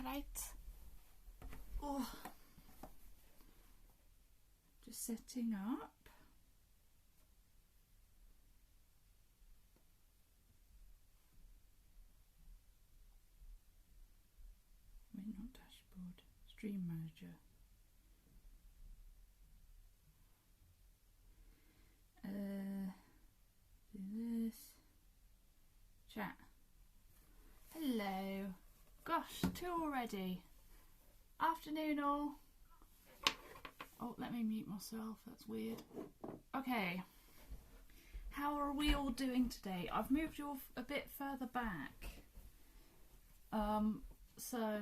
Right. Oh. Just setting up. Wait, not dashboard. Stream manager. Do this. Chat. Hello. Gosh, 2 already. Afternoon all. Oh, let me mute myself. That's weird. Okay. How are we all doing today? I've moved you all a bit further back. So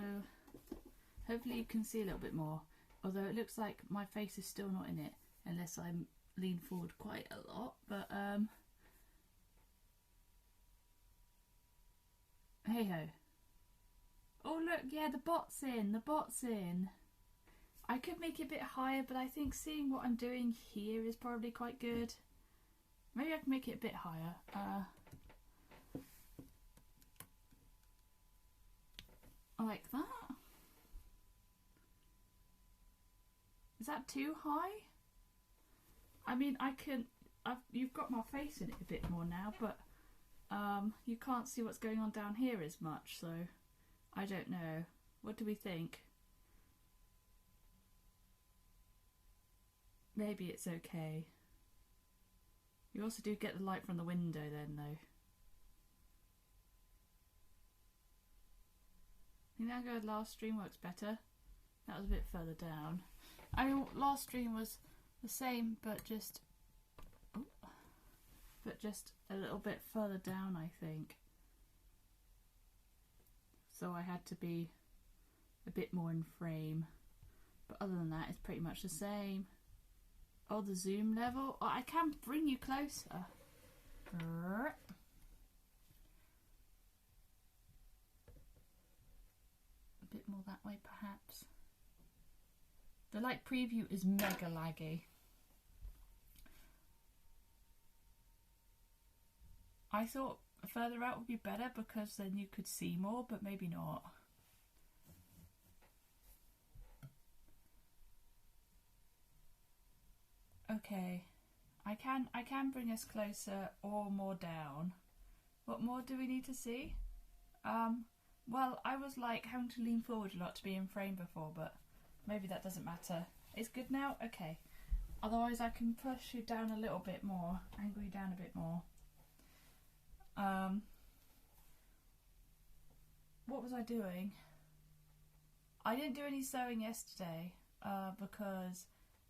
hopefully you can see a little bit more. Although it looks like my face is still not in it unless I lean forward quite a lot. But hey ho. Oh look, yeah, the bot's in. The bot's in. I could make it a bit higher, but I think seeing what I'm doing here is probably quite good. Maybe I can make it a bit higher. Like that? Is that too high? I mean, you've got my face in it a bit more now, but you can't see what's going on down here as much, so I don't know. What do we think? Maybe it's okay. You also do get the light from the window then, though. I think that last stream works better. That was a bit further down. I mean, last stream was the same, but just a little bit further down, I think. So I had to be a bit more in frame. But other than that, it's pretty much the same. Oh, the zoom level. Oh, I can bring you closer. A bit more that way, perhaps. The light preview is mega laggy. I thought further out would be better because then you could see more, but maybe not. Okay, I can bring us closer or more down. What more do we need to see? Well, I was like having to lean forward a lot to be in frame before, but maybe that doesn't matter. It's good now? Okay. Otherwise I can push you down a little bit more, angle you down a bit more. What was I doing? I didn't do any sewing yesterday because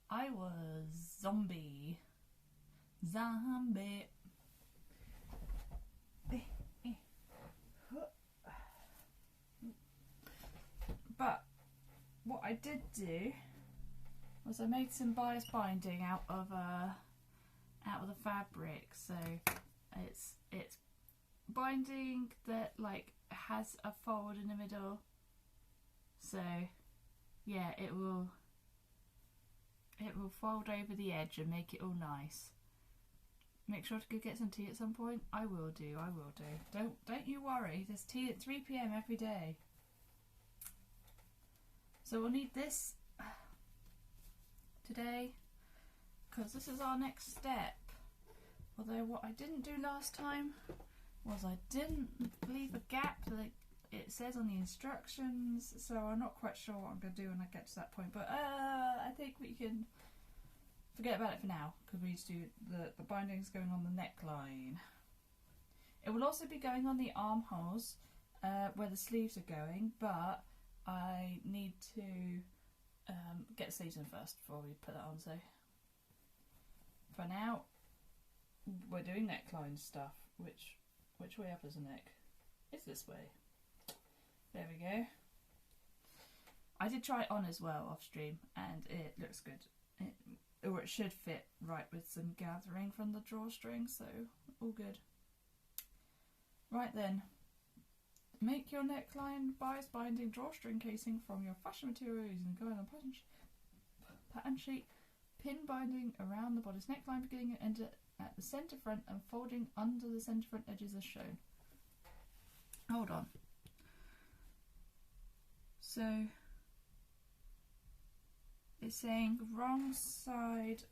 I was zombie. But what I did do was I made some bias binding out of the fabric. So it's binding that like has a fold in the middle. So yeah, it will fold over the edge and make it all nice. Make sure to go get some tea at some point. I will do. Don't you worry. There's tea at 3 PM every day. So we'll need this today because this is our next step. Although what I didn't do last time was I didn't leave a gap like it says on the instructions, so I'm not quite sure what I'm going to do when I get to that point, but I think we can forget about it for now because we need to do the bindings going on the neckline. It will also be going on the armholes where the sleeves are going, but I need to get the sleeves in first before we put that on. So for now we're doing neckline stuff. Which way up is the neck? It's this way. There we go. I did try it on as well off stream and it looks good. Or it should fit right with some gathering from the drawstring, so all good. Right then, make your neckline bias binding drawstring casing from your fashion materials and go on a pattern sheet. Pin binding around the bodice neckline beginning and end at the centre front and folding under the centre front edges as shown. Hold on. So it's saying wrong side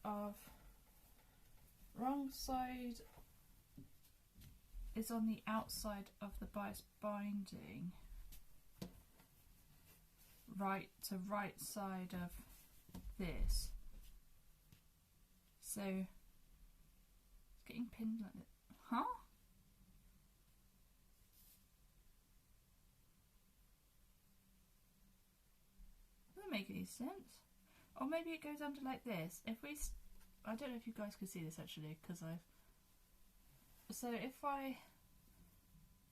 is on the outside of the bias binding, right side of this. So it's getting pinned like that. Huh? Doesn't make any sense. Or maybe it goes under like this. If we, I don't know if you guys can see this actually, because so if I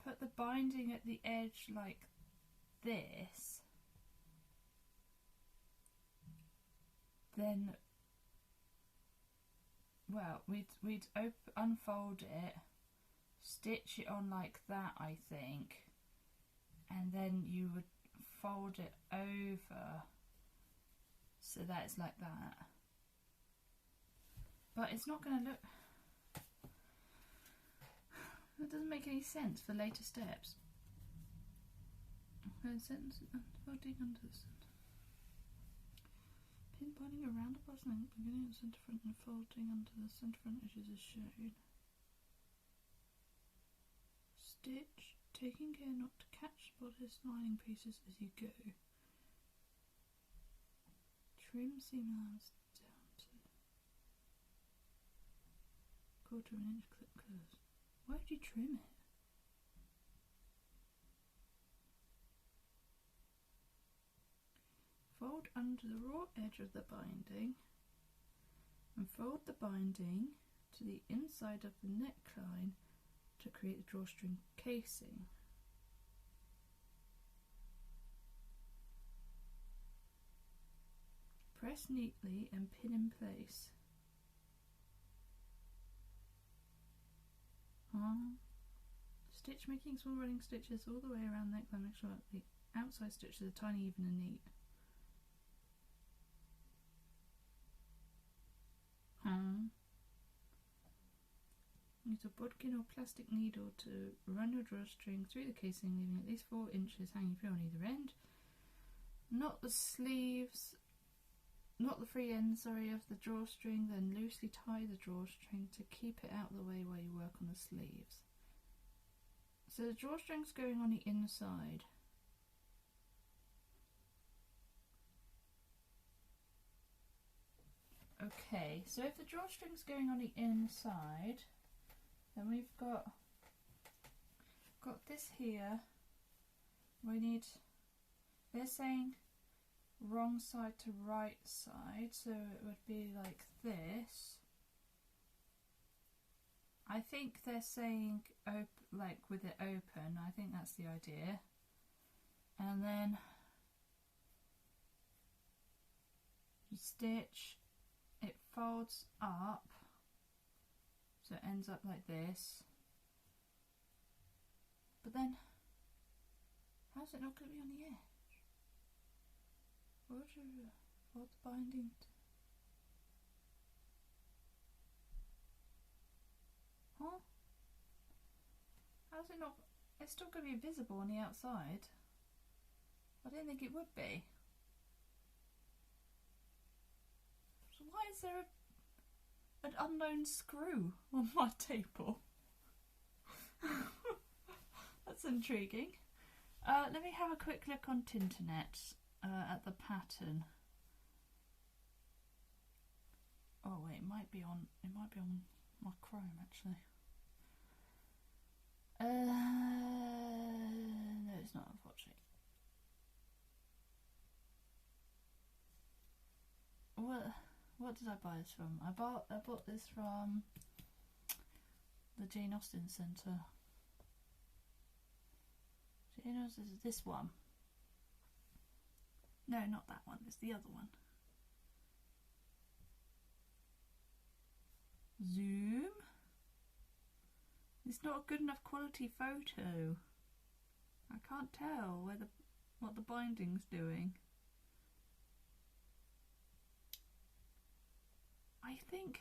put the binding at the edge like this, then, well, we'd unfold it, stitch it on like that, I think, and then you would fold it over so that it's like that. But it's not going to look, it doesn't make any sense for later steps. Folding under the centre. Pin binding around the button, beginning at the centre front and folding under the centre front edges as shown. Stitch, taking care not to catch bodice lining pieces as you go. Trim seam allowance down to 1/4 inch clip close. Why would you trim it? Fold under the raw edge of the binding and fold the binding to the inside of the neckline to create the drawstring casing. Press neatly and pin in place. Stitch, making small running stitches all the way around the neckline. Make sure that the outside stitches are tiny, even and neat. Use a bodkin or plastic needle to run your drawstring through the casing, leaving at least 4 inches hanging free on either end. Knot the sleeves, knot the free end, of the drawstring, then loosely tie the drawstring to keep it out of the way while you work on the sleeves. So the drawstring's going on the inside. Okay, so if the drawstring's going on the inside, then we've got this here. We need, they're saying wrong side to right side, so it would be like this. I think they're saying like with it open. I think that's the idea. And then you stitch, it folds up, so it ends up like this. But then, how's it not going to be on the edge? What would you fold the binding to? Huh? How's it not? It's still going to be visible on the outside. I didn't think it would be. So why is there an unknown screw on my table? That's intriguing. Let me have a quick look on Tinternet at the pattern. Oh wait, it might be on my Chrome actually. No, it's not, unfortunately. What did I buy this from? I bought this from the Jane Austen Centre. Jane Austen is this one. No, not that one. It's the other one. Zoom. It's not a good enough quality photo. I can't tell what the binding's doing. I think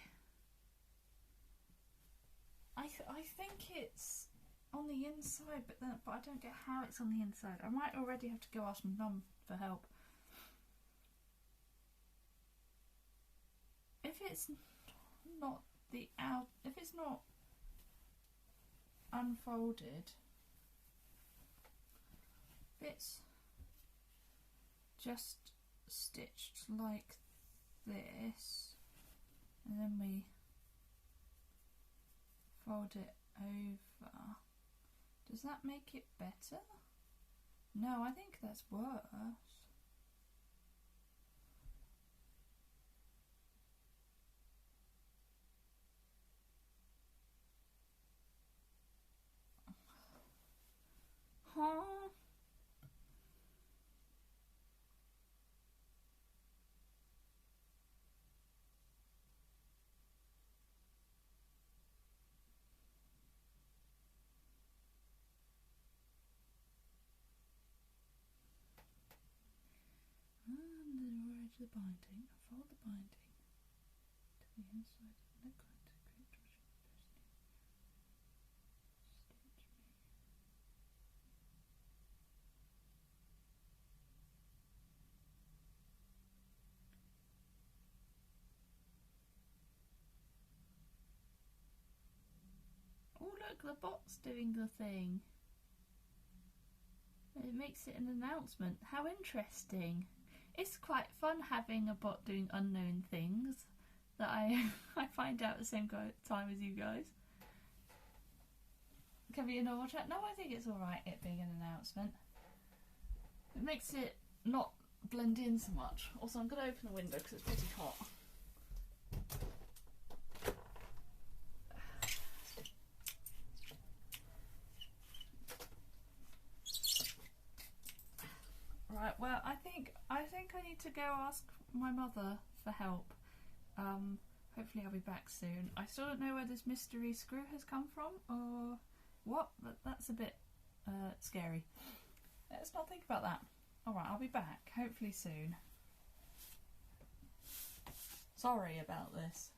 it's on the inside, but I don't get how it's on the inside. I might already have to go ask my mum for help. If it's not if it's not unfolded, if it's just stitched like this, and then we fold it over, does that make it better? No, I think that's worse. Huh? And then we're the binding. Fold the binding to the inside of the neckline to create torsion. Oh look, the bot's doing the thing. It makes it an announcement. How interesting. It's quite fun having a bot doing unknown things that I find out at the same time as you guys. Can be a normal chat? No, I think it's alright it being an announcement. It makes it not blend in so much. Also, I'm going to open the window because it's pretty hot. Right, well, I think I need to go ask my mother for help. Hopefully I'll be back soon. I still don't know where this mystery screw has come from, or what. That's a bit scary. Let's not think about that. Alright, I'll be back, hopefully soon. Sorry about this.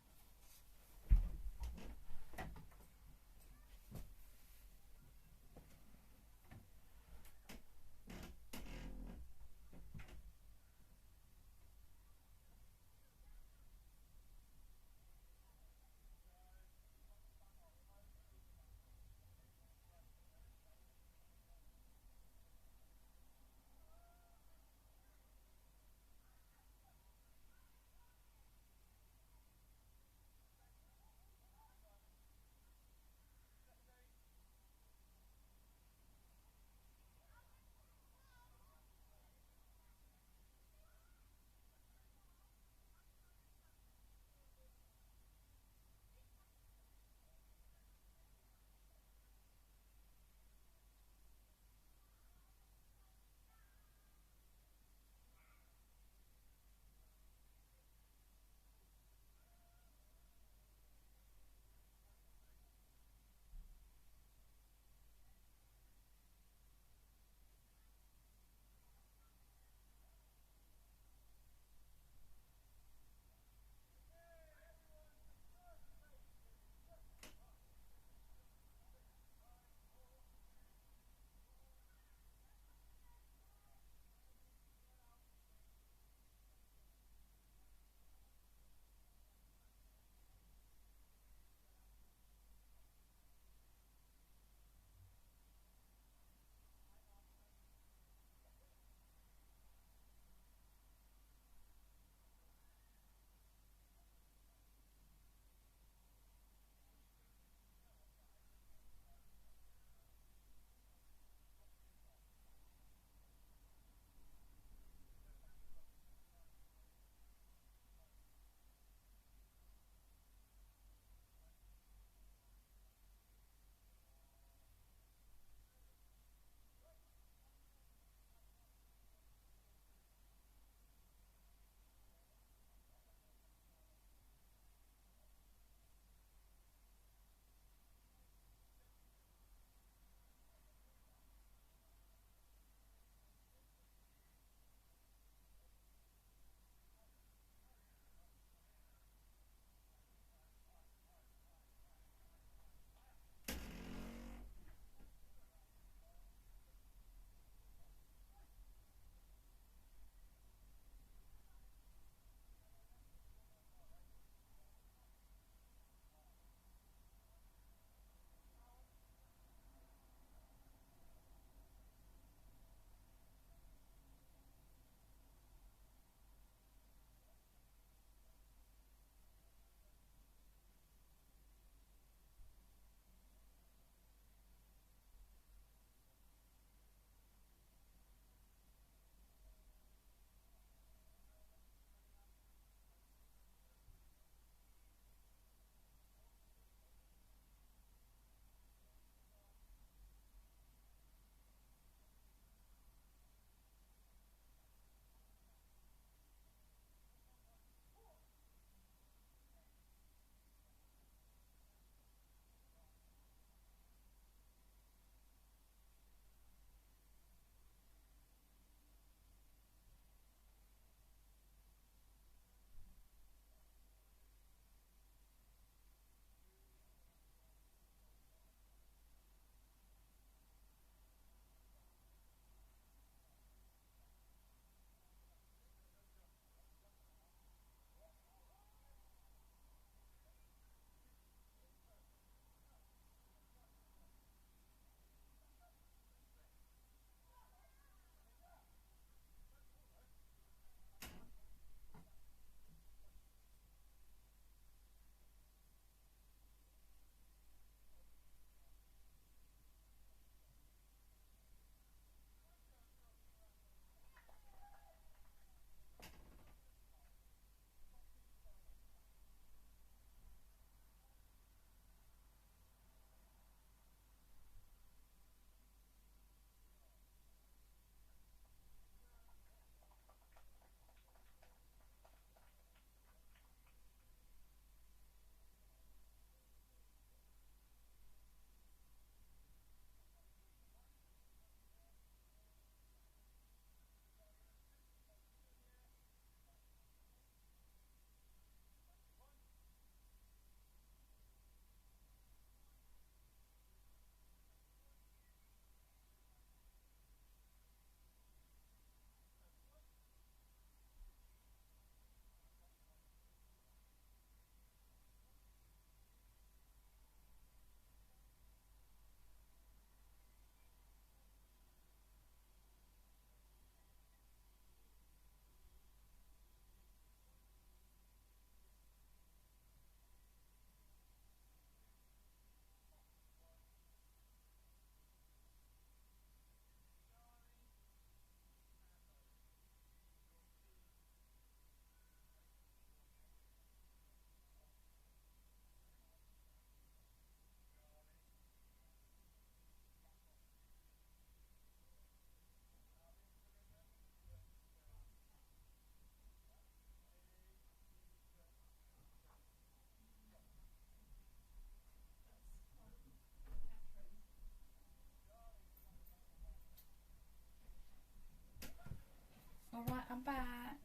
back.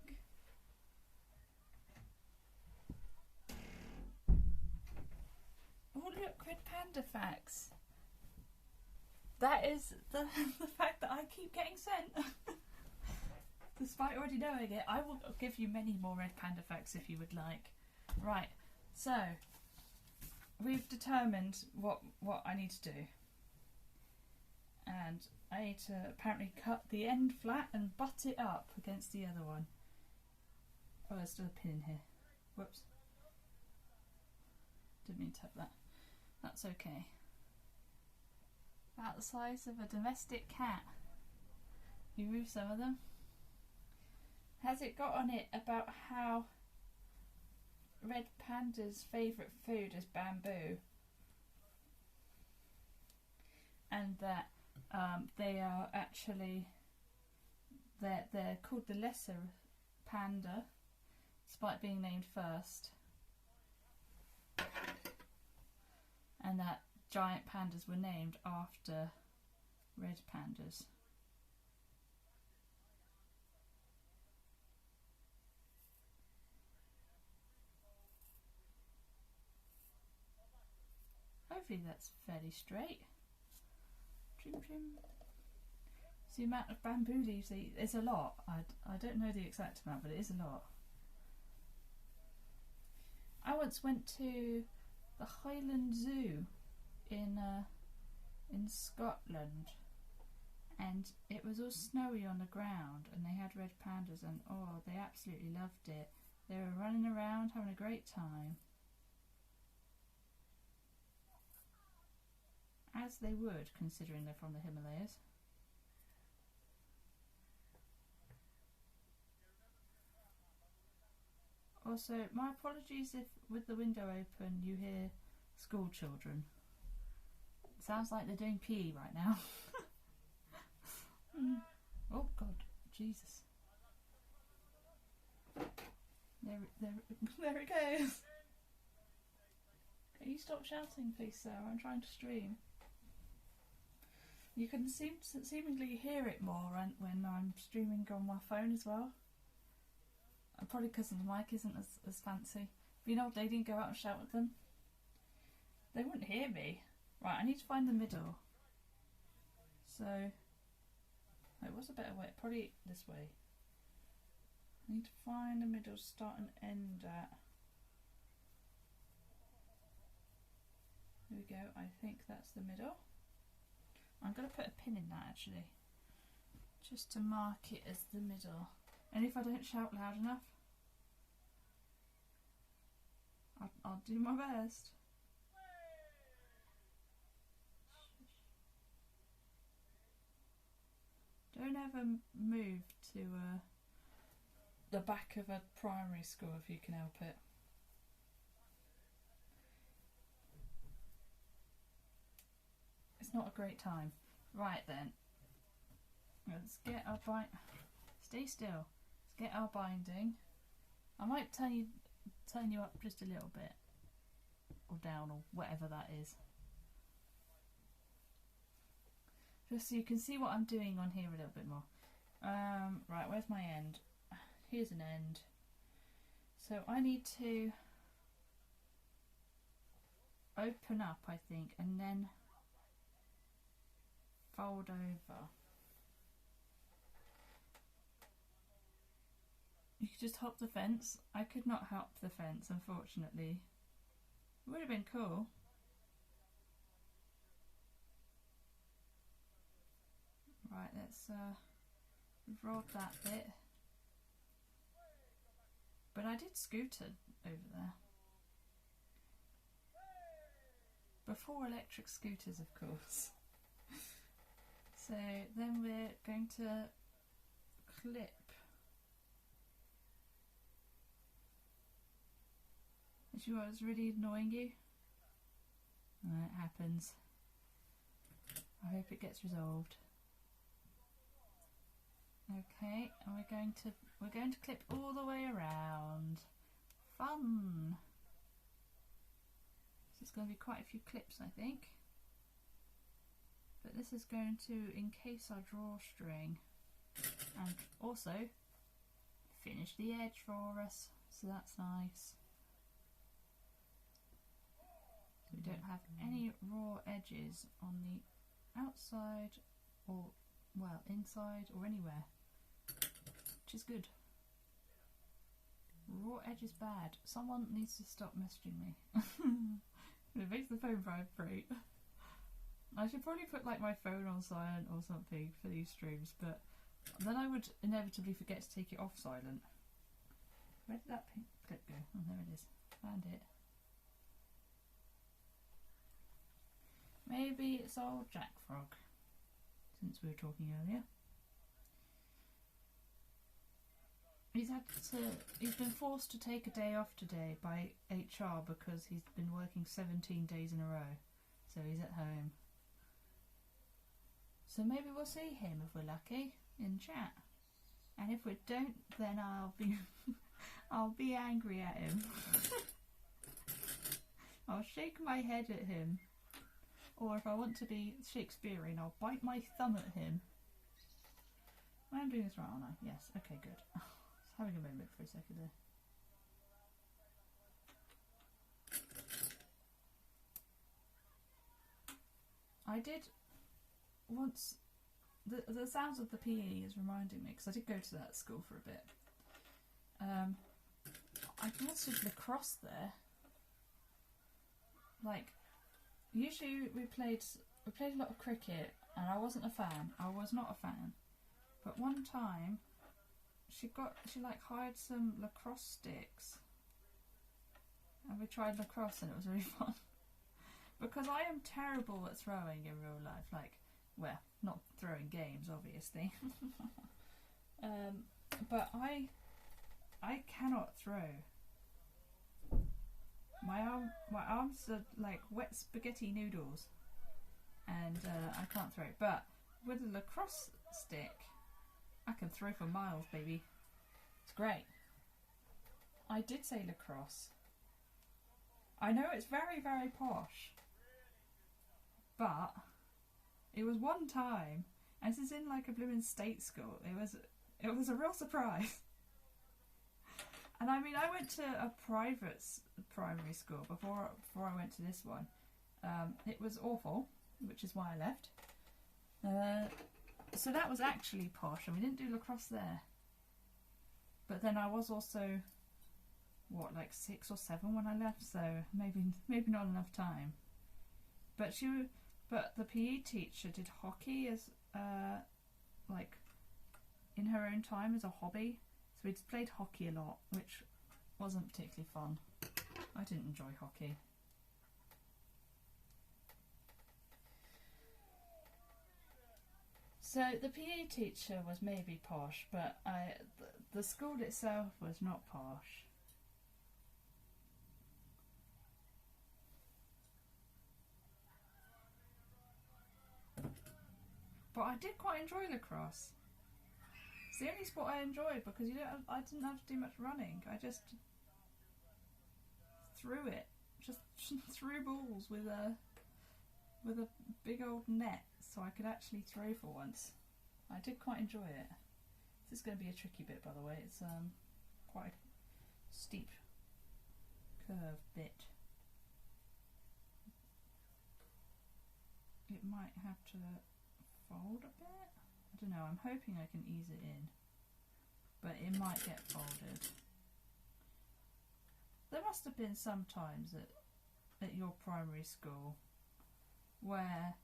Oh look, red panda facts. That is the fact that I keep getting sent. Despite already knowing it, I will give you many more red panda facts if you would like. Right, so we've determined what I need to do. And I need to apparently cut the end flat and butt it up against the other one. Oh, there's still a pin in here. Whoops. Didn't mean to have that. That's okay. About the size of a domestic cat. You move some of them. Has it got on it about how red panda's favourite food is bamboo? And that they are actually, they're called the lesser panda, despite being named first. And that giant pandas were named after red pandas. Hopefully that's fairly straight. Trim, trim. So the amount of bamboo leaves they eat is a lot. I don't know the exact amount, but it is a lot. I once went to the Highland Zoo in Scotland, and it was all snowy on the ground, and they had red pandas, and oh, they absolutely loved it. They were running around having a great time. As they would, considering they're from the Himalayas. Also, my apologies if with the window open you hear school children. It sounds like they're doing PE right now. Oh God, Jesus. There it goes. Can you stop shouting please, sir? I'm trying to stream. You can seemingly hear it more when I'm streaming on my phone as well. Probably because the mic isn't as fancy. If you know old lady and go out and shout at them, they wouldn't hear me. Right, I need to find the middle. So, wait, what's a better way? Probably this way. I need to find the middle, start and end at. Here we go, I think that's the middle. I'm going to put a pin in that actually, just to mark it as the middle. And if I don't shout loud enough, I'll do my best. Don't ever move to the back of a primary school if you can help it. It's not a great time. Right then, let's get our stay still. Let's get our binding. I might turn you up just a little bit, or down, or whatever that is, just so you can see what I'm doing on here a little bit more. Right, where's my end? Here's an end. So I need to open up, I think, and then fold over. You could just hop the fence. I could not hop the fence, unfortunately. It would have been cool. Right, let's we've rolled that bit. But I did scooter over there. Before electric scooters, of course. So then we're going to clip. Is you what was really annoying you? It happens. I hope it gets resolved. Okay, and we're going to clip all the way around. Fun. So it's going to be quite a few clips, I think. But this is going to encase our drawstring and also finished the edge for us, so that's nice. So we don't have any raw edges on the outside or, well, inside or anywhere, which is good. Raw edge is bad. Someone needs to stop messaging me. It makes the phone vibrate. I should probably put like my phone on silent or something for these streams, but then I would inevitably forget to take it off silent. Where did that pink clip go? Oh, there it is. Found it. Maybe it's old Jack Frog, since we were talking earlier. He's been forced to take a day off today by HR because he's been working 17 days in a row. So he's at home. So maybe we'll see him if we're lucky in chat. And if we don't, then I'll be angry at him. I'll shake my head at him. Or if I want to be Shakespearean, I'll bite my thumb at him. I'm doing this right, aren't I? Yes, okay, good. Just having a moment for a second there. I did once, the sounds of the PE is reminding me, because I did go to that school for a bit. I once did lacrosse there. Like, usually we played a lot of cricket, and I wasn't a fan. I was not a fan. But one time, she like hired some lacrosse sticks, and we tried lacrosse, and it was really fun. Because I am terrible at throwing in real life. Like, well, not throwing games, obviously. But I cannot throw. My arms are like wet spaghetti noodles, and I can't throw. But with a lacrosse stick, I can throw for miles, baby. It's great. I did say lacrosse. I know it's very, very posh, but it was one time, and this is in like a blooming state school. It was a real surprise. And I mean, I went to a private primary school before I went to this one. It was awful, which is why I left. So that was actually posh, and we didn't do lacrosse there. But then I was also, what, like 6 or 7 when I left, so maybe not enough time. But the PE teacher did hockey as like in her own time as a hobby. So we played hockey a lot, which wasn't particularly fun. I didn't enjoy hockey. So the PE teacher was maybe posh, but the school itself was not posh. But I did quite enjoy lacrosse. It's the only sport I enjoyed because I didn't have to do much running. I just threw it, just threw balls with a big old net, so I could actually throw for once. I did quite enjoy it. This is going to be a tricky bit, by the way. It's quite a steep curve bit. It might have to fold a bit. I don't know, I'm hoping I can ease it in, but it might get folded. There must have been some times at your primary school where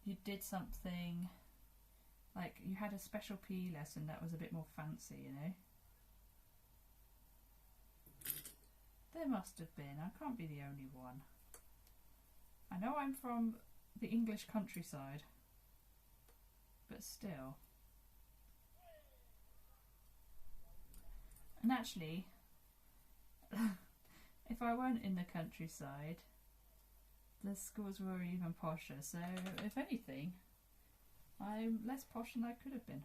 you did something, like you had a special PE lesson that was a bit more fancy, you know? There must have been, I can't be the only one. I know I'm from the English countryside, but still. And actually, if I weren't in the countryside, the schools were even posher, so if anything, I'm less posh than I could have been.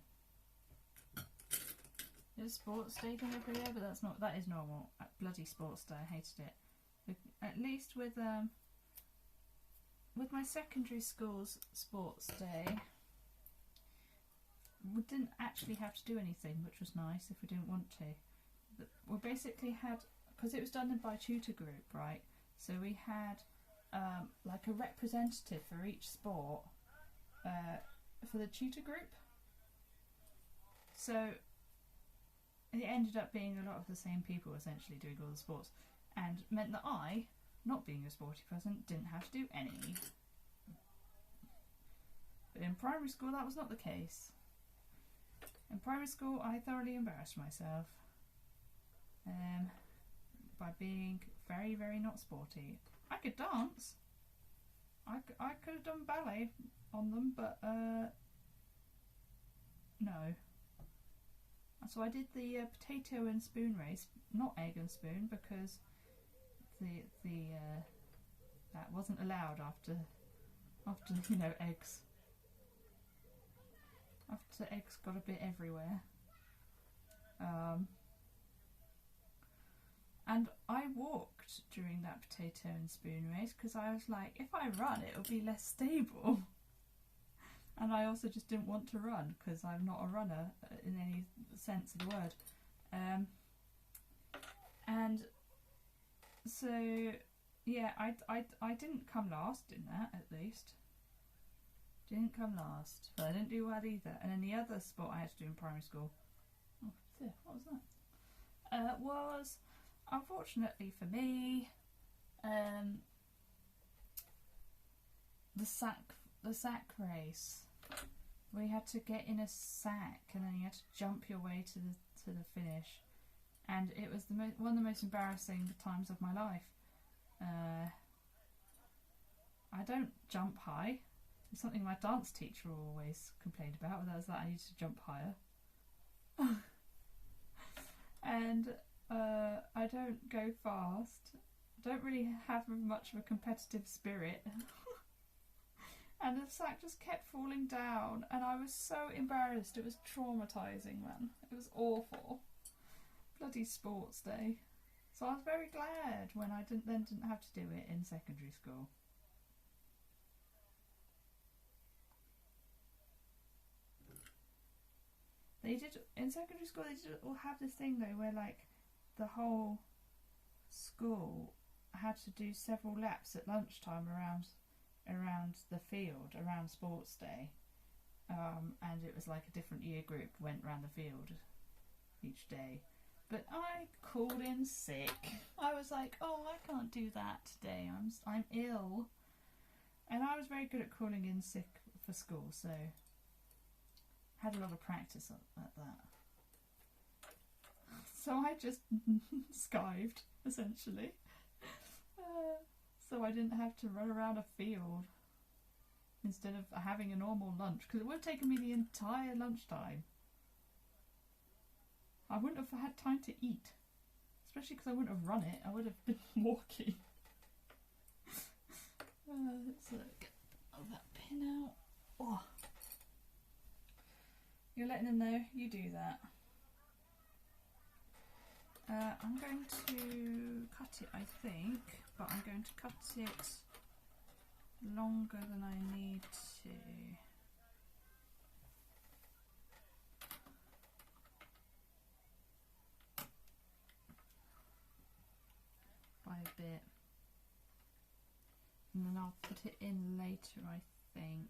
There's sports day thing every year, but that is normal. Bloody sports day, I hated it. At least with my secondary school's sports day, we didn't actually have to do anything, which was nice if we didn't want to. We basically had, because it was done by tutor group, right? So we had like a representative for each sport for the tutor group. So it ended up being a lot of the same people essentially doing all the sports, and meant that I, not being a sporty person, didn't have to do any. But in primary school that was not the case. In primary school I thoroughly embarrassed myself by being very, very not sporty. I could dance. I could have done ballet on them, but no. So I did the potato and spoon race, not egg and spoon, because the that wasn't allowed after you know, eggs. After eggs got a bit everywhere. And I walked during that potato and spoon race because I was like, if I run it'll be less stable. And I also just didn't want to run because I'm not a runner in any sense of the word. And so yeah, I didn't come last in that, at least. Didn't come last, but I didn't do well either. And then the other sport I had to do in primary school, what was that? Was, unfortunately for me, the sack race. We had to get in a sack and then you had to jump your way to the finish, and it was one of the most embarrassing times of my life. I don't jump high. It's something my dance teacher always complained about. That was that I needed to jump higher. And I don't go fast. I don't really have much of a competitive spirit. And the sack just kept falling down, and I was so embarrassed. It was traumatising, man. It was awful. Bloody sports day. So I was very glad when I didn't have to do it in secondary school. They did, in secondary school, they did all have this thing though where like the whole school had to do several laps at lunchtime around the field, around sports day. And it was like a different year group went around the field each day. But I called in sick. I was like, oh, I can't do that today. I'm ill. And I was very good at calling in sick for school, so had a lot of practice at that. So I just skived, essentially. So I didn't have to run around a field instead of having a normal lunch, because it would have taken me the entire lunchtime. I wouldn't have had time to eat, especially because I wouldn't have run it. I would have been walking. Let's get that pin out. Oh. You're letting them know you do that. I'm going to cut it, I think, but I'm going to cut it longer than I need to. By a bit. And then I'll put it in later, I think.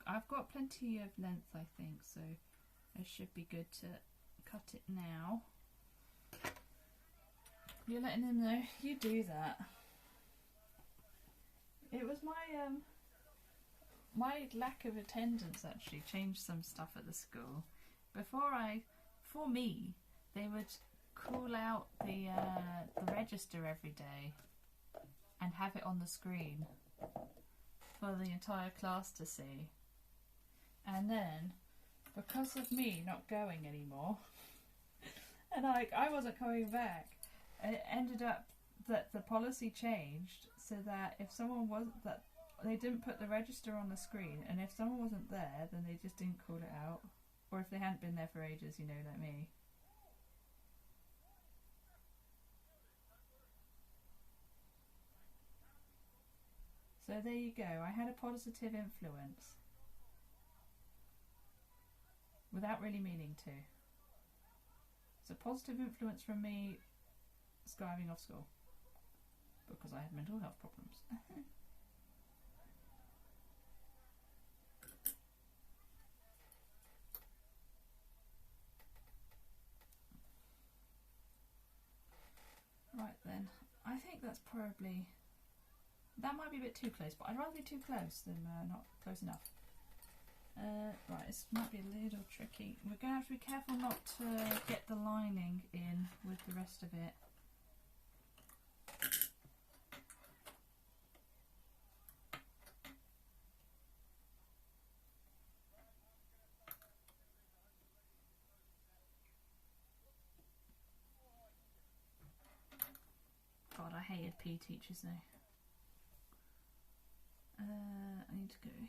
I've got plenty of length, I think, so it should be good to cut it now. You're letting them know you do that. It was my lack of attendance actually changed some stuff at the school. For me, they would call out the register every day and have it on the screen for the entire class to see. And then, because of me not going anymore, and I wasn't coming back, it ended up that the policy changed so that if someone wasn't, that they didn't put the register on the screen, and if someone wasn't there, then they just didn't call it out. Or if they hadn't been there for ages, you know, like me. So there you go, I had a positive influence. without really meaning to. It's a positive influence from me skiving off school because I had mental health problems. Right then, I think that's probably, that might be a bit too close, but I'd rather be too close than not close enough. Right, this might be a little tricky. We're going to have to be careful not to get the lining in with the rest of it. God, I hated PE teachers though. I need to go here.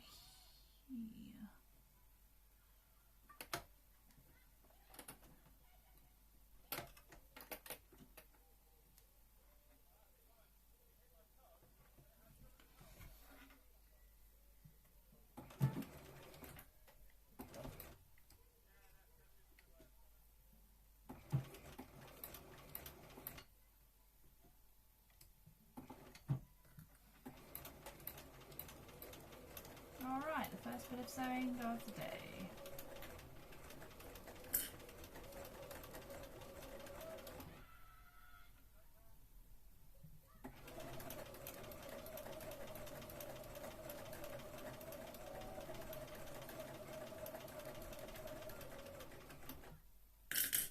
Alright, the first bit of sewing of the day.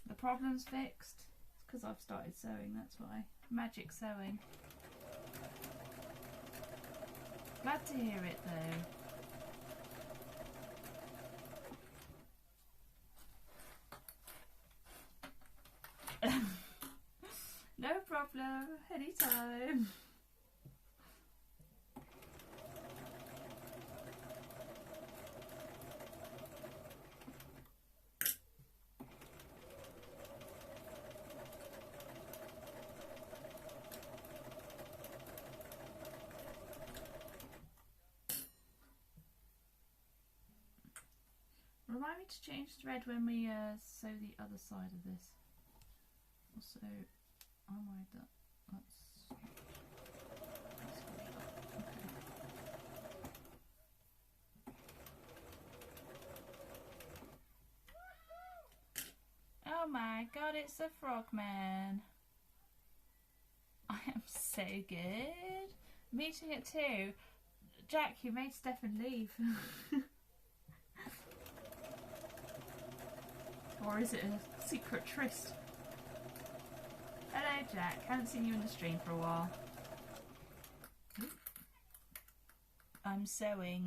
The problem's fixed. It's because I've started sewing, that's why. Magic sewing. Glad to hear it though. No problem, anytime. Remind me to change thread when we sew the other side of this. Also, oh my god, that's okay. Oh my god, it's the Frogman. I am so good. Meeting at 2. Jack, you made Steffan leave. Or is it a secret tryst? Hello Jack, haven't seen you in the stream for a while. I'm sewing.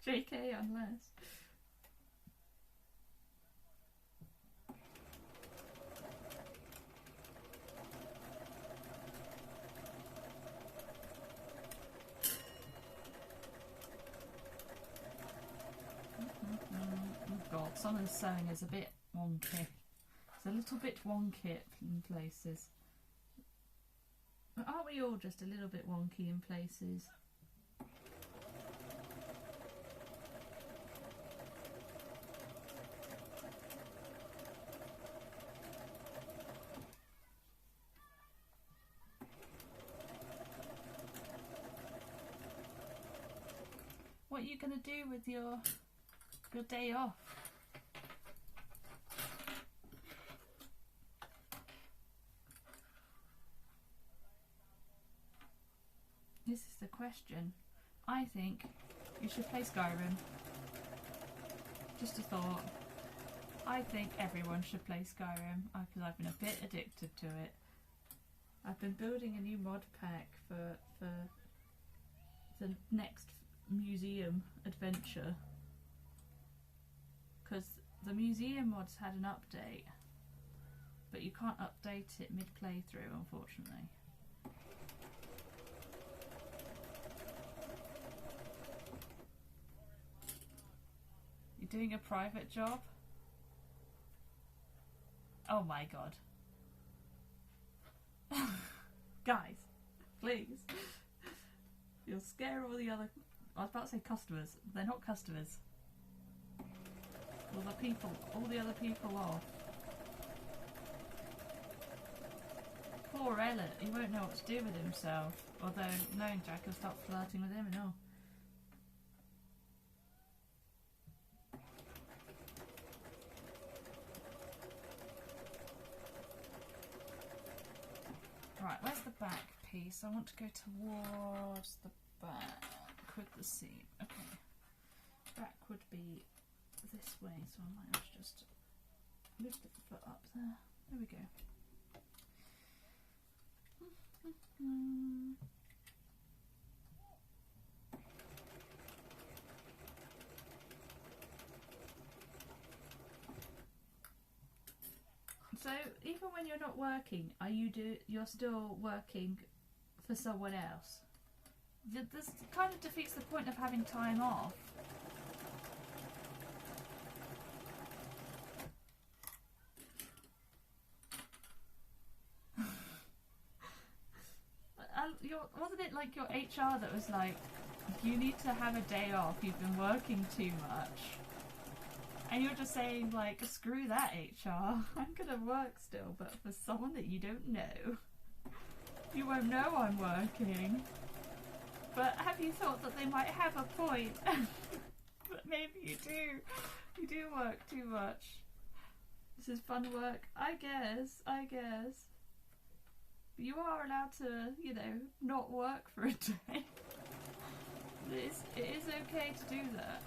JK, unless. God, some of the sewing is a bit wonky. It's a little bit wonky in places. But aren't we all just a little bit wonky in places? What are you going to do with your day off? This is the question. I think you should play Skyrim. Just a thought. I think everyone should play Skyrim because I've been a bit addicted to it. I've been building a new mod pack for the next museum adventure because the museum mods had an update, but you can't update it mid-playthrough, unfortunately. You're doing a private job? Oh my god. Guys, please. You'll scare all the other I was about to say customers. They're not customers. Well, the people, all the other people are. Poor Elliot, he won't know what to do with himself. Although, knowing Jack will start flirting with him and all. Right, where's the back piece? I want to go towards the back with the seam. Okay. Back would be this way, so I might have to just lift the foot up there. There we go. So even when you're not working, you're still working for someone else? This kind of defeats the point of having time off. Wasn't it like your HR that was like, you need to have a day off, you've been working too much? And you're just saying like, screw that HR, I'm gonna work still, but for someone that you don't know. You won't know I'm working. But have you thought that they might have a point? But maybe you do. You do work too much. This is fun work, I guess. But you are allowed to, you know, not work for a day. It is okay to do that.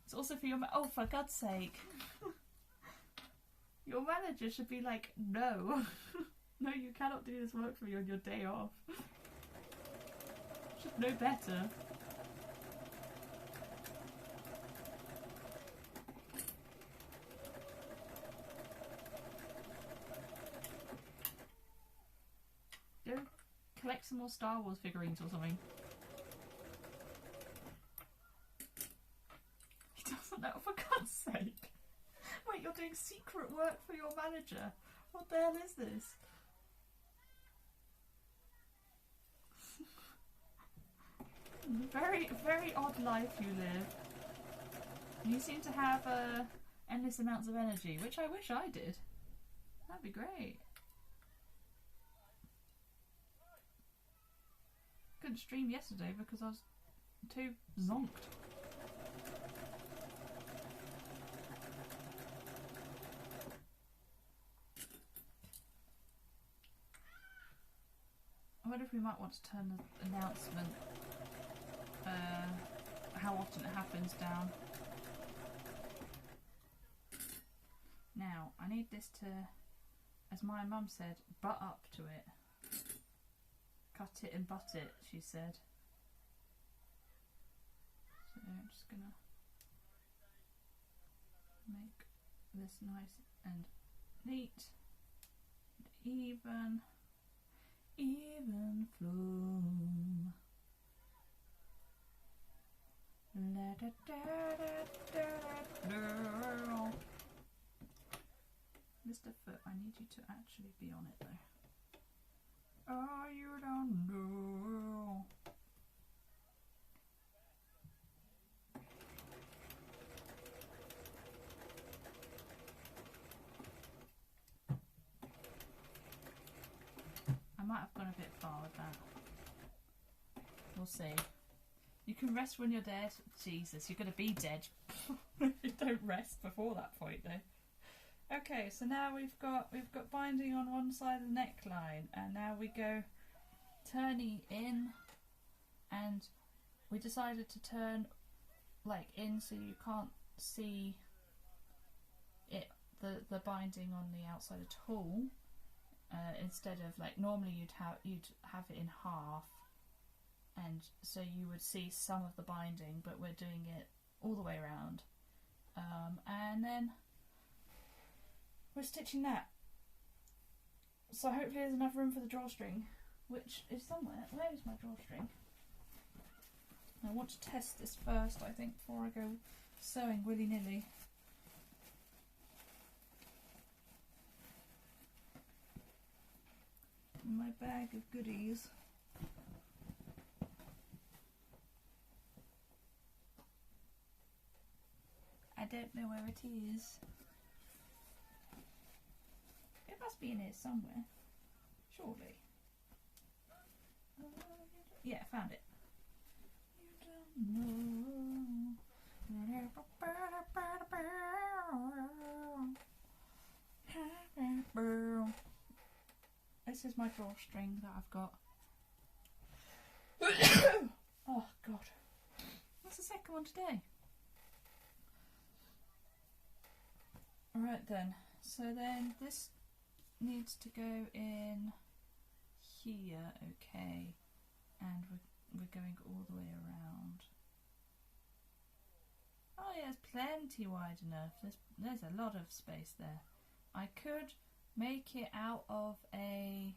It's also for your oh, for God's sake. Your manager should be like, no. No, you cannot do this work for me on your day off. Should know better. Go collect some more Star Wars figurines or something. He doesn't know, for God's sake. Wait, you're doing secret work for your manager? What the hell is this? Very, very odd life you live. You seem to have endless amounts of energy, which I wish I did. That'd be great. Couldn't stream yesterday because I was too zonked. I wonder if we might want to turn the announcement, how often it happens, down. Now, I need this to, as my mum said, butt up to it. Cut it and butt it, she said. So I'm just gonna make this nice and neat and even flow. La da da da da da. Mr. Foot, I need you to actually be on it though. Oh, you don't know. I might have gone a bit far with that. We'll see. You can rest when you're dead. Jesus, you're going to be dead. You don't rest before that point though. Okay, so now we've got binding on one side of the neckline, and now we go turning in, and we decided to turn like in so you can't see it, the binding on the outside at all. Instead of like normally you'd have it in half, and so you would see some of the binding, but we're doing it all the way around, and then we're stitching that. So hopefully there's enough room for the drawstring, which is somewhere. Where is my drawstring? I want to test this first, I think, before I go sewing willy-nilly. in my bag of goodies. I don't know where it is. It must be in here somewhere, surely. Yeah, I found it. This is my drawstring that I've got. Oh god. That's the second one today. Alright then, so then this needs to go in here, okay, and we're going all the way around. Oh yeah, it's plenty wide enough. There's a lot of space there. I could make it out of the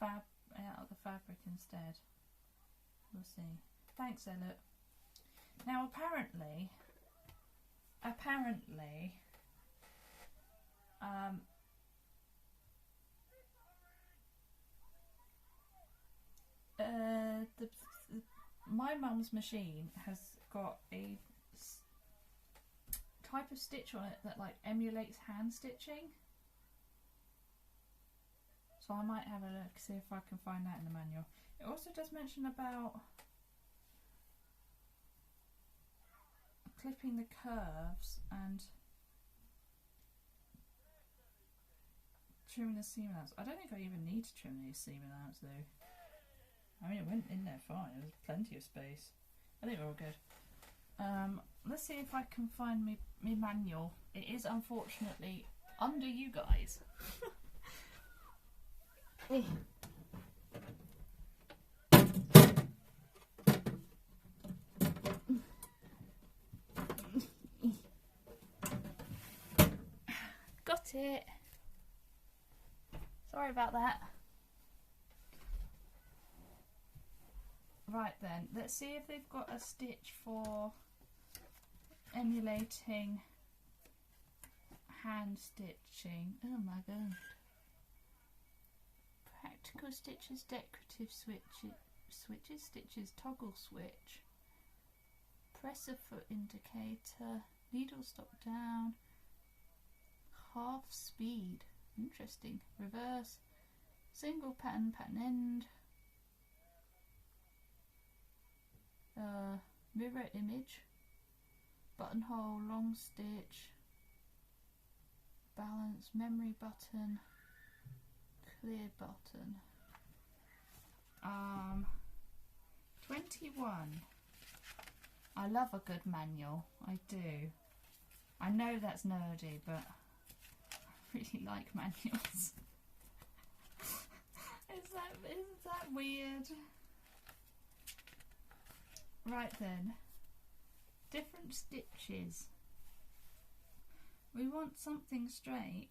fabric instead. We'll see. Thanks, Ellert. Now apparently my mum's machine has got a type of stitch on it that like emulates hand stitching. So I might have a look, see if I can find that in the manual. It also does mention about clipping the curves and trimming the seam allowance. I don't think I even need to trim the seam allowance though. I mean, it went in there fine. There was plenty of space. I think we're all good. Let's see if I can find me manual. It is unfortunately under you guys. Got it. Sorry about that. Right then, let's see if they've got a stitch for emulating hand stitching. Oh my god. Practical stitches, decorative switches, stitches, toggle switch, presser foot indicator, needle stop down, half speed, interesting, reverse, single pattern, pattern end, mirror image, buttonhole, long stitch, balance, memory button, clear button. 21. I love a good manual. I do. I know that's nerdy, but I really like manuals. Is that weird? Right then. Different stitches. We want something straight.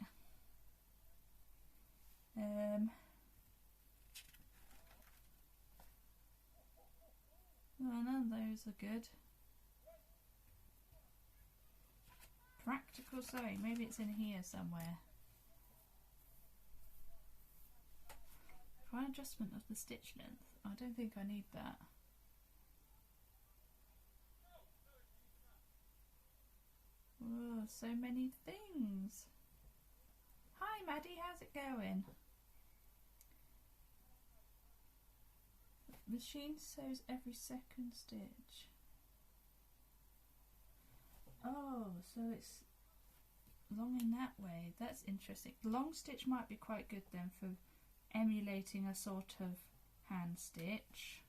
Well, none of those are good. Practical sewing, maybe it's in here somewhere. Fine adjustment of the stitch length. I don't think I need that. Oh, so many things. Hi Maddie, how's it going? Machine sews every second stitch. Oh, so it's long in that way. That's interesting. Long stitch might be quite good then for emulating a sort of hand stitch.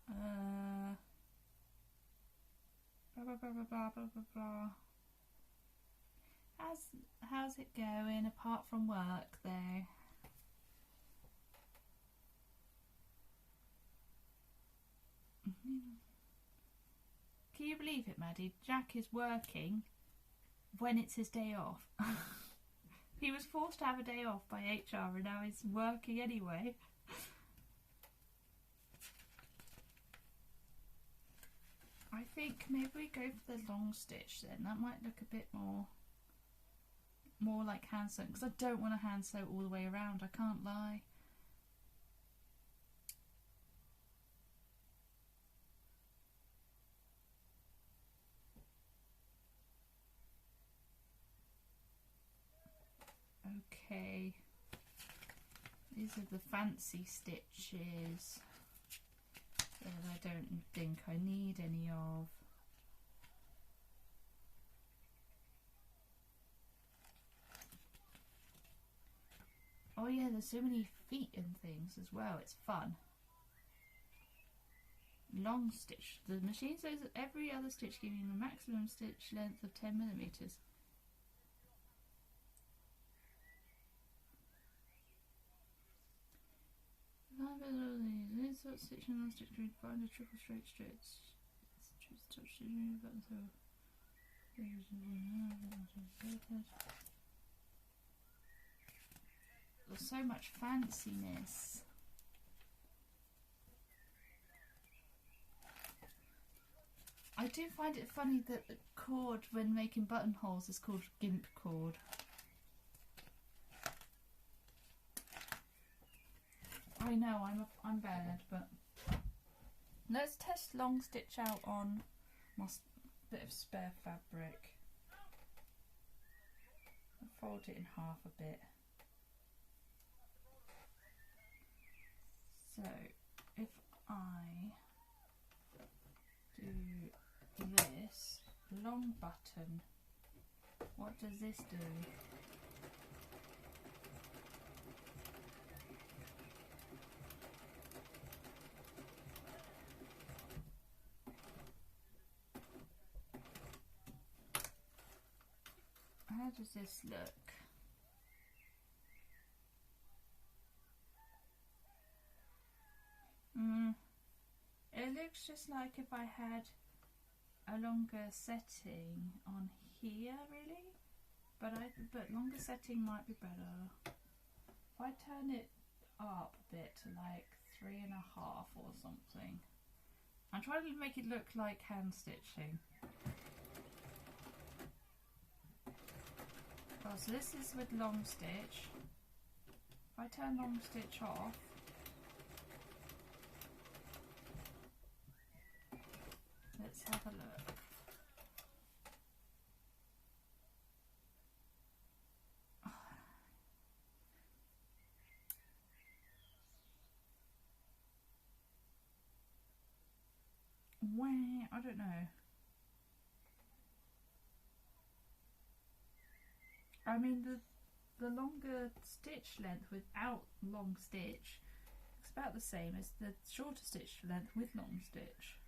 Blah blah blah blah blah blah blah blah. How's it going apart from work though? Can you believe it, Maddie? Jack is working when it's his day off. He was forced to have a day off by HR and now he's working anyway. I think maybe we go for the long stitch then. That might look a bit more more like hand sewn, because I don't want to hand sew all the way around, I can't lie. Okay, these are the fancy stitches that I don't think I need any of. Oh yeah, there's so many feet and things as well, it's fun. Long stitch. The machine says that every other stitch giving you a maximum stitch length of 10mm. Insert stitch and long stitch to find a triple straight stitch. There's so much fanciness. I do find it funny that the cord when making buttonholes is called gimp cord. I know, I'm bad, but let's test long stitch out on my bit of spare fabric. I'll fold it in half a bit. So if I do this long button, what does this do? How does this look? It looks just like if I had a longer setting on here, really, but longer setting might be better. If I turn it up a bit to like 3.5 or something, I'm trying to make it look like hand stitching. Oh, so this is with long stitch. If I turn long stitch off, let's have a look. Wah, I don't know. I mean, the longer stitch length without long stitch is about the same as the shorter stitch length with long stitch.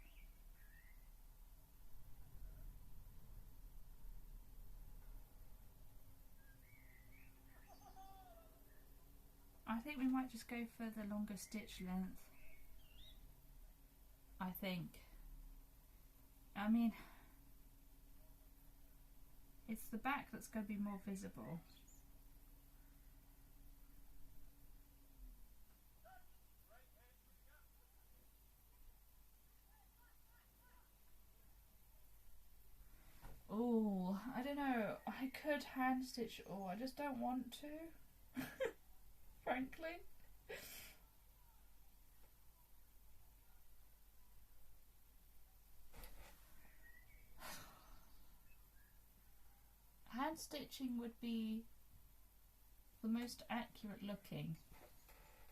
I think we might just go for the longer stitch length. I think. I mean, it's the back that's going to be more visible. Oh, I don't know. I could hand stitch, or I just don't want to, frankly. Hand stitching would be the most accurate looking,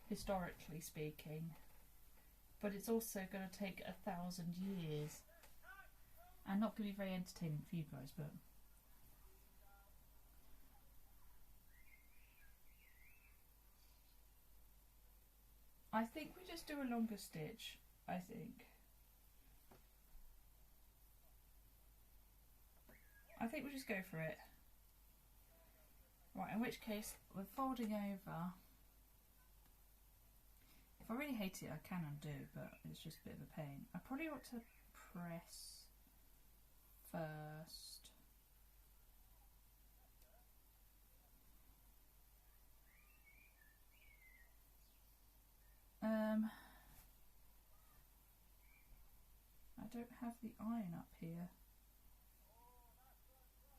historically speaking, but it's also going to take 1,000 years and not going to be very entertaining for you guys, but I think we just do a longer stitch. I think we just go for it. Right, in which case we're folding over. If I really hate it, I can undo, but it's just a bit of a pain. I probably ought to press first. I don't have the iron up here.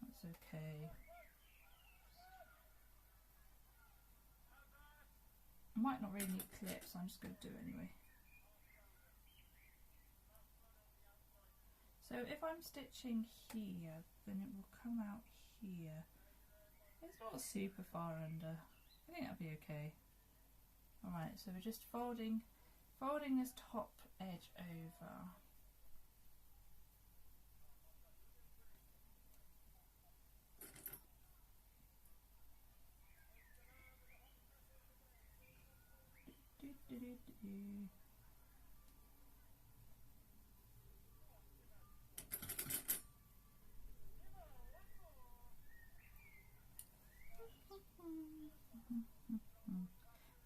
That's okay. I might not really need clips, so I'm just going to do it anyway. So if I'm stitching here, then it will come out here. It's not super far under. I think that'll be okay. Alright, so we're just folding this top edge over.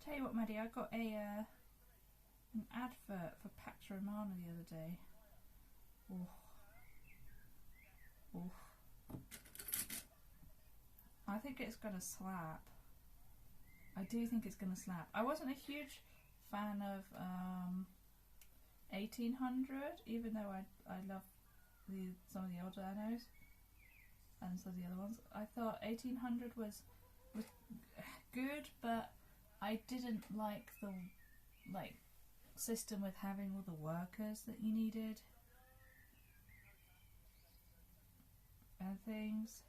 Tell you what, Maddie, I got an advert for Pax Romana the other day. Oh. Oh. I think it's gonna slap. I do think it's gonna slap. I wasn't a huge fan of 1800, even though I love some of the older annos and some of the other ones. I thought 1800 was good, but I didn't like the system with having all the workers that you needed and things.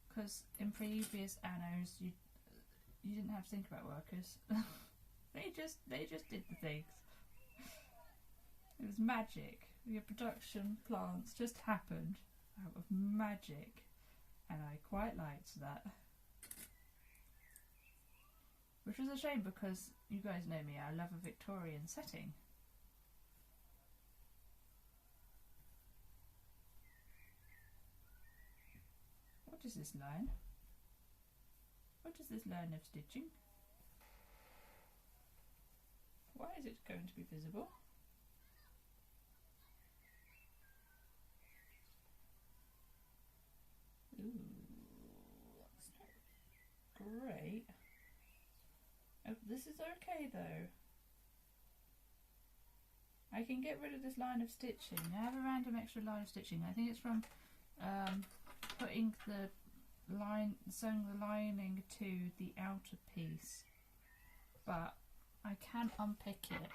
Because in previous annos you didn't have to think about workers. they just did the things. It was magic. Your production plants just happened out of magic, and I quite liked that. Which was a shame because you guys know me, I love a Victorian setting. What is this line? What is this line of stitching? Why is it going to be visible? Ooh, that's not great. Oh, this is okay though. I can get rid of this line of stitching. I have a random extra line of stitching. I think it's from putting the sewing the lining to the outer piece, but I can unpick it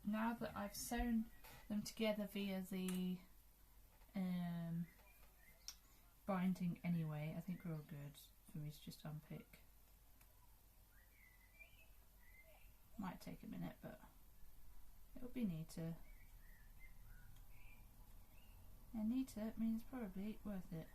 now that I've sewn them together via the binding anyway. I think we're all good for me to just unpick. Might take a minute, but it'll be neater, and neater means probably worth it.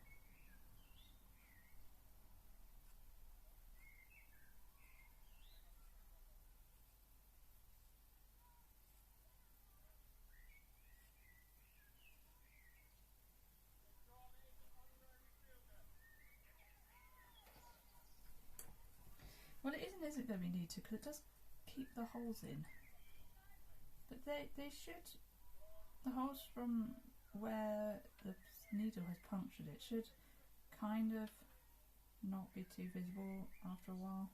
Well, it isn't going to be neater because it does keep the holes in, but they should, the holes from where the needle has punctured it should kind of not be too visible after a while.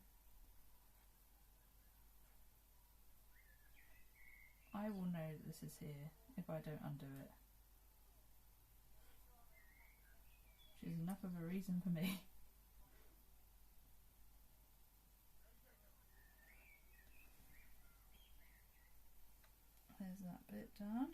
I will know that this is here if I don't undo it, which is enough of a reason for me. There's that bit done.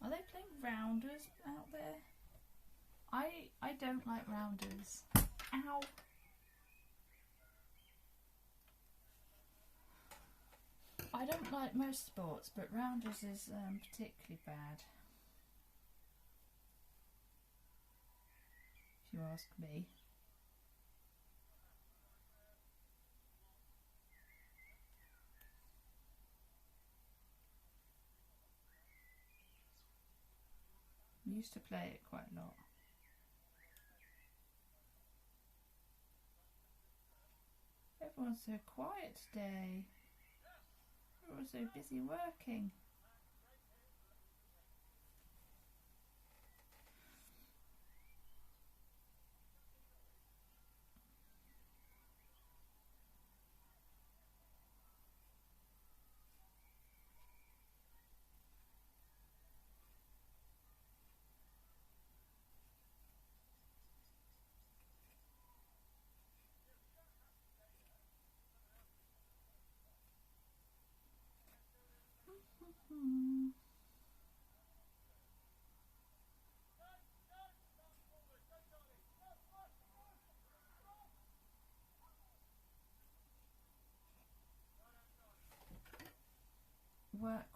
Are they playing rounders out there? I don't like rounders. Ow! I don't like most sports, but rounders is particularly bad, if you ask me. We used to play it quite a lot. Everyone's so quiet today. Everyone's so busy working.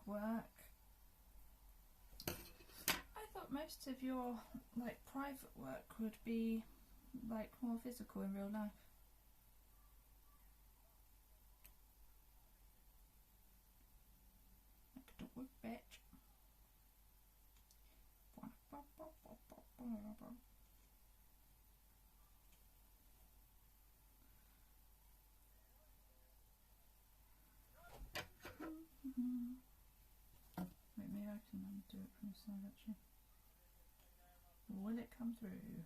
Work. I thought most of your like private work would be like more physical in real life. Like the work bitch. Wait, maybe I can do it from the side actually. Will it come through?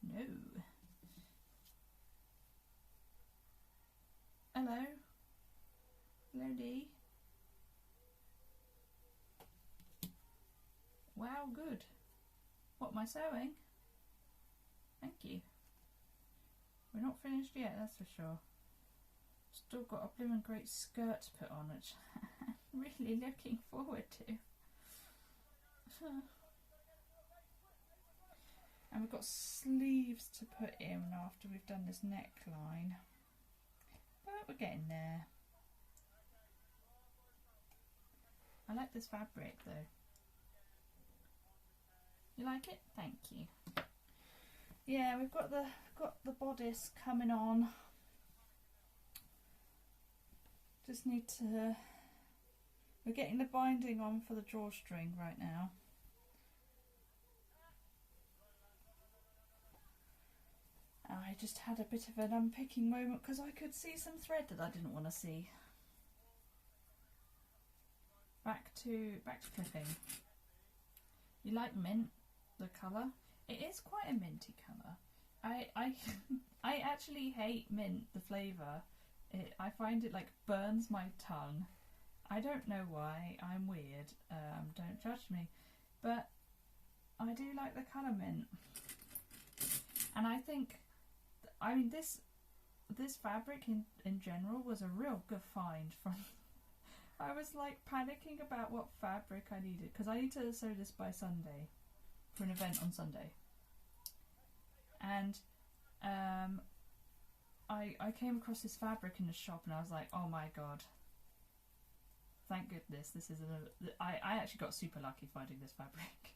No. Hello? Hello, Dee? Wow, good. What, my sewing? Thank you. We're not finished yet, that's for sure. Still got a blooming great skirt to put on, which I'm really looking forward to. And we've got sleeves to put in after we've done this neckline. But we're getting there. I like this fabric though. You like it? Thank you. Yeah, we've got the bodice coming on. Just need to... We're getting the binding on for the drawstring right now. I just had a bit of an unpicking moment because I could see some thread that I didn't want to see. Back to clipping. You like mint, the colour? It is quite a minty colour. I actually hate mint, the flavour. I find it like burns my tongue. I don't know why. I'm weird. Don't judge me. But I do like the colour mint. And I think, I mean, this fabric in general was a real good find. From I was like panicking about what fabric I needed because I need to sew this by Sunday for an event on Sunday. And I came across this fabric in the shop and I was like, oh my god, thank goodness this is I actually got super lucky finding this fabric.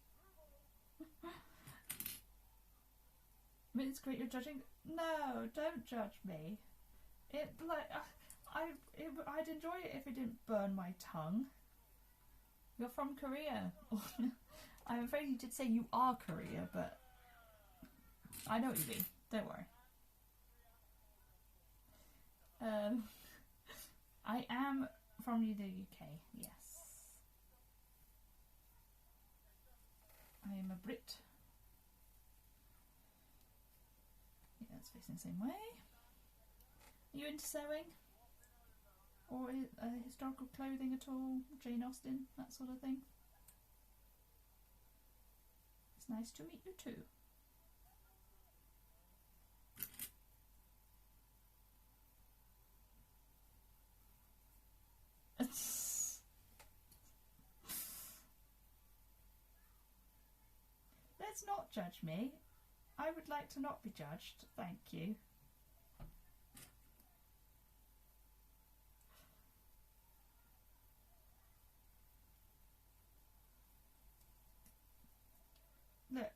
I mean, it's great you're judging. No, don't judge me. It like I'd enjoy it if it didn't burn my tongue. You're from Korea. I'm afraid you did say you are Korea, but I know what you mean. Don't worry. I am from the UK. Yes, I am a Brit. Yeah, it's facing the same way. Are you into sewing? Or historical clothing at all? Jane Austen, that sort of thing? It's nice to meet you too. Let's not judge me. I would like to not be judged. Thank you. Look,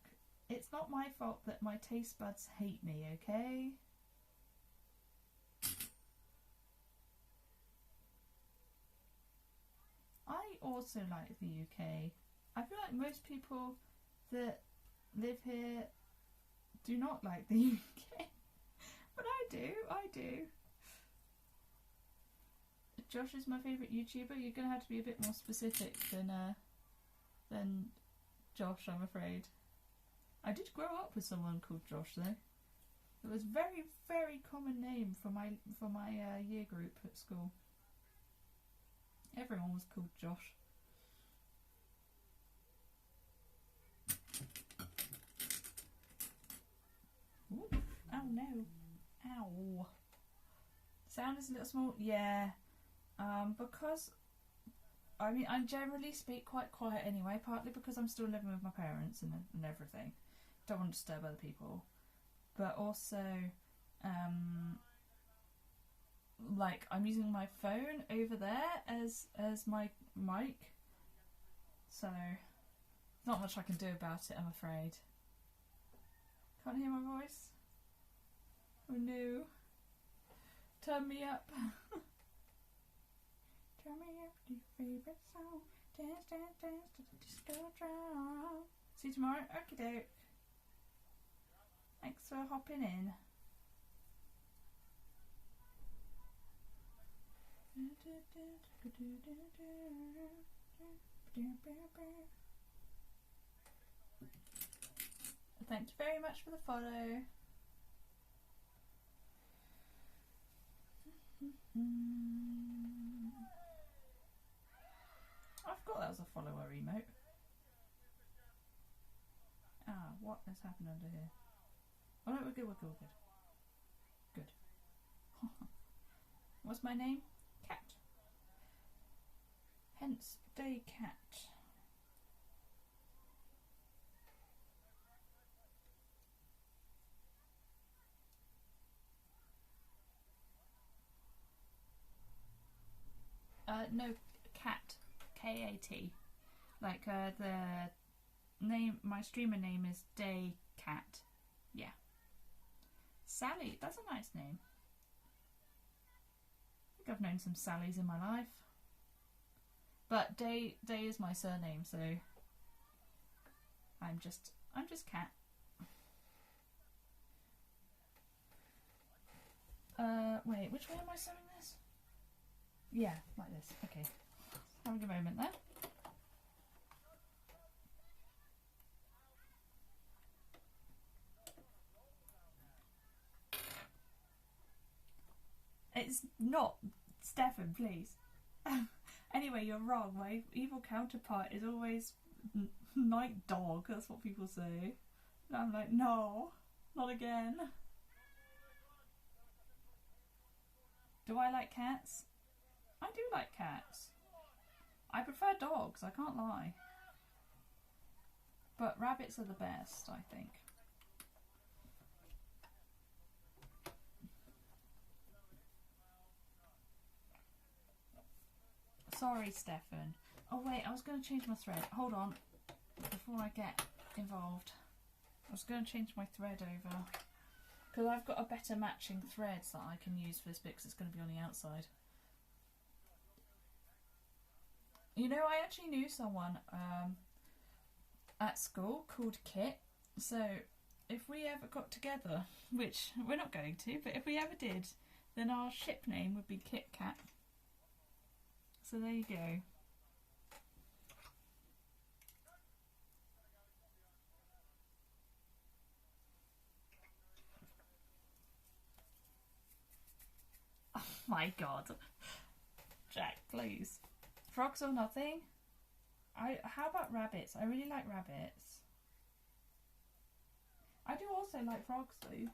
it's not my fault that my taste buds hate me, okay? I also like the UK. I feel like most people that live here do not like the UK. But I do. Josh is my favourite YouTuber. You're going to have to be a bit more specific than Josh, I'm afraid. I did grow up with someone called Josh though. It was a very, very common name for my year group at school. Everyone was called Josh. Ooh. Oh no. Ow. Sound is a little small. Yeah. Because I mean, I generally speak quite quiet anyway, partly because I'm still living with my parents and everything. Don't want to disturb other people. But also, like, I'm using my phone over there as my mic. So, not much I can do about it, I'm afraid. Can't hear my voice? Oh no. Turn me up. Turn me up to your favourite song. Dance, dance, dance to the disco drum. See you tomorrow? Okie doke. Thanks for hopping in. Thank you very much for the follow. I forgot that was a follower emote. Ah, what has happened under here? Oh no, we're good, we're good, we're good. Good. What's my name? Cat. Hence, DayKat. No, cat. K-A-T. Like, the name, my streamer name is DayKat. Yeah. Sally, that's a nice name. I think I've known some Sallys in my life. But Day is my surname, so I'm just Cat. Wait, which way am I sewing this? Yeah, like this. Okay. Having a moment there. It's not Steffan, please. Anyway, you're wrong. My evil counterpart is always night dog. That's what people say. And I'm like, no, not again. Do I like cats? I do like cats. I prefer dogs, I can't lie. But rabbits are the best, I think. Sorry, Steffan. Oh wait, I was going to change my thread. Hold on, before I get involved. I was going to change my thread over. Because I've got a better matching threads that I can use for this bit because it's going to be on the outside. You know, I actually knew someone at school called Kit. So if we ever got together, which we're not going to, but if we ever did, then our ship name would be Kit Kat. So there you go. Oh my god. Jack, please. Frogs or nothing? How about rabbits? I really like rabbits. I do also like frogs though.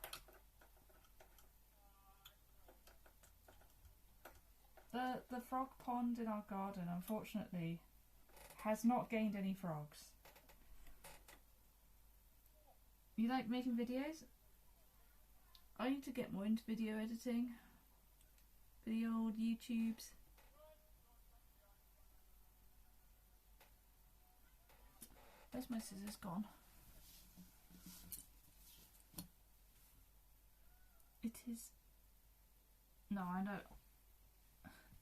The frog pond in our garden, unfortunately, has not gained any frogs. You like making videos? I need to get more into video editing. For the old YouTubes. Where's my scissors gone? It is... No, I know.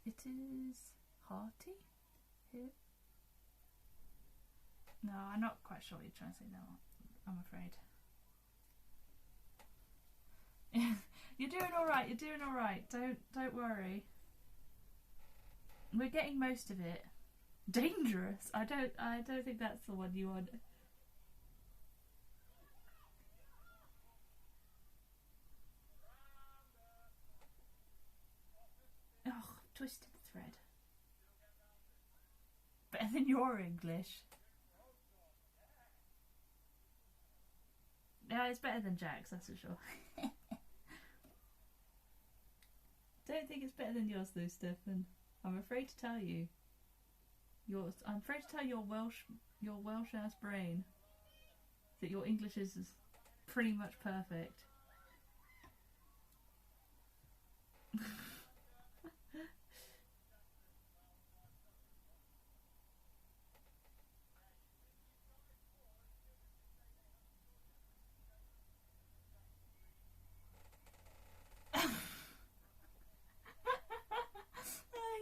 It is hearty here. No, I'm not quite sure what you're trying to say now, I'm afraid. You're doing alright, you're doing alright. Don't worry. We're getting most of it. Dangerous? I don't think that's the one you want. Oh, twisted thread. Better than your English. Yeah, it's better than Jack's, that's for sure. Don't think it's better than yours though, Steffan. I'm afraid to tell you. I'm afraid to tell your Welsh ass brain that your English is pretty much perfect.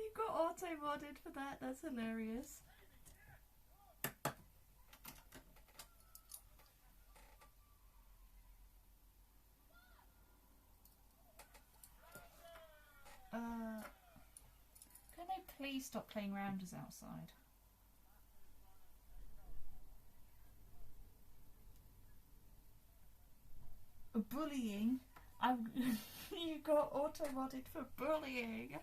You got auto-modded for that, that's hilarious. Can they please stop playing rounders outside? Bullying? You got auto-modded for bullying.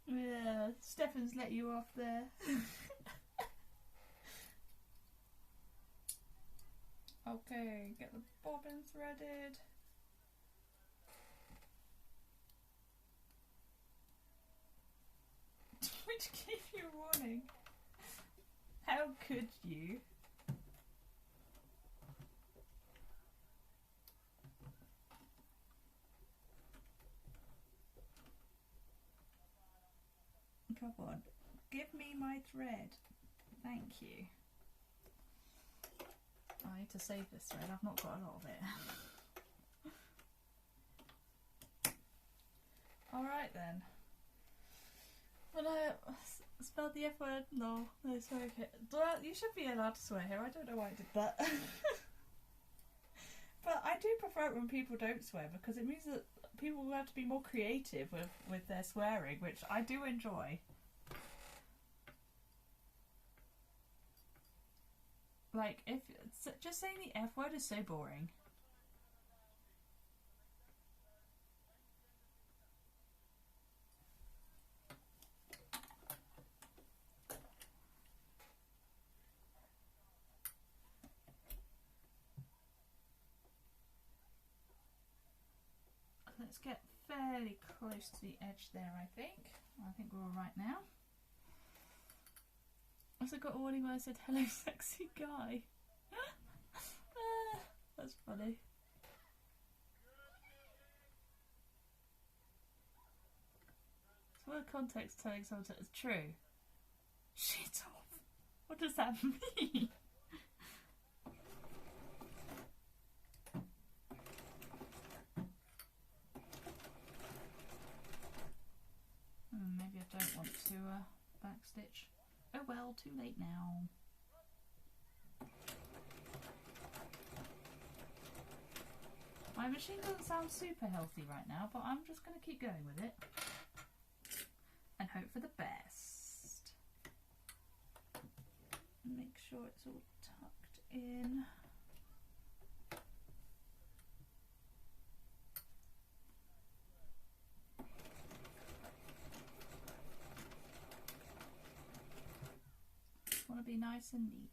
Yeah, Steffan's let you off there. Okay, get the bobbin threaded. Which gave you a warning? How could you? Come on, give me my thread. Thank you. I need to save this thread, I've not got a lot of it. Alright then. When I spelled the F word, no, sorry. Okay. Well, you should be allowed to swear here, I don't know why I did that. But I do prefer it when people don't swear, because it means that people will have to be more creative with their swearing, which I do enjoy. Like, if just saying the F word is so boring. Let's get fairly close to the edge there, I think. I think we're all right now. I also got a warning when I said hello sexy guy. That's funny. It's word context telling someone it's true. Shit off. What does that mean? Maybe I don't want to backstitch. Oh well, too late now. My machine doesn't sound super healthy right now, but I'm just going to keep going with it and hope for the best. Make sure it's all tucked in. Want to be nice and neat.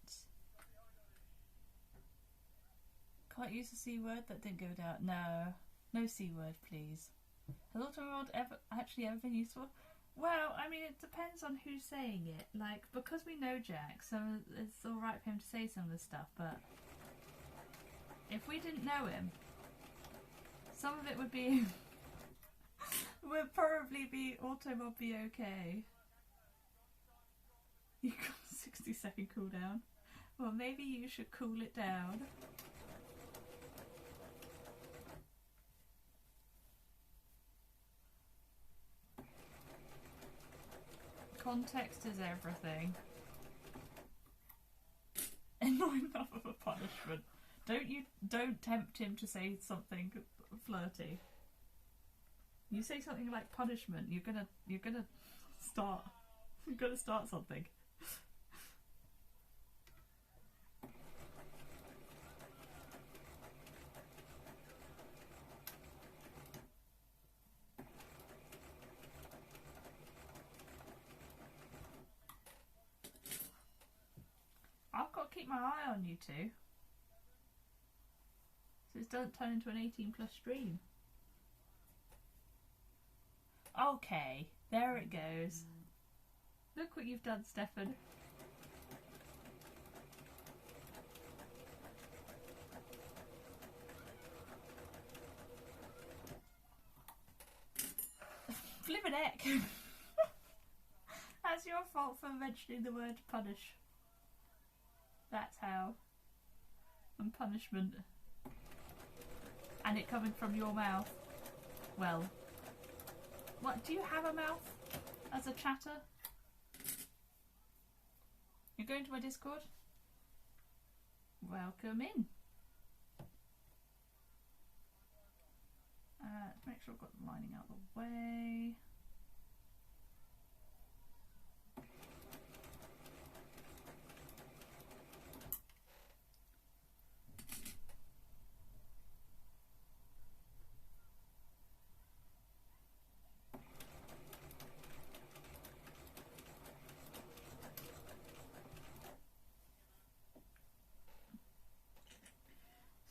Can't use the C word, that didn't go down. No, no C word, please. Has auto-mod actually ever been useful? Well, I mean, it depends on who's saying it. Like, because we know Jack, so it's alright for him to say some of this stuff, but if we didn't know him, some of it would be would probably be auto-mod be okay. You got a 60-second cooldown. Well, maybe you should cool it down. Context is everything. Annoying enough of a punishment. Don't tempt him to say something flirty. You say something like punishment, you're gonna start something. I've got to keep my eye on you two. So it doesn't turn into an 18+ stream. Okay, there it goes. Look what you've done, Steffan. Flippin' heck. That's your fault for mentioning the word punish. That's how. And punishment. And it coming from your mouth. Well. What, do you have a mouth as a chatter? You're going to my Discord? Welcome in. Let's make sure I've got the lining out of the way.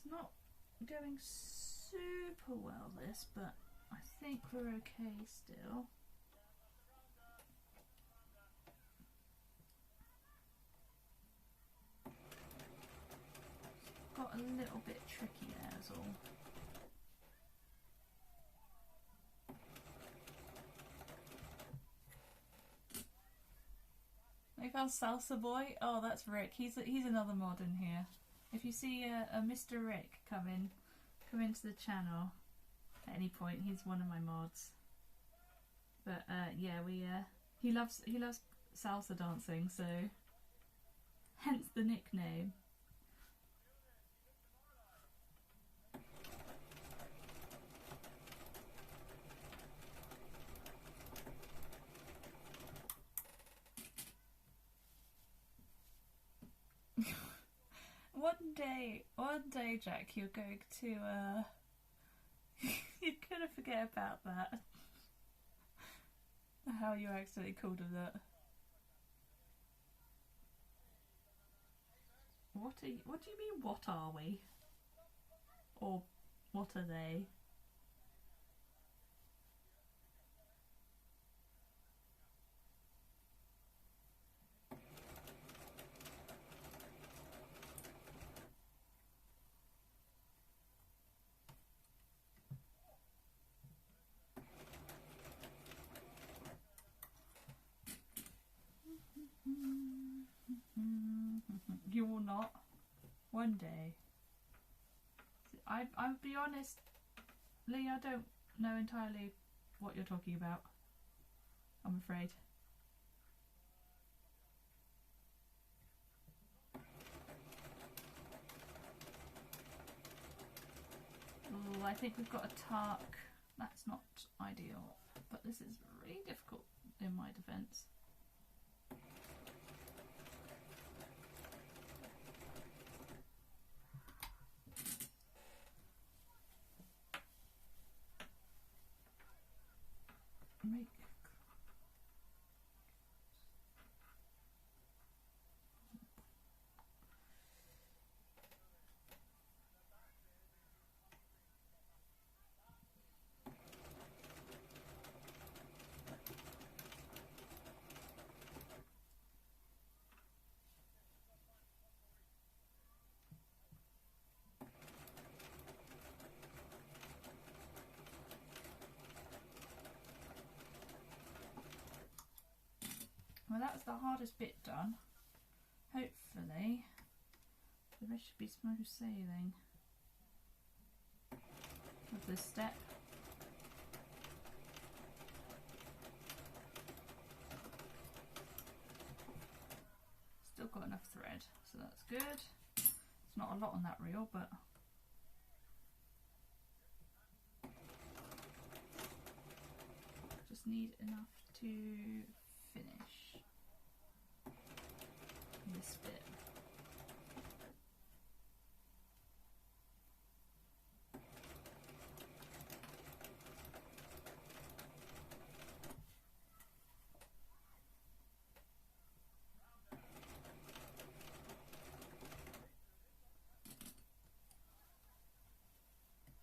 It's not going super well, this, but I think we're okay still. Got a little bit tricky there is all. I found Salsa Boy. Oh, that's Rick. He's another mod in here. If you see a Mr. Rick come into the channel at any point, he's one of my mods. But yeah, he loves salsa dancing, so hence the nickname. One day, Jack, you're going to, you're gonna forget about that. How you accidentally called him that. What do you mean, what are we? Or, what are they? You will not. One day. I'll be honest, Lee, I don't know entirely what you're talking about. I'm afraid. Ooh, I think we've got a Tark. That's not ideal, but this is really difficult in my defence. Well, that's the hardest bit done. Hopefully, the rest should be smooth sailing with this step. Still got enough thread, so that's good. It's not a lot on that reel, but just need enough to finish this bit.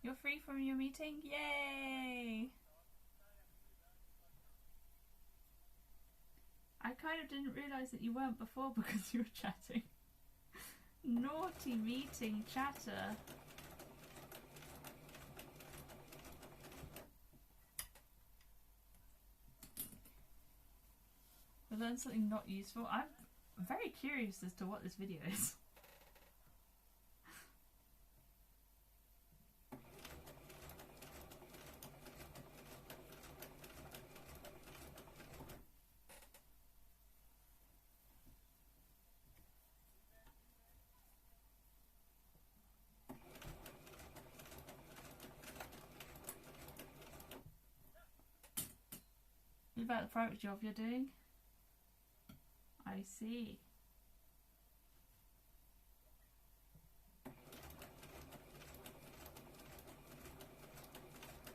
You're free from your meeting? Yay! I kind of didn't realise that you weren't before because you were chatting. Naughty meeting chatter. We learned something not useful. I'm very curious as to what this video is. About the private job you're doing? I see.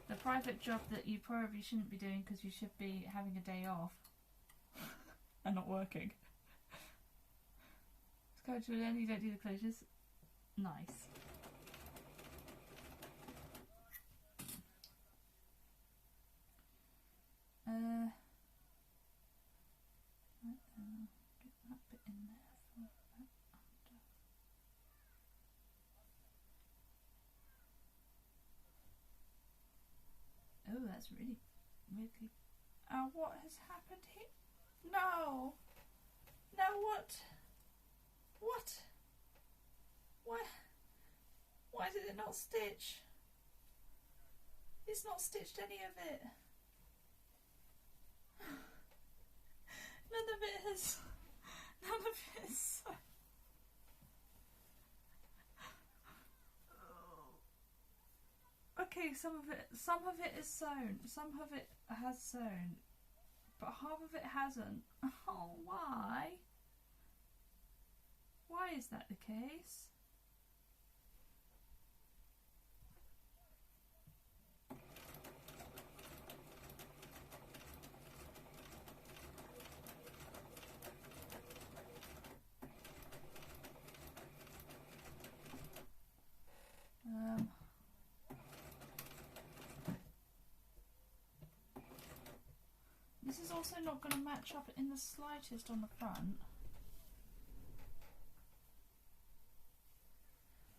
The private job that you probably shouldn't be doing because you should be having a day off and not working. It's coach then you don't do the closures. Nice. Get that bit in there for that under. Oh, that's really weirdly. What has happened here? No! No, what? What? Why did it not stitch? It's not stitched any of it. None of it has. Okay, some of it is sewn, some of it has sewn, but half of it hasn't. Oh, why? Why is that the case? This is also not going to match up in the slightest on the front.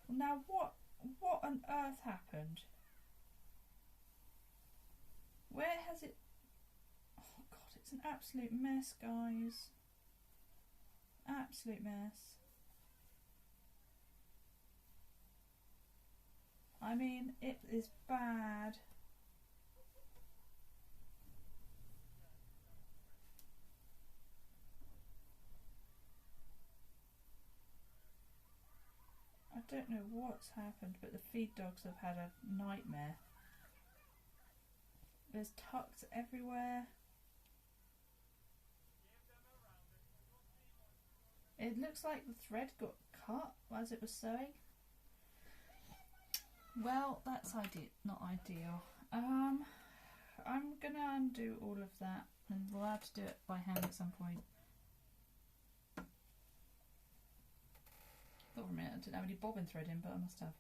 Now what on earth happened? Where has it... Oh god, it's an absolute mess, guys. Absolute mess. I mean, it is bad. I don't know what's happened, but the feed dogs have had a nightmare. There's tucks everywhere. It looks like the thread got cut as it was sewing. Well, that's not ideal. I'm gonna undo all of that, and we'll have to do it by hand at some point. Thought for a minute I didn't have any bobbin thread in, but I must have.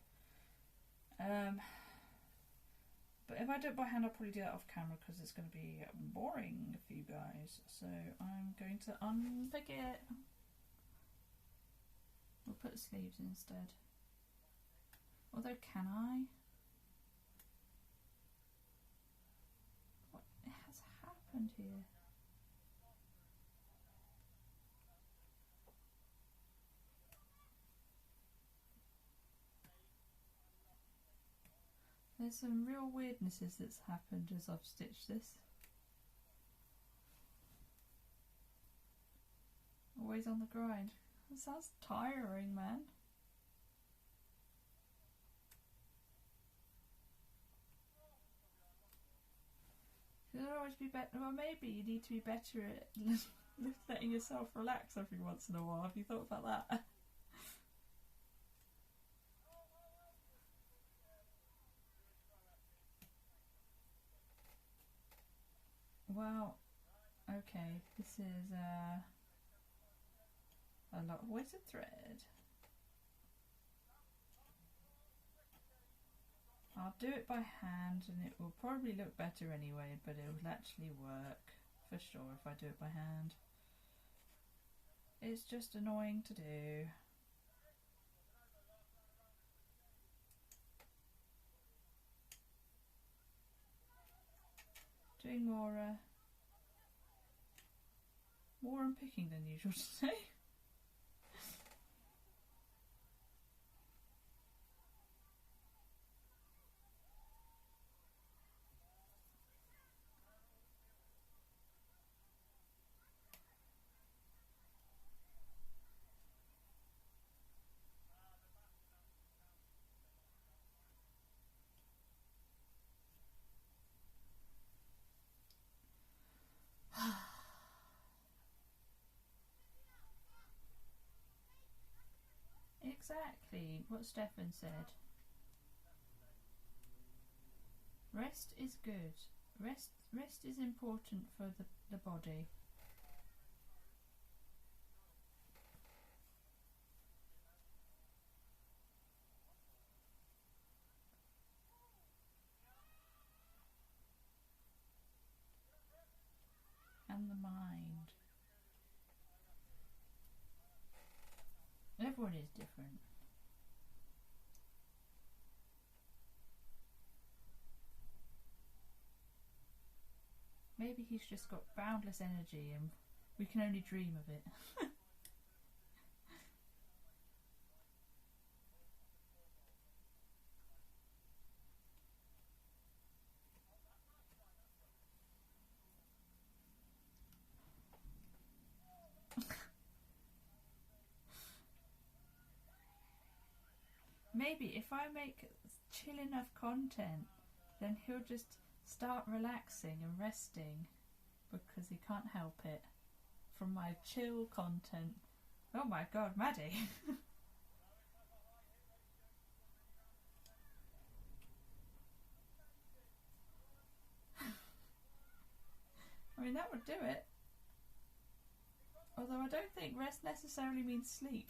But if I do it by hand, I'll probably do that off camera because it's going to be boring for you guys. So I'm going to unpick it. We'll put sleeves instead. Although, can I? What has happened here? There's some real weirdnesses that's happened as I've stitched this. Always on the grind. That sounds tiring, man. Should always be better. Well, maybe you need to be better at letting yourself relax every once in a while. Have you thought about that? Well, okay, this is a lot of weighted thread. I'll do it by hand and it will probably look better anyway, but it will actually work for sure if I do it by hand. It's just annoying to do. Doing more unpicking than usual today. Exactly what Steffan said. Rest is good. Rest is important for the body. And the mind. Everyone is different. Maybe he's just got boundless energy and we can only dream of it. Maybe if I make chill enough content, then he'll just start relaxing and resting because he can't help it from my chill content. Oh my god, Maddie! I mean, that would do it. Although I don't think rest necessarily means sleep.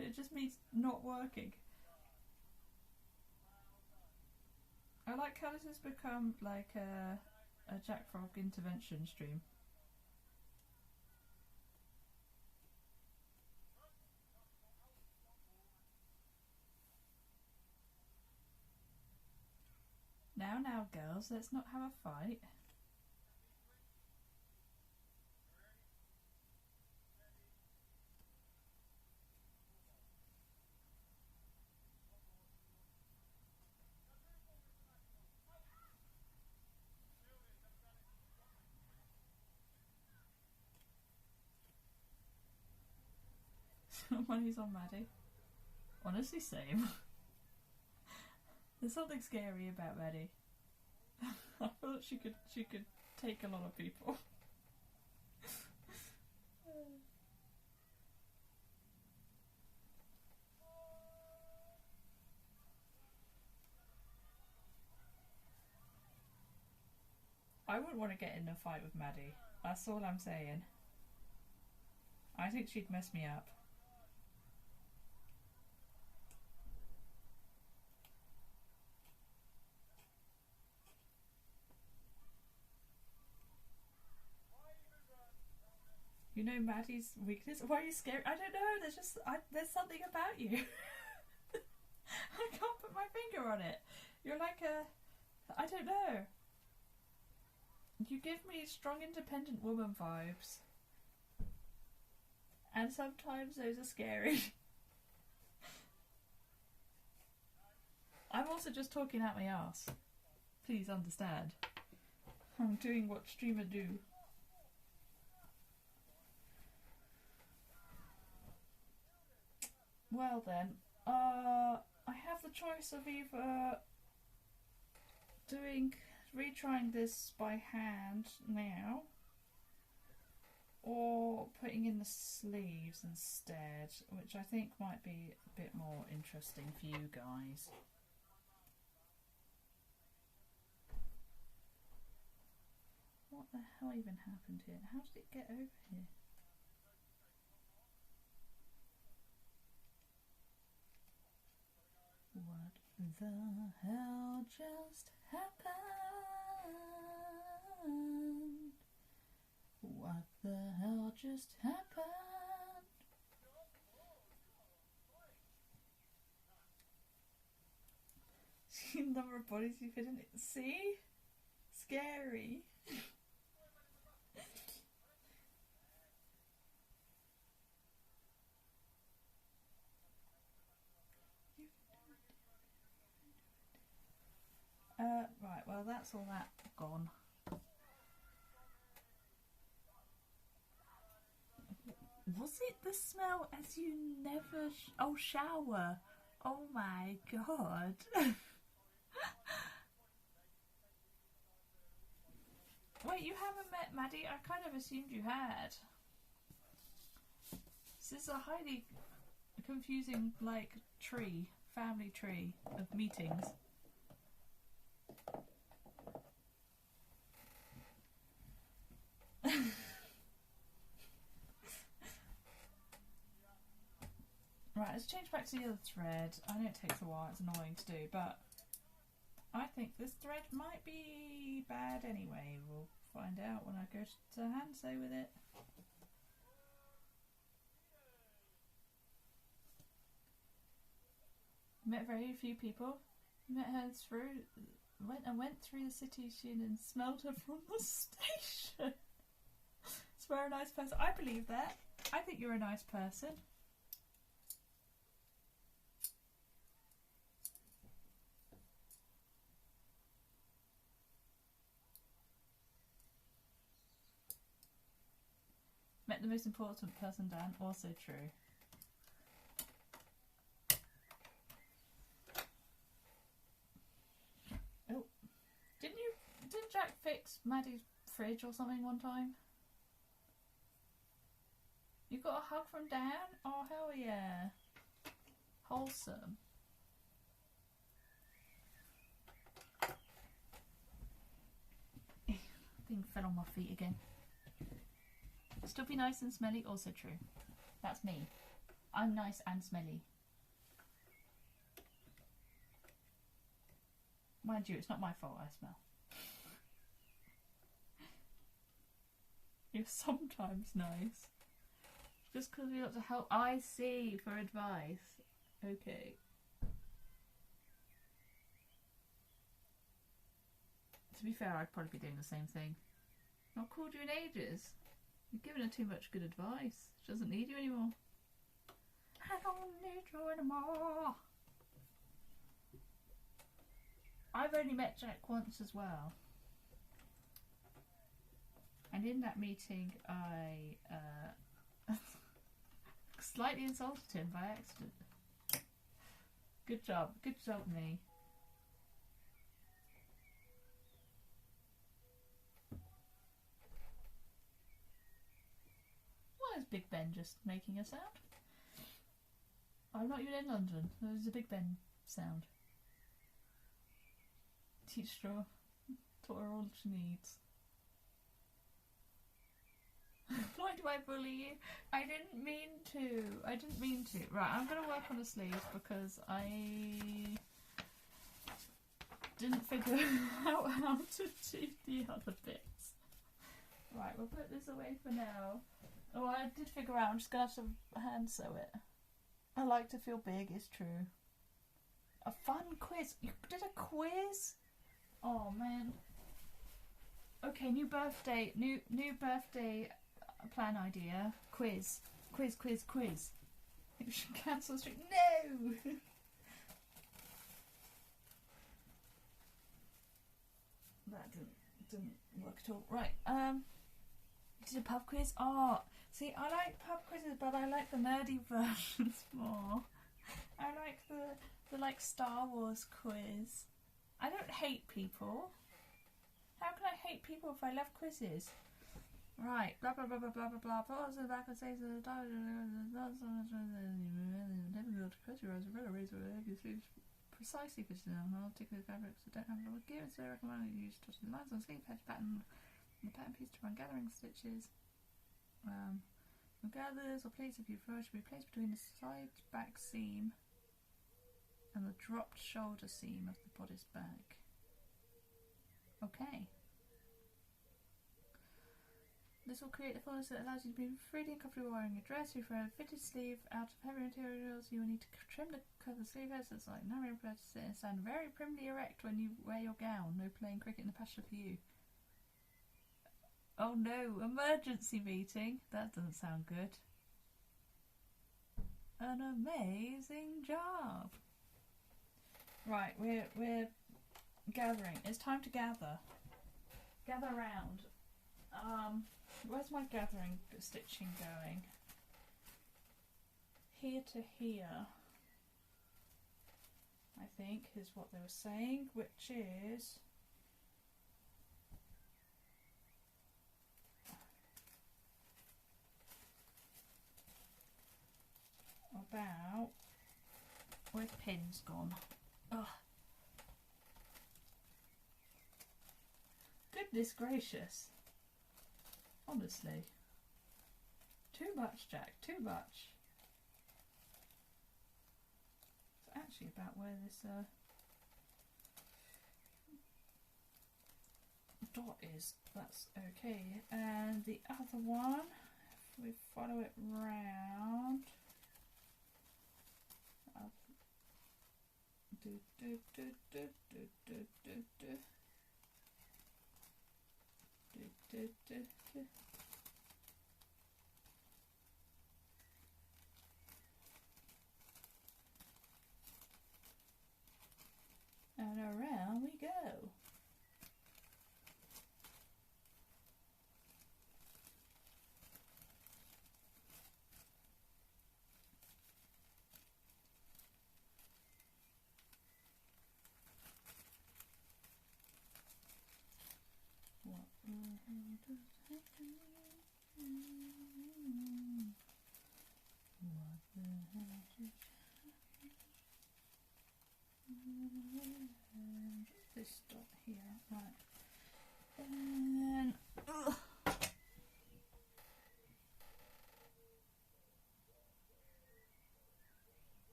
It just means not working. I like how this has become like a Jack Frog intervention stream. Now, girls, let's not have a fight. Money's on Maddie. Honestly, same. There's something scary about Maddie. I thought she could take a lot of people. I wouldn't want to get in a fight with Maddie. That's all I'm saying. I think she'd mess me up. You know Maddie's weakness? Why are you scared? I don't know, there's something about you. I can't put my finger on it. You're like I don't know. You give me strong independent woman vibes. And sometimes those are scary. I'm also just talking out my ass. Please understand. I'm doing what streamers do. Well then, I have the choice of either retrying this by hand now, or putting in the sleeves instead, which I think might be a bit more interesting for you guys. What the hell even happened here? How did it get over here? Word. the hell just happened? What the hell just happened? See the number of bodies you fit in it. See? Scary. Right, well that's all that gone. Was it the smell as you never... oh, shower. Oh my god. Wait, you haven't met Maddie? I kind of assumed you had. This is a highly confusing, like, tree, family tree of meetings. Right, let's change back to the other thread. I know it takes a while, it's annoying to do, but I think this thread might be bad anyway. We'll find out when I go to hand sew with it. Met very few people. Met her went through the city soon and smelled her from the station. Swear a nice person. I believe that. I think you're a nice person. Met the most important person, Dan. Also true. Oh, didn't Jack fix Maddie's fridge or something one time? You got a hug from Dan? Oh hell yeah! Wholesome. Thing fell on my feet again. Still be nice and smelly, also true. That's me. I'm nice and smelly. Mind you, it's not my fault I smell. You're sometimes nice. Just because we got to help. I see, for advice. Okay. To be fair, I'd probably be doing the same thing. Not called you in ages. You've given her too much good advice. She doesn't need you anymore. I don't need you anymore. I've only met Jack once as well. And in that meeting I slightly insulted him by accident. Good job me. Why is Big Ben just making a sound? I'm not even in London. There's a Big Ben sound. Teach straw. Taught her all she needs. Why do I bully you? I didn't mean to. I didn't mean to. Right, I'm going to work on the sleeves because I didn't figure out how to do the other bits. Right, we'll put this away for now. Oh, I did figure out. I'm just going to have to hand sew it. I like to feel big, it's true. A fun quiz. You did a quiz? Oh, man. Okay, new birthday plan idea. Quiz. Quiz. You should cancel the stream. No! That didn't work at all. Right, did a pub quiz? Oh, see, I like pub quizzes, but I like the nerdy versions more. I like the like Star Wars quiz. I don't hate people. How can I hate people if I love quizzes? Right, blah blah blah blah blah blah blah. Pause in the back and say the never be able to quiz your eyes. Really raise your sleeves precisely for now. Particularly fabrics that don't have a lot of gear, so I recommend you use touching the lines on sleeve edge pattern. The pattern piece to run gathering stitches. Your gathers or plates if you prefer should be placed between the side back seam and the dropped shoulder seam of the bodice bag. Okay. This will create a fullness that allows you to move freely and comfortably wearing a dress. If you wear a fitted sleeve out of heavy materials, you will need to trim the cover sleeve head so it's like narrow and to sit and stand very primly erect when you wear your gown. No playing cricket in the pasture for you. Oh no, emergency meeting. That doesn't sound good. An amazing job. Right, we're gathering. It's time to gather. Gather round. Where's my gathering stitching going? Here to here, I think, is what they were saying, which is about... Where's pins gone? Ugh. Goodness gracious. Honestly. Too much, Jack. Too much. It's actually about where this dot is. That's okay. And the other one, if we follow it round. And around we go. What the hell just happened? What the hell just happened? This dot here, right. And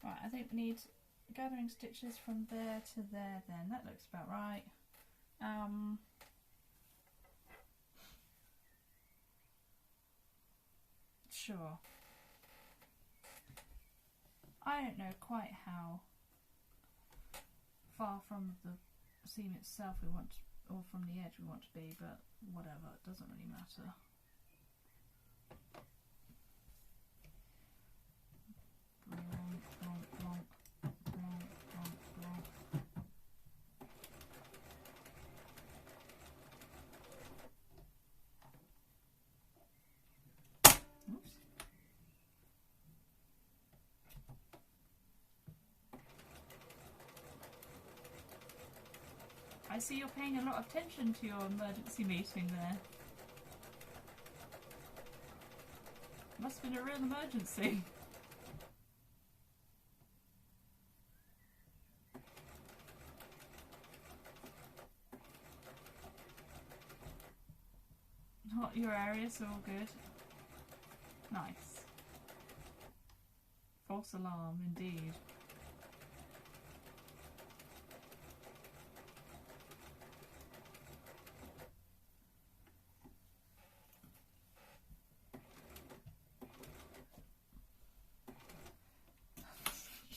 right, I think we need gathering stitches from there to there then. That looks about right. Sure. I don't know quite how far from the seam itself we want to, or from the edge we want to be, but whatever, it doesn't really matter. Oops. I see you're paying a lot of attention to your emergency meeting there. Must have been a real emergency. Not your area, so all good. Nice. False alarm, indeed.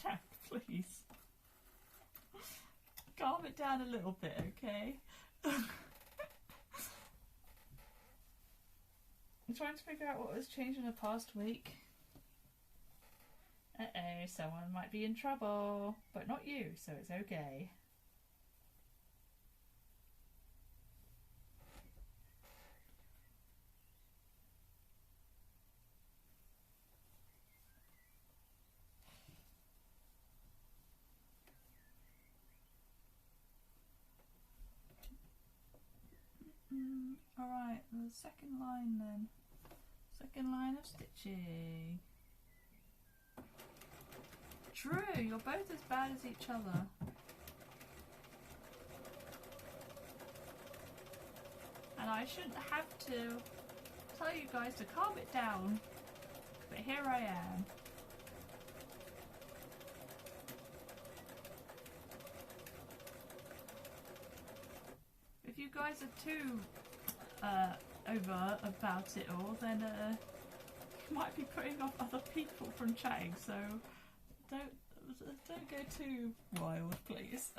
Jack, please. Calm it down a little bit, okay? I'm trying to figure out what was changed in the past week. Uh-oh, someone might be in trouble. But not you, so it's okay. Alright, the second line then. Second line of stitching. True, you're both as bad as each other. And I shouldn't have to tell you guys to calm it down. But here I am. guys are too over about it all, then you might be putting off other people from chatting. So don't go too wild, please.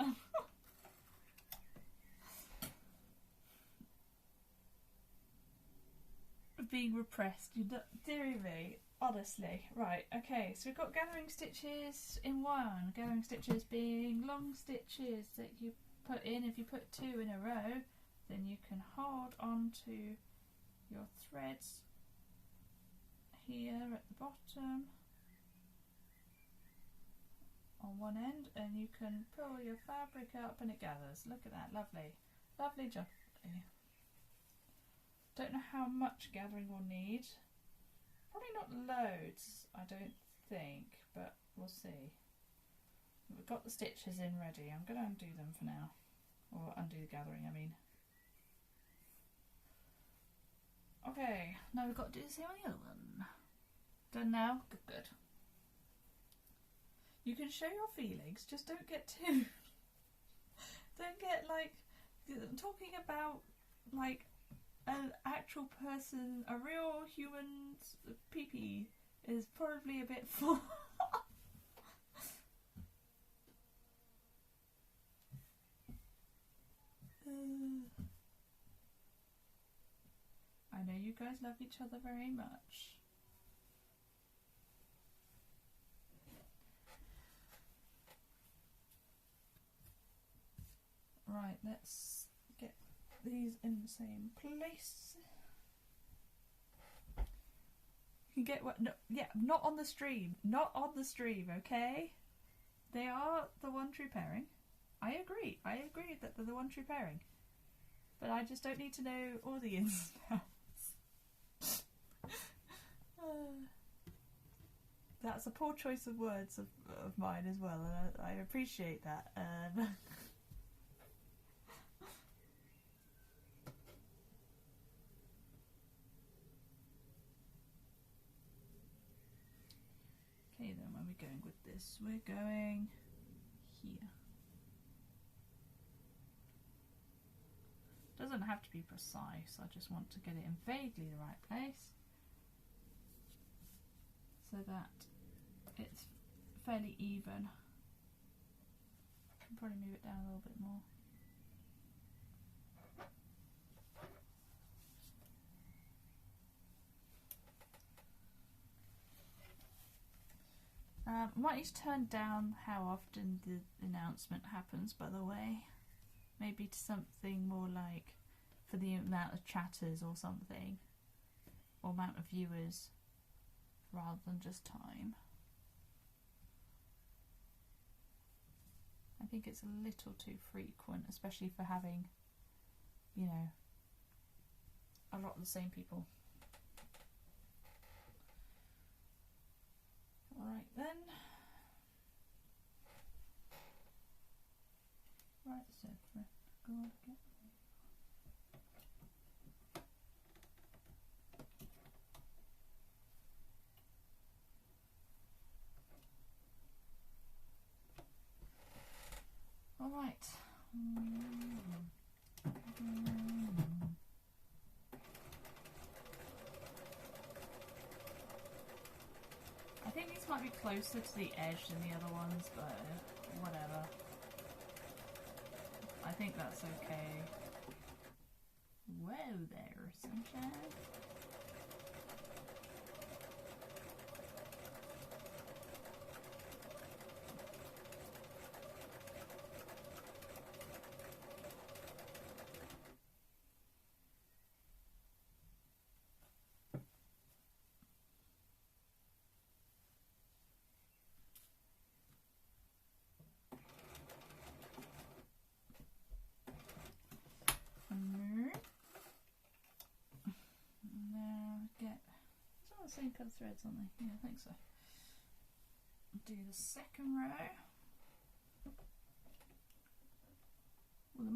Being repressed, dearie me, honestly. Right, okay, so we've got gathering stitches in one. Gathering stitches being long stitches that you put in. If you put 2 in a row, then you can hold on to your threads here at the bottom on one end, and you can pull your fabric up and it gathers. Look at that, lovely, lovely job. Don't know how much gathering we'll need. Probably not loads, I don't think, but we'll see. We've got the stitches in ready. I'm going to undo them for now, or undo the gathering, I mean. Okay, now we've got to do the same on the other one. Done now? Good, good. You can show your feelings, just don't get too... don't get like... talking about like an actual person, a real human's pee-pee is probably a bit full. I know you guys love each other very much. Right, let's get these in the same place. You can get what? No, yeah, not on the stream. Not on the stream, okay? They are the one true pairing. I agree. I agree that they're the one true pairing. But I just don't need to know all the ins and outs. That's a poor choice of words of mine as well, and I appreciate that. Okay, then where are we going with this? We're going here. Doesn't have to be precise, I just want to get it in vaguely the right place so that it's fairly even. I can probably move it down a little bit more. Might need to turn down how often the announcement happens, by the way. Maybe to something more like for the amount of chatters or something, or amount of viewers, rather than just time. I think it's a little too frequent, especially for having, you know, a lot of the same people. Alright then. Right, so go on again. Alright. I think these might be closer to the edge than the other ones, but whatever. I think that's okay. Whoa there, sunshine. Same colour threads, aren't they? Yeah, I think so. Do the second row. Well, there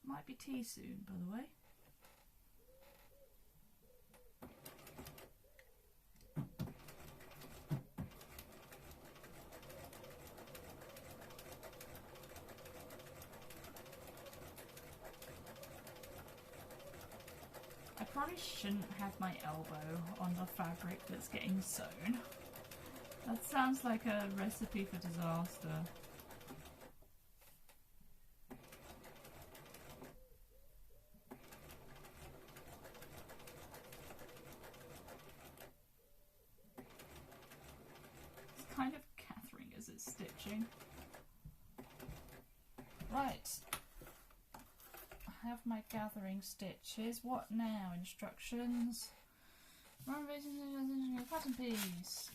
might be tea soon, by the way. probably shouldn't have my elbow on the fabric that's getting sewn. That sounds like a recipe for disaster. It's kind of Catherine as it's stitching. Right. I have my gathering stitches. What now? Instructions. Pattern piece.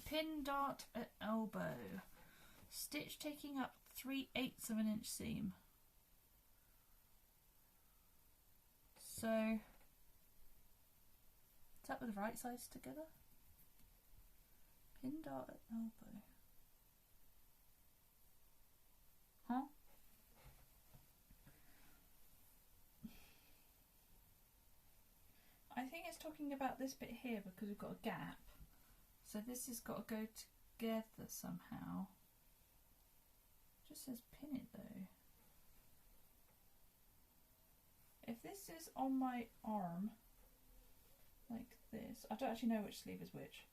Pin dart at elbow. Stitch taking up 3/8 of an inch seam. So, is that with the right sides together? Pin dart at elbow. Huh? I think it's talking about this bit here because we've got a gap. So this has got to go together somehow. It just says pin it though. If this is on my arm, like this, I don't actually know which sleeve is which.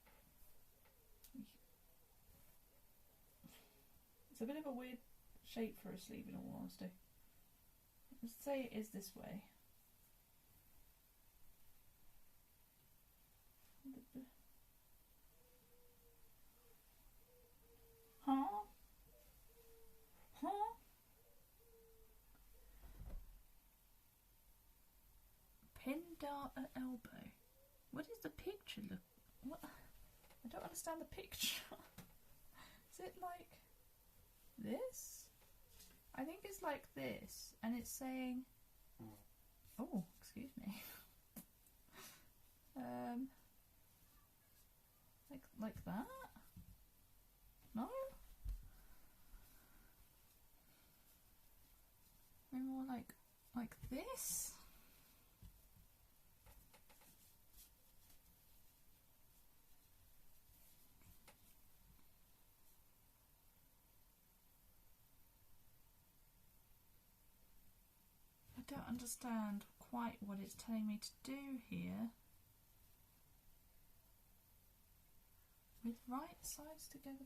It's a bit of a weird shape for a sleeve in all honesty. Let's say it is this way. Huh? Huh? Pin dart at elbow. What is the picture look? What? I don't understand the picture. Is it like this? I think it's like this, and it's saying, oh, excuse me. Like that? No? Maybe more like this? I don't understand quite what it's telling me to do here. With right sides together.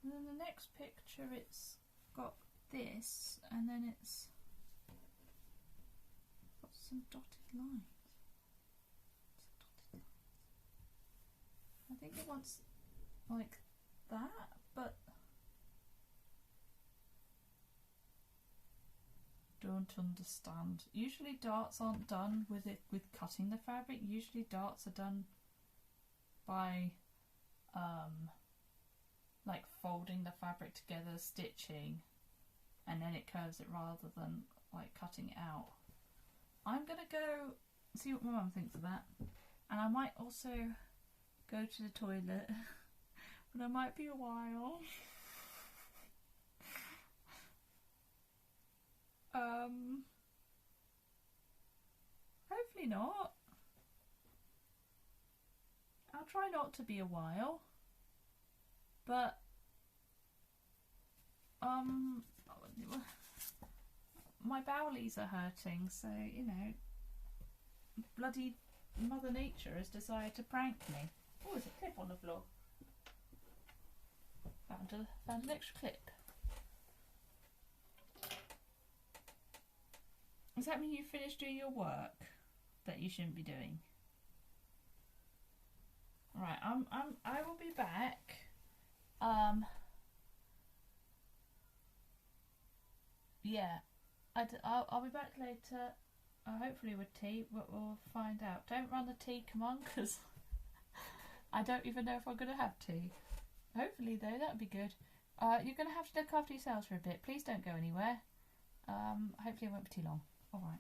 And then the next picture it's got this, and then it's got some dotted lines. I think it wants like that, but don't understand. Usually darts aren't done with cutting the fabric. Usually darts are done by like folding the fabric together, stitching, and then it curves it rather than like cutting it out. I'm gonna go see what my mum thinks of that, and I might also go to the toilet, but it might be a while. Hopefully not. I'll try not to be a while, but my bowelies are hurting, so you know, bloody Mother Nature has decided to prank me. Oh, there's a clip on the floor. Found an extra clip. Does that mean you finished doing your work that you shouldn't be doing? Right, I will be back. Yeah, I'll be back later. Hopefully with tea, but we'll find out. Don't run the tea, come on, because I don't even know if I'm gonna have tea. Hopefully though, that'd be good. You're gonna have to look after yourselves for a bit. Please don't go anywhere. Hopefully it won't be too long. All right.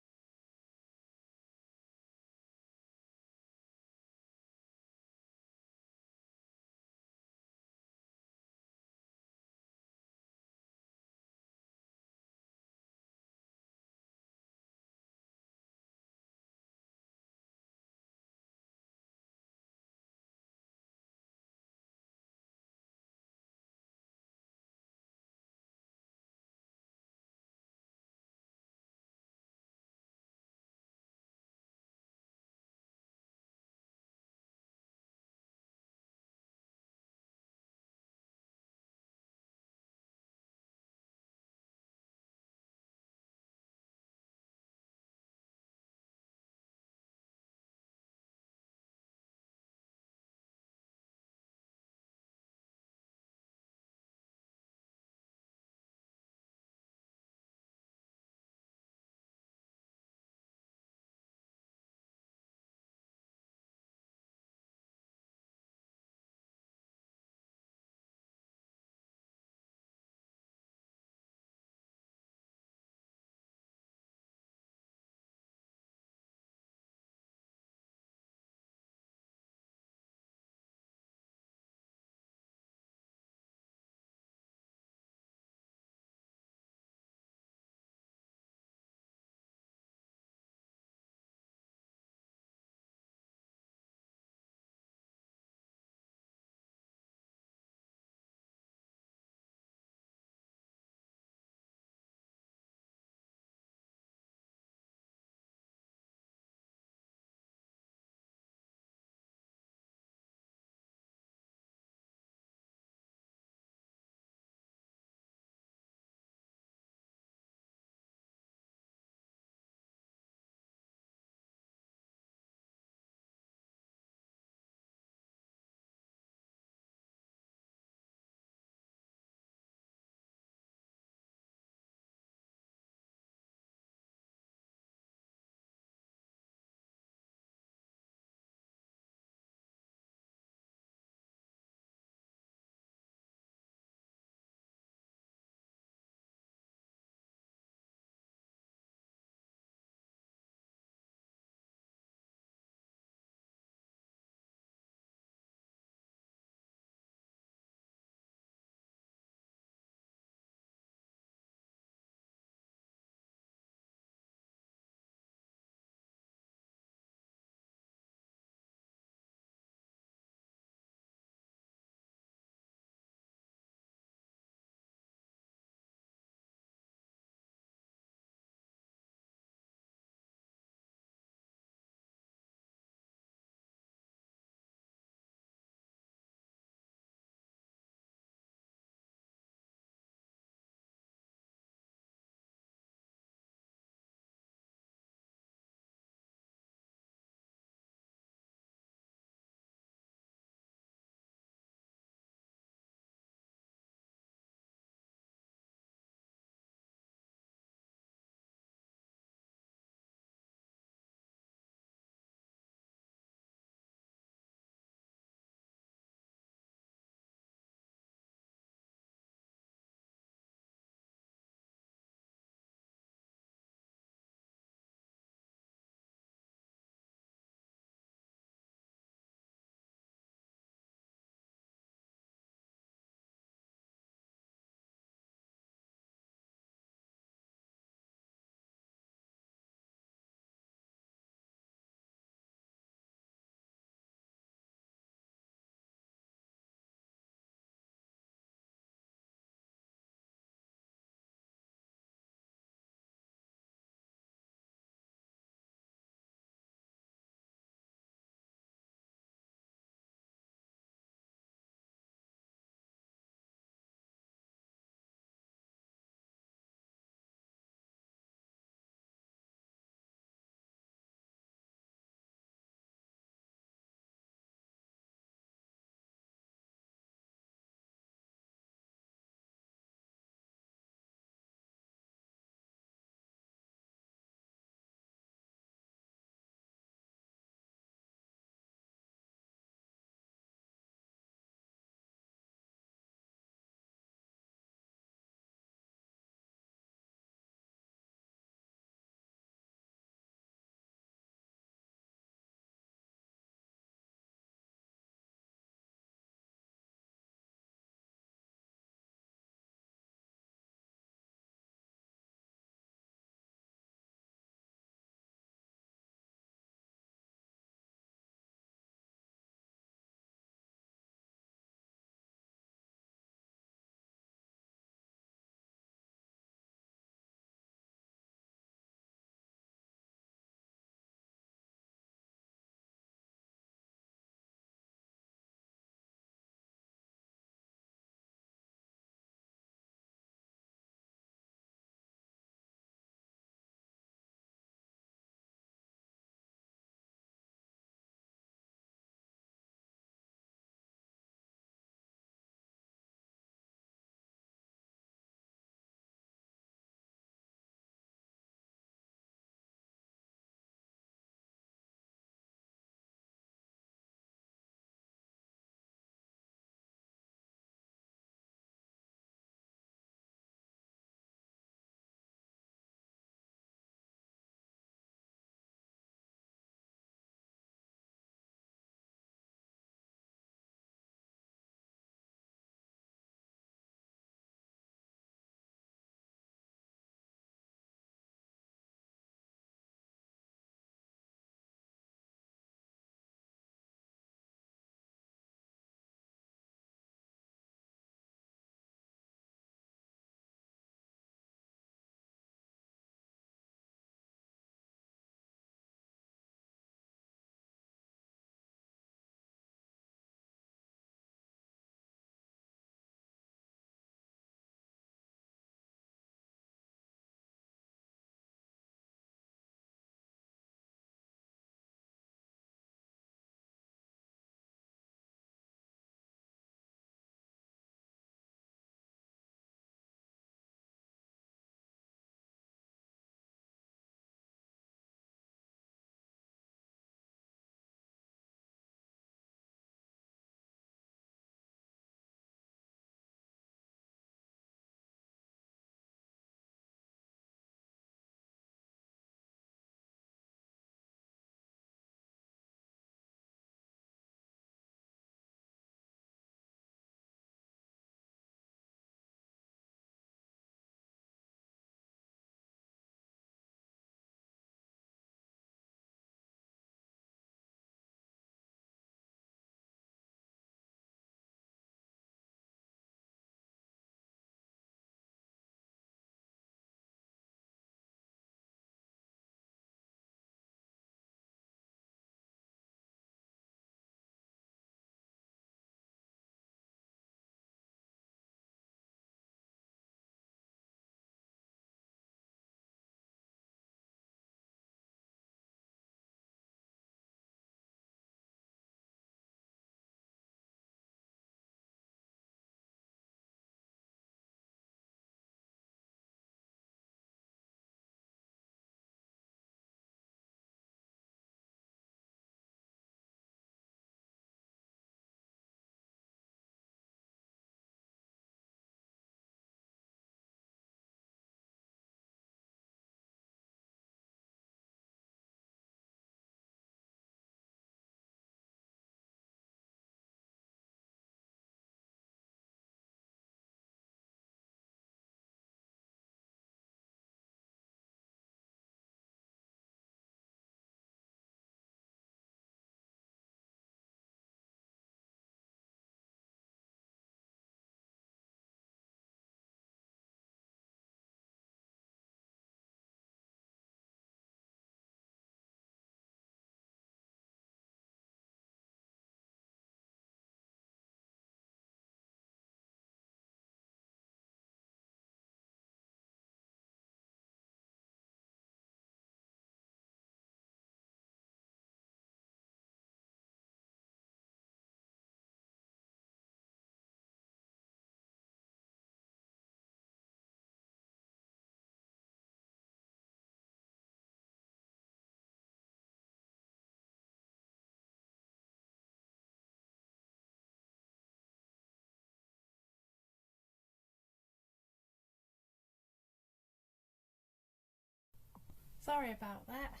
Sorry about that.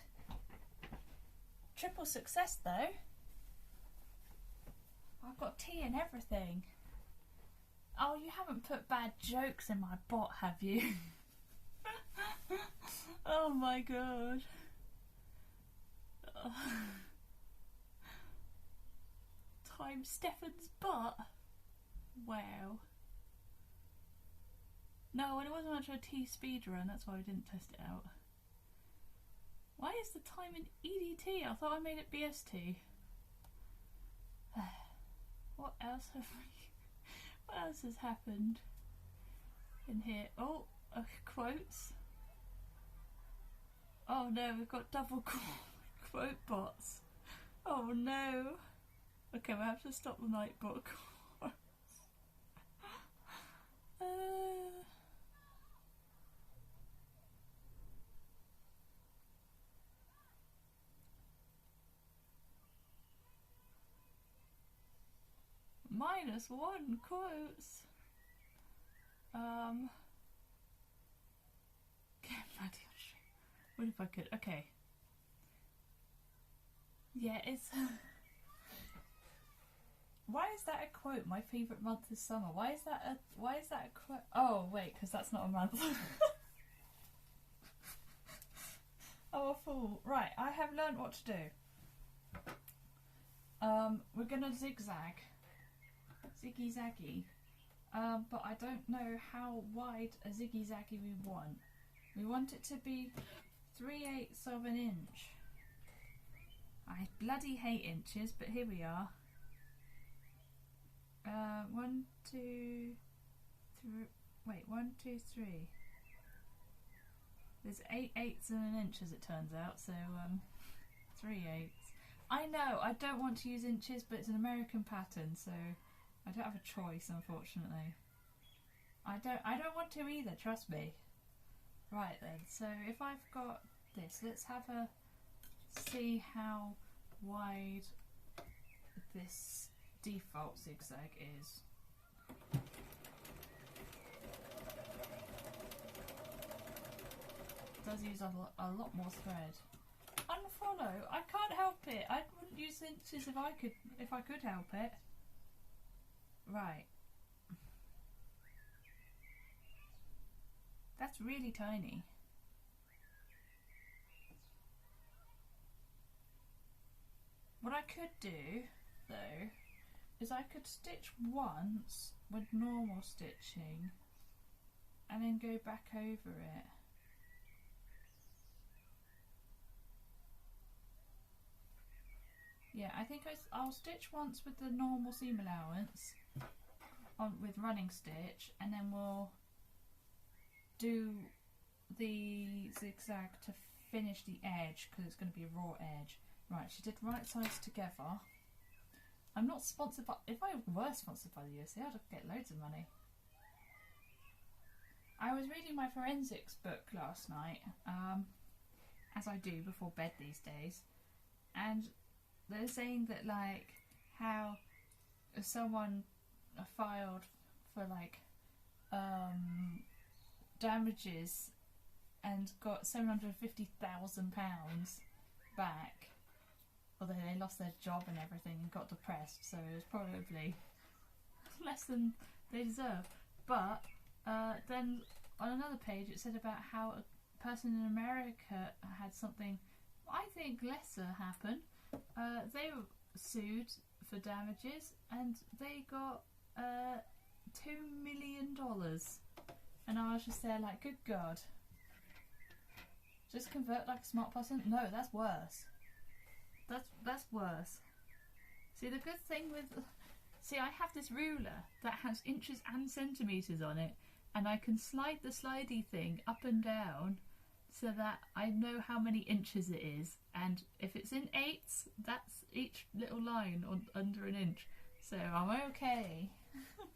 Triple success though. I've got tea and everything. Oh, you haven't put bad jokes in my bot, have you? Oh my god. Oh. Time Steffan's butt. Wow. No, it wasn't actually a T speedrun, that's why I didn't test it out. Why is the time in EDT? I thought I made it BST. What else have we... What else has happened in here? Oh, quotes. Oh no, we've got double quote bots. Oh no. Okay, we'll have to stop the night bot quotes. -1 quotes. What if I could? Okay. Yeah, it's. Why is that a quote? My favourite month is summer. Why is that a quote? Oh wait, because that's not a month. Oh, a fool. Right, I have learned what to do. We're gonna zigzag. Ziggy zaggy. But I don't know how wide a ziggy zaggy we want. We want it to be 3/8 of an inch. I bloody hate inches, but here we are. 1, 2, 3. Wait, 1, 2, 3. There's 8/8 in an inch, as it turns out. So 3/8. I know. I don't want to use inches, but it's an American pattern, so I don't have a choice, unfortunately. I don't want to either. Trust me. Right then. So if I've got this, let's have a see how wide this default zigzag is. It does use a lot more thread. Unfollow. I can't help it. I wouldn't use inches if I could help it. Right. That's really tiny. What I could do, though, is I could stitch once with normal stitching and then go back over it. Yeah, I think I'll stitch once with the normal seam allowance with running stitch, and then we'll do the zigzag to finish the edge because it's going to be a raw edge. Right, she did right sides together. I'm not sponsored by... If I were sponsored by the USA, I'd get loads of money. I was reading my forensics book last night, as I do before bed these days, and they're saying that, like, how someone filed for, like, damages and got £750,000 back, although they lost their job and everything and got depressed, so it was probably less than they deserve. But then on another page it said about how a person in America had something I think lesser happen. They were sued for damages and they got $2 million, and I was just there like, good God, just convert like a smart person? No, that's worse. That's worse. See, the good thing with... See, I have this ruler that has inches and centimetres on it, and I can slide the slidey thing up and down so that I know how many inches it is, and if it's in eighths, that's each little line on under an inch, so I'm okay.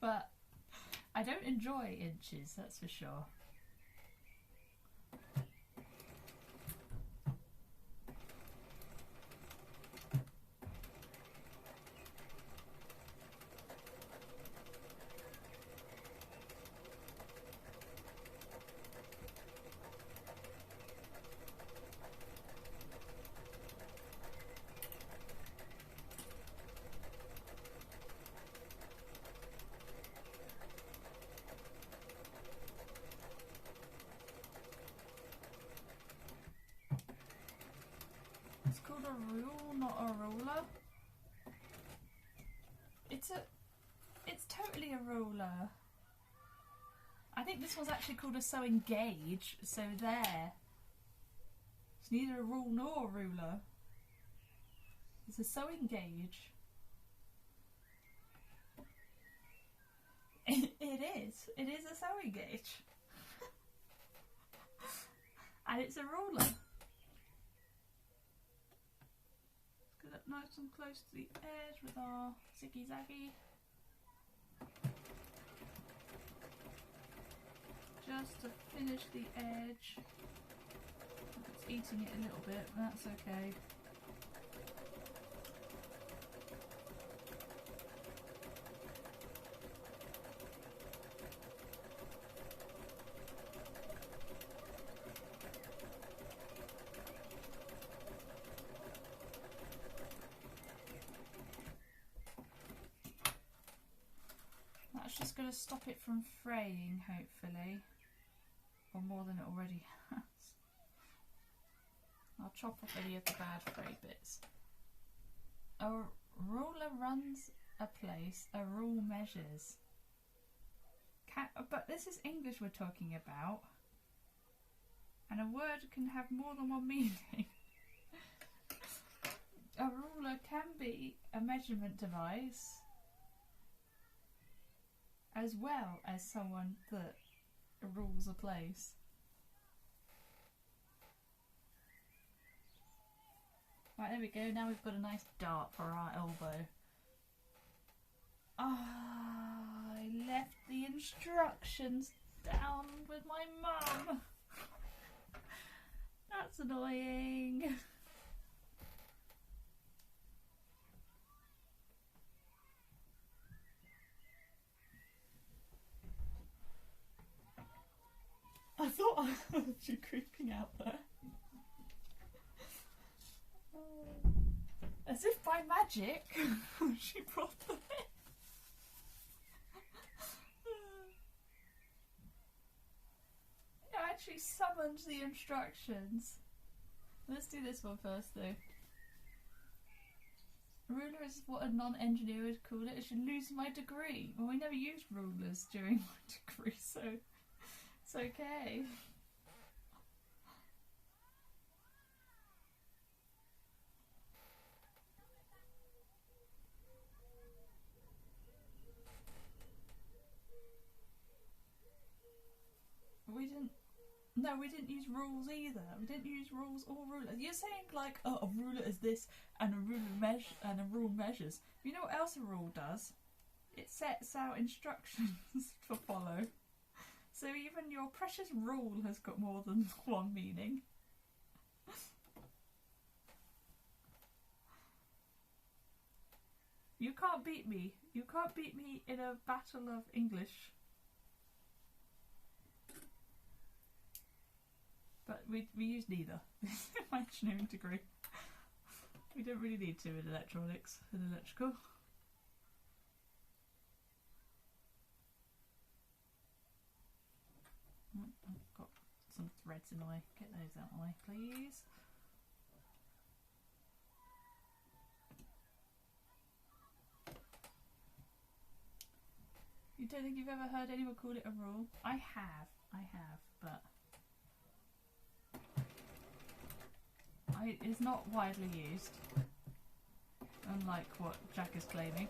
But I don't enjoy inches, that's for sure. It's called a rule, not a ruler. It's totally a ruler. I think this one's actually called a sewing gauge, so there. It's neither a rule nor a ruler. It's a sewing gauge. It is. It is a sewing gauge. And it's a ruler. Get up nice and close to the edge with our ziggy zaggy. Just to finish the edge. It's eating it a little bit, but that's okay. That's just going to stop it from fraying, hopefully. Or more than it already has. I'll chop off any of the bad fray bits. A ruler runs a place, a rule measures. But this is English we're talking about. And a word can have more than one meaning. A ruler can be a measurement device, as well as someone that rules a place. Right, there we go. Now we've got a nice dart for our elbow. I left the instructions down with my mum. That's annoying. I thought I heard you creeping out there. As if by magic, she brought them in. I actually summoned the instructions. Let's do this one first, though. Ruler is what a non-engineer would call it. I should lose my degree. Well, we never used rulers during my degree, so it's okay. We didn't use rules either. We didn't use rules or rulers. You're saying like, oh, a ruler is this and a rule measures. You know what else a rule does? It sets out instructions to follow. So even your precious rule has got more than one meaning. You can't beat me. You can't beat me in a battle of English. But we use neither. My engineering degree. We don't really need to in electronics and electrical. I've got some threads in the way. Get those out of the way, please. You don't think you've ever heard anyone call it a rule? I have, but it's not widely used, unlike what Jack is claiming.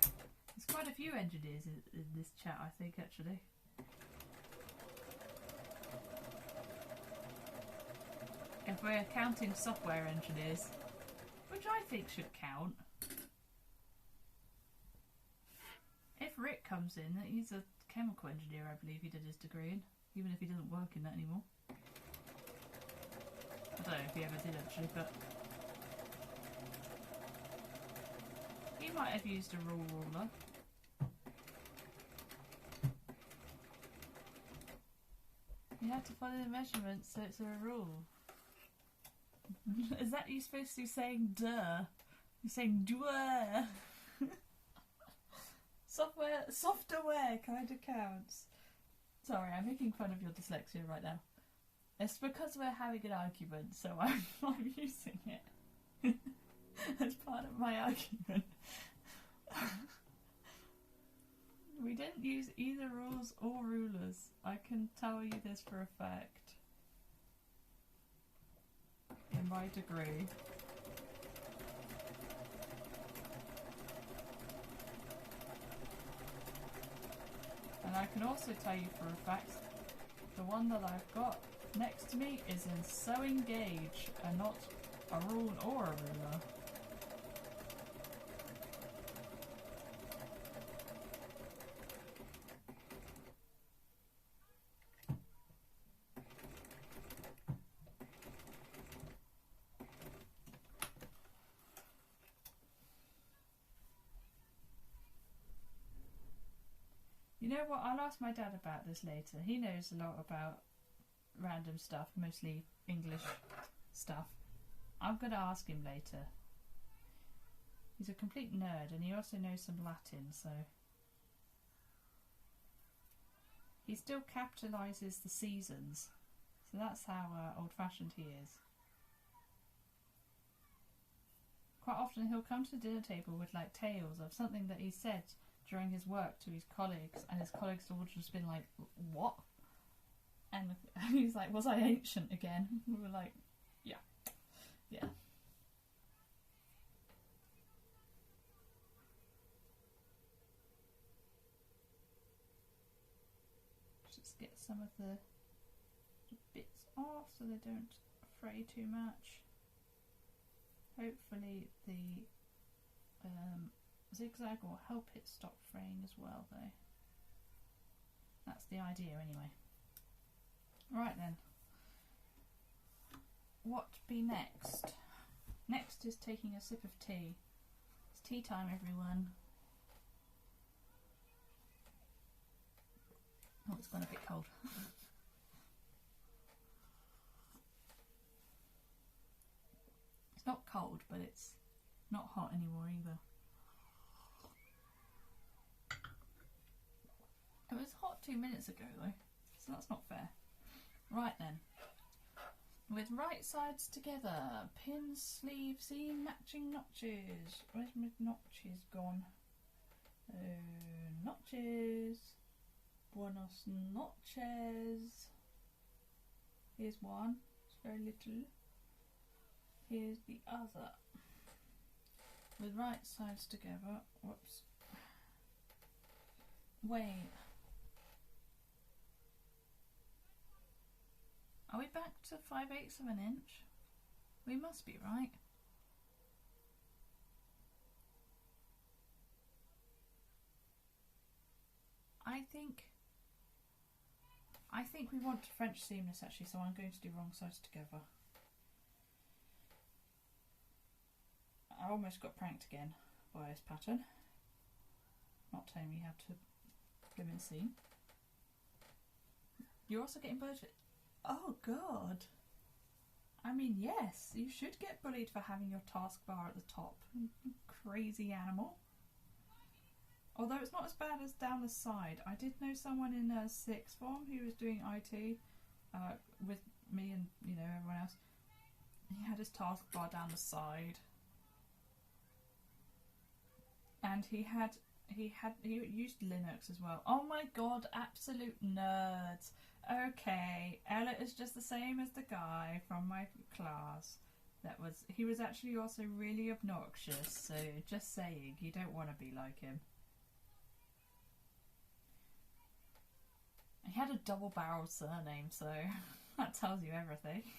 There's quite a few engineers in this chat, I think, actually. If we're counting software engineers, which I think should count. If Rick comes in, he's a chemical engineer, I believe he did his degree in, even if he doesn't work in that anymore. I don't know if he ever did actually, but he might have used a ruler. You have to follow the measurements, so it's a rule. Is that you supposed to be saying duh? You're saying duh. Software kind of counts. Sorry, I'm making fun of your dyslexia right now. It's because we're having an argument, so I'm using it as part of my argument. We didn't use either rules or rulers. I can tell you this for a fact. In my degree. And I can also tell you for a fact, the one that I've got next to me is in sewing gauge and not a rule or a ruler. You know what, I'll ask my dad about this later. He knows a lot about random stuff, mostly English stuff. I'm going to ask him later. He's a complete nerd and he also knows some Latin, so... He still capitalises the seasons, so that's how old-fashioned he is. Quite often he'll come to the dinner table with like tales of something that he said during his work to his colleagues, and his colleagues would just been like, what? And he's like, was I ancient again? We were like, yeah. Just get some of the bits off so they don't fray too much. Hopefully the zigzag will help it stop fraying as well, though. That's the idea anyway. Right then, what be next? Next is taking a sip of tea. It's tea time, everyone. Oh, it's gone a bit cold. It's not cold, but it's not hot anymore either. It was hot 2 minutes ago though, so that's not fair. Right then. With right sides together, pin, sleeve, seam, matching notches. Where's my notches gone? Notches. Buenos noches. Here's one, it's very little. Here's the other. With right sides together, whoops. Wait. Are we back to 5/8 of an inch? We must be, right? I think we want French seamless actually, so I'm going to do wrong sides together. I almost got pranked again by this pattern. Not telling me how to blim and seam. You're also getting bullied for it. Oh god. I mean, yes, you should get bullied for having your taskbar at the top. Crazy animal. Although it's not as bad as down the side. I did know someone in sixth form who was doing IT with me and everyone else. He had his taskbar down the side, and he used Linux as well. Oh my god, absolute nerds. Okay, Ella is just the same as the guy from my class. He was actually also really obnoxious, so just saying, you don't want to be like him. He had a double-barreled surname, so that tells you everything.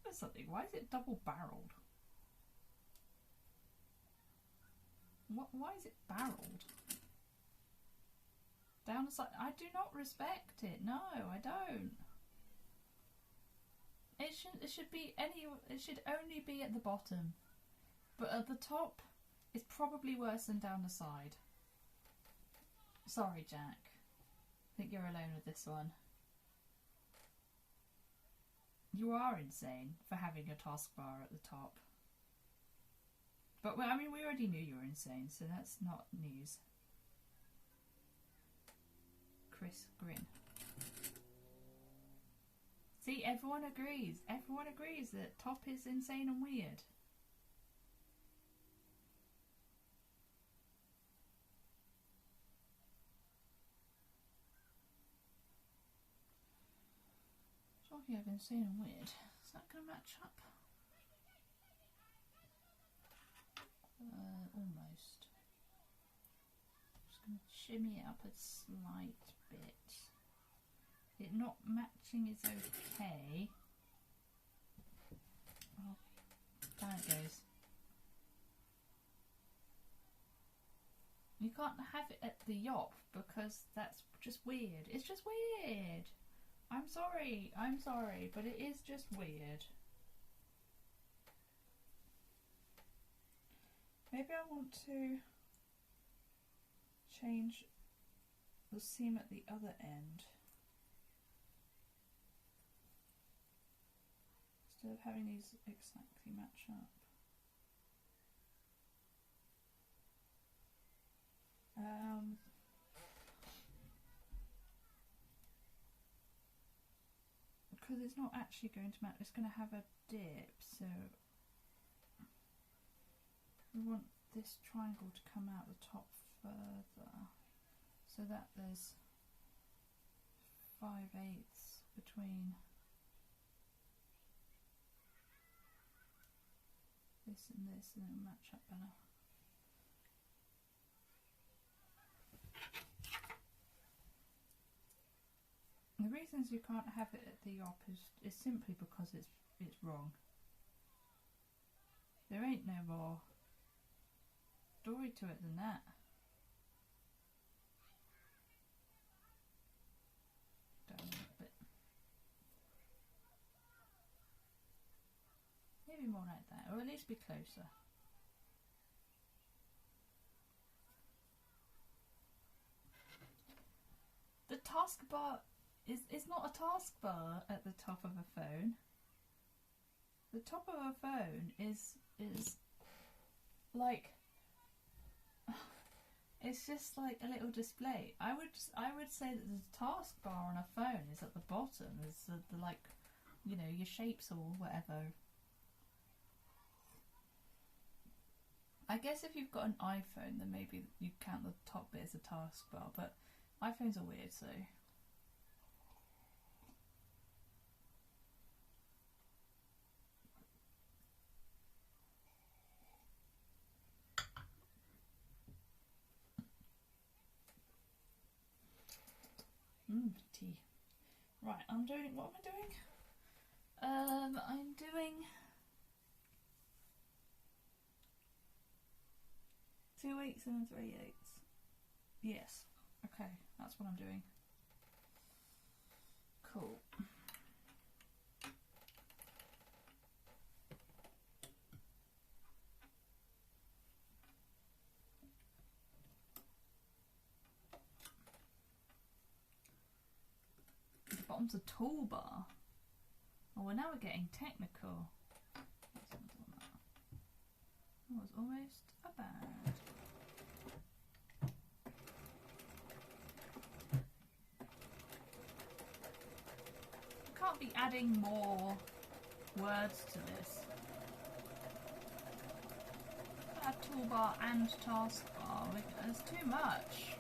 There's something. Why is it double-barreled? Why is it barreled? Down the side. I do not respect it. No, I don't. It should only be at the bottom, but at the top, it's probably worse than down the side. Sorry, Jack. I think you're alone with this one. You are insane for having your taskbar at the top. But, well, I mean, we already knew you were insane, so that's not news. Chris grin. See, everyone agrees. Everyone agrees that top is insane and weird. Talking of insane and weird, is that going to match up? Almost. Just going to shimmy it up a slight bit. It not matching is okay. Oh, down it goes. You can't have it at the yop because that's just weird. It's just weird. I'm sorry, but it is just weird. Maybe I want to change the seam at the other end. Instead of having these exactly match up. Because it's not actually going to match, it's going to have a dip, so we want this triangle to come out the top further, so that there's 5/8 between this and this, and it'll match up better. The reasons you can't have it at the yop is simply because it's wrong. There ain't no more story to it than that. Down a little bit. Maybe more like that, or at least be closer. The taskbar is not a taskbar at the top of a phone. The top of a phone is like, it's just like a little display. I would say that the taskbar on a phone is at the bottom. Is the like, you know, your shapes or whatever. I guess if you've got an iPhone, then maybe you count the top bit as a taskbar. But iPhones are weird, so. Tea. Right, I'm doing, what am I doing? I'm doing 2/8 and 3/8. Yes, okay, that's what I'm doing. Cool. Bottom's a toolbar. Oh, well, now we're getting technical. That was almost a bad. I can't be adding more words to this. Add toolbar and taskbar. There's too much.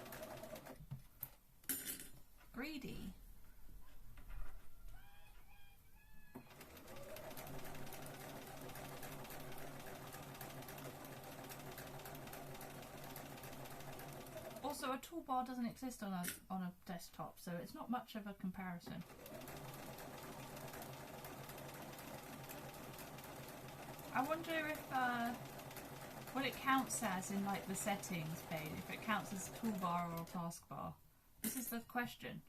Greedy. Also, a toolbar doesn't exist on a desktop, so it's not much of a comparison. I wonder if what it counts as in like the settings page, if it counts as a toolbar or a taskbar. This is the question.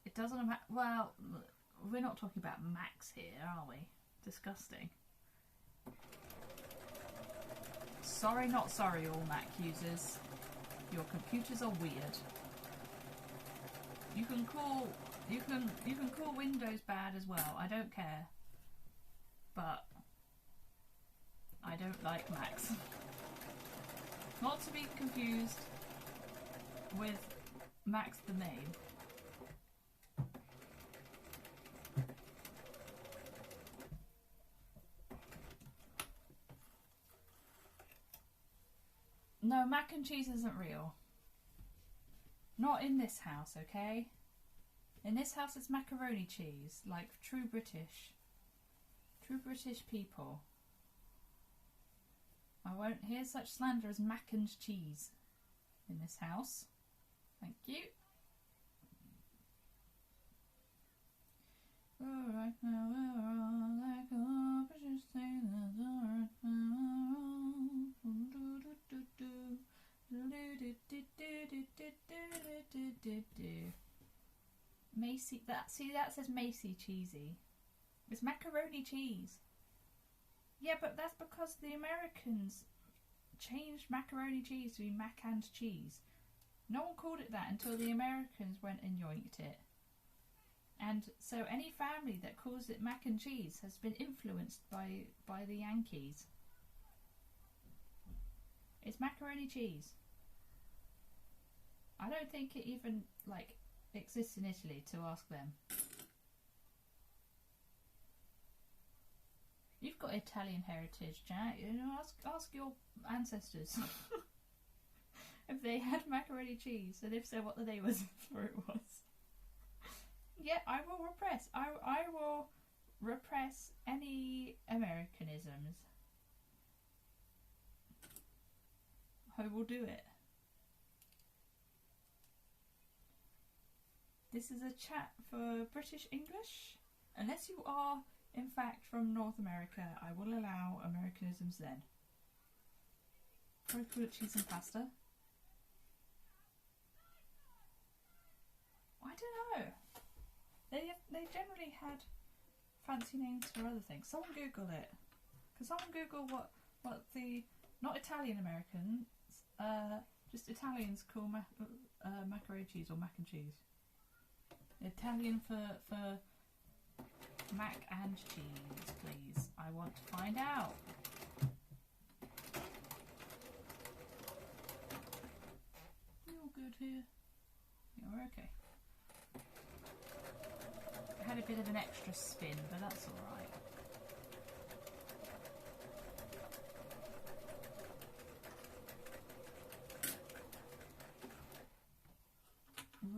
It doesn't matter. Well, we're not talking about Macs here, are we? Disgusting. Sorry, not sorry, all Mac users. Your computers are weird. You can call Windows bad as well. I don't care. But I don't like Macs. Not to be confused with Mac's the name. No, mac and cheese isn't real. Not in this house, okay? In this house it's macaroni cheese, like true British. True British people. I won't hear such slander as mac and cheese in this house. Thank you. Oh, right now we're all like a British sailors. Right now. Macy, that says Macy cheesy. It's macaroni cheese. Yeah, but that's because the Americans changed macaroni cheese to be mac and cheese. No one called it that until the Americans went and yoinked it. And so any family that calls it mac and cheese has been influenced by the Yankees. It's macaroni cheese. I don't think it even exists in Italy, to ask them. You've got Italian heritage, Jack. You know, ask your ancestors if they had macaroni cheese, and if so, what the name was for it was. Yeah, I will repress. I will repress any Americanisms. I will do it. This is a chat for British English. Unless you are, in fact, from North America, I will allow Americanisms then. Probably call it cheese and pasta. I don't know. They generally had fancy names for other things. Someone Google it. Because someone Google what the, not Italian Americans, just Italians call macaroni cheese or mac and cheese. Italian for mac and cheese, please. I want to find out. You're good here. You're okay. I had a bit of an extra spin, but that's alright.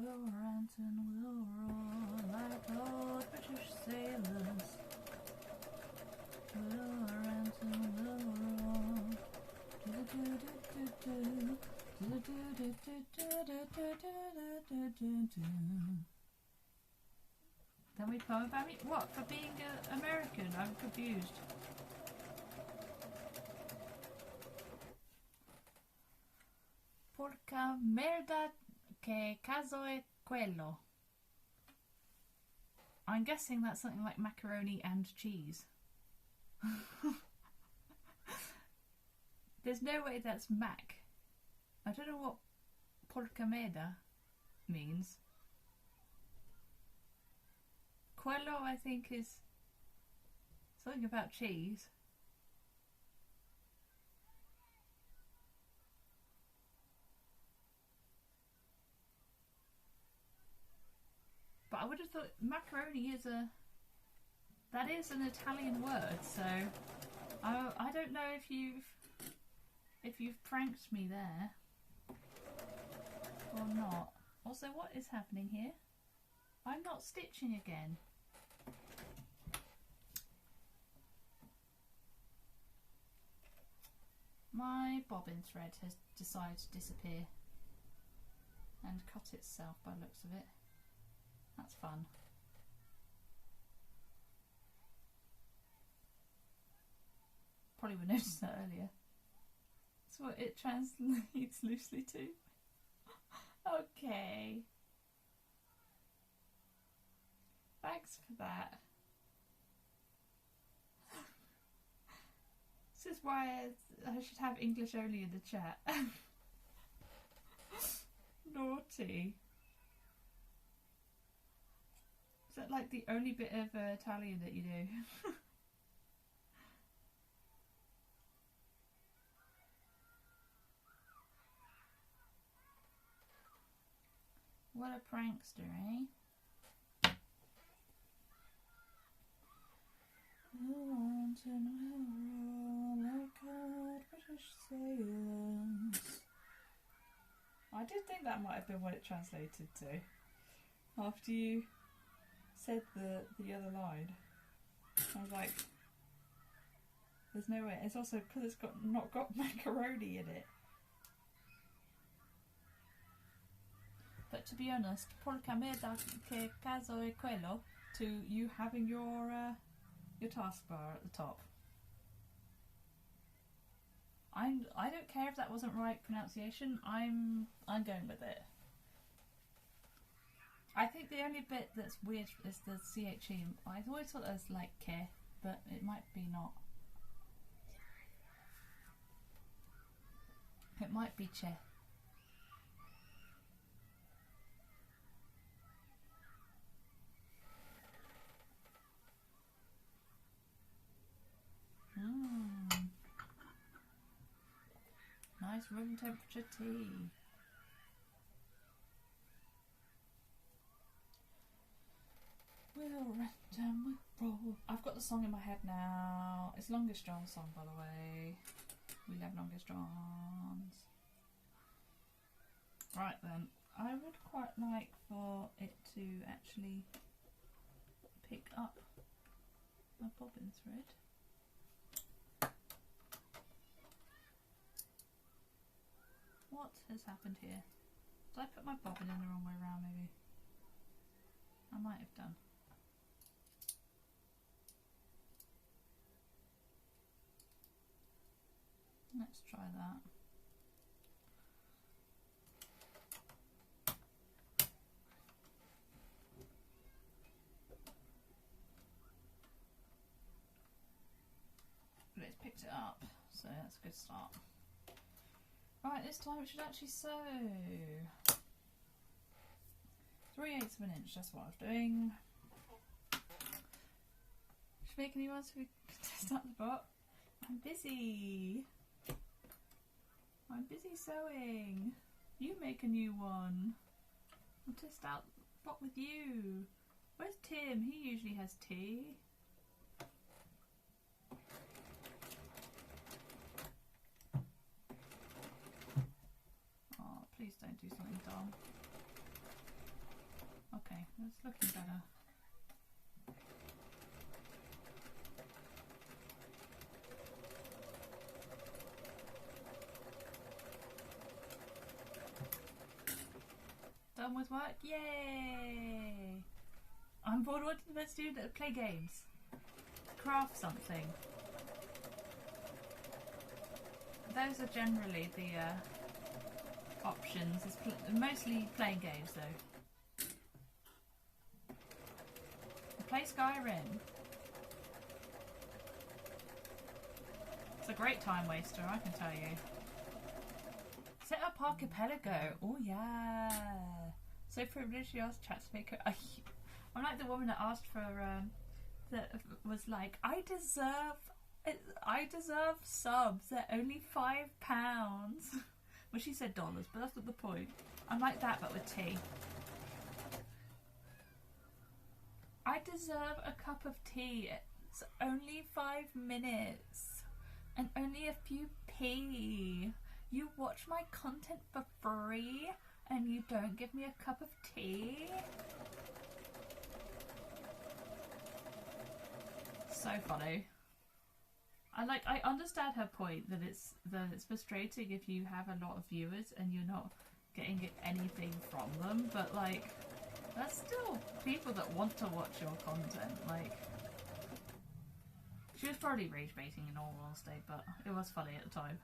We'll rant and we'll roar like old British sailors. We'll rant and we'll roar. Tell me poem about me? What? For being American? I'm confused. Porca merda. Che caso è quello? I'm guessing that's something like macaroni and cheese. There's no way that's mac. I don't know what porca merda means. Quello, I think, is something about cheese. But I would have thought macaroni is that is an Italian word, so I don't know if you've pranked me there or not. Also, what is happening here? I'm not stitching again. My bobbin thread has decided to disappear and cut itself by the looks of it. That's fun. Probably would notice that earlier. That's what it translates loosely to. Okay. Thanks for that. This is why I should have English only in the chat. Naughty. Is that like the only bit of Italian that you do? What a prankster, eh? British sailors. I did think that might have been what it translated to. After you said the other line, I was like, there's no way. It's also because it's not got macaroni in it. But to be honest, porque me da que caso e quello to you having your taskbar at the top. I don't care if that wasn't right pronunciation. I'm going with it. I think the only bit that's weird is the CHE. I always thought it was like ke, but it might be not. It might be che. Nice room temperature tea. We'll rent and we'll roll. I've got the song in my head now. It's Longest John's song, by the way. We love Longest John's. Right then, I would quite like for it to actually pick up my bobbin thread. What has happened here? Did I put my bobbin in the wrong way around maybe? I might have done. Let's try that. But it's picked it up, so that's a good start. Right, this time it should actually sew. 3/8 of an inch, that's what I was doing. Should we make a new one so we can test out the bot? I'm busy. I'm busy sewing. You make a new one. I'll test out the bot with you. Where's Tim? He usually has tea. Oh, please don't do something dumb. Okay, that's looking better. Done with work? Yay! I'm bored. What let's do? Play games. Craft something. Those are generally the options. It's mostly playing games though. Play Skyrim. It's a great time waster, I can tell you. Set up Archipelago. Oh yeah. So privileged she asked chat to make her. I'm like the woman that asked for that was like, I deserve subs. They're only £5. Well, she said dollars, but that's not the point. I'm like that, but with tea. I deserve a cup of tea. It's only 5 minutes and only a few p. You watch my content for free and you don't give me a cup of tea? So funny. I understand her point that it's frustrating if you have a lot of viewers and you're not getting anything from them, but like that's still people that want to watch your content. Like, she was probably rage baiting in all honesty, but it was funny at the time.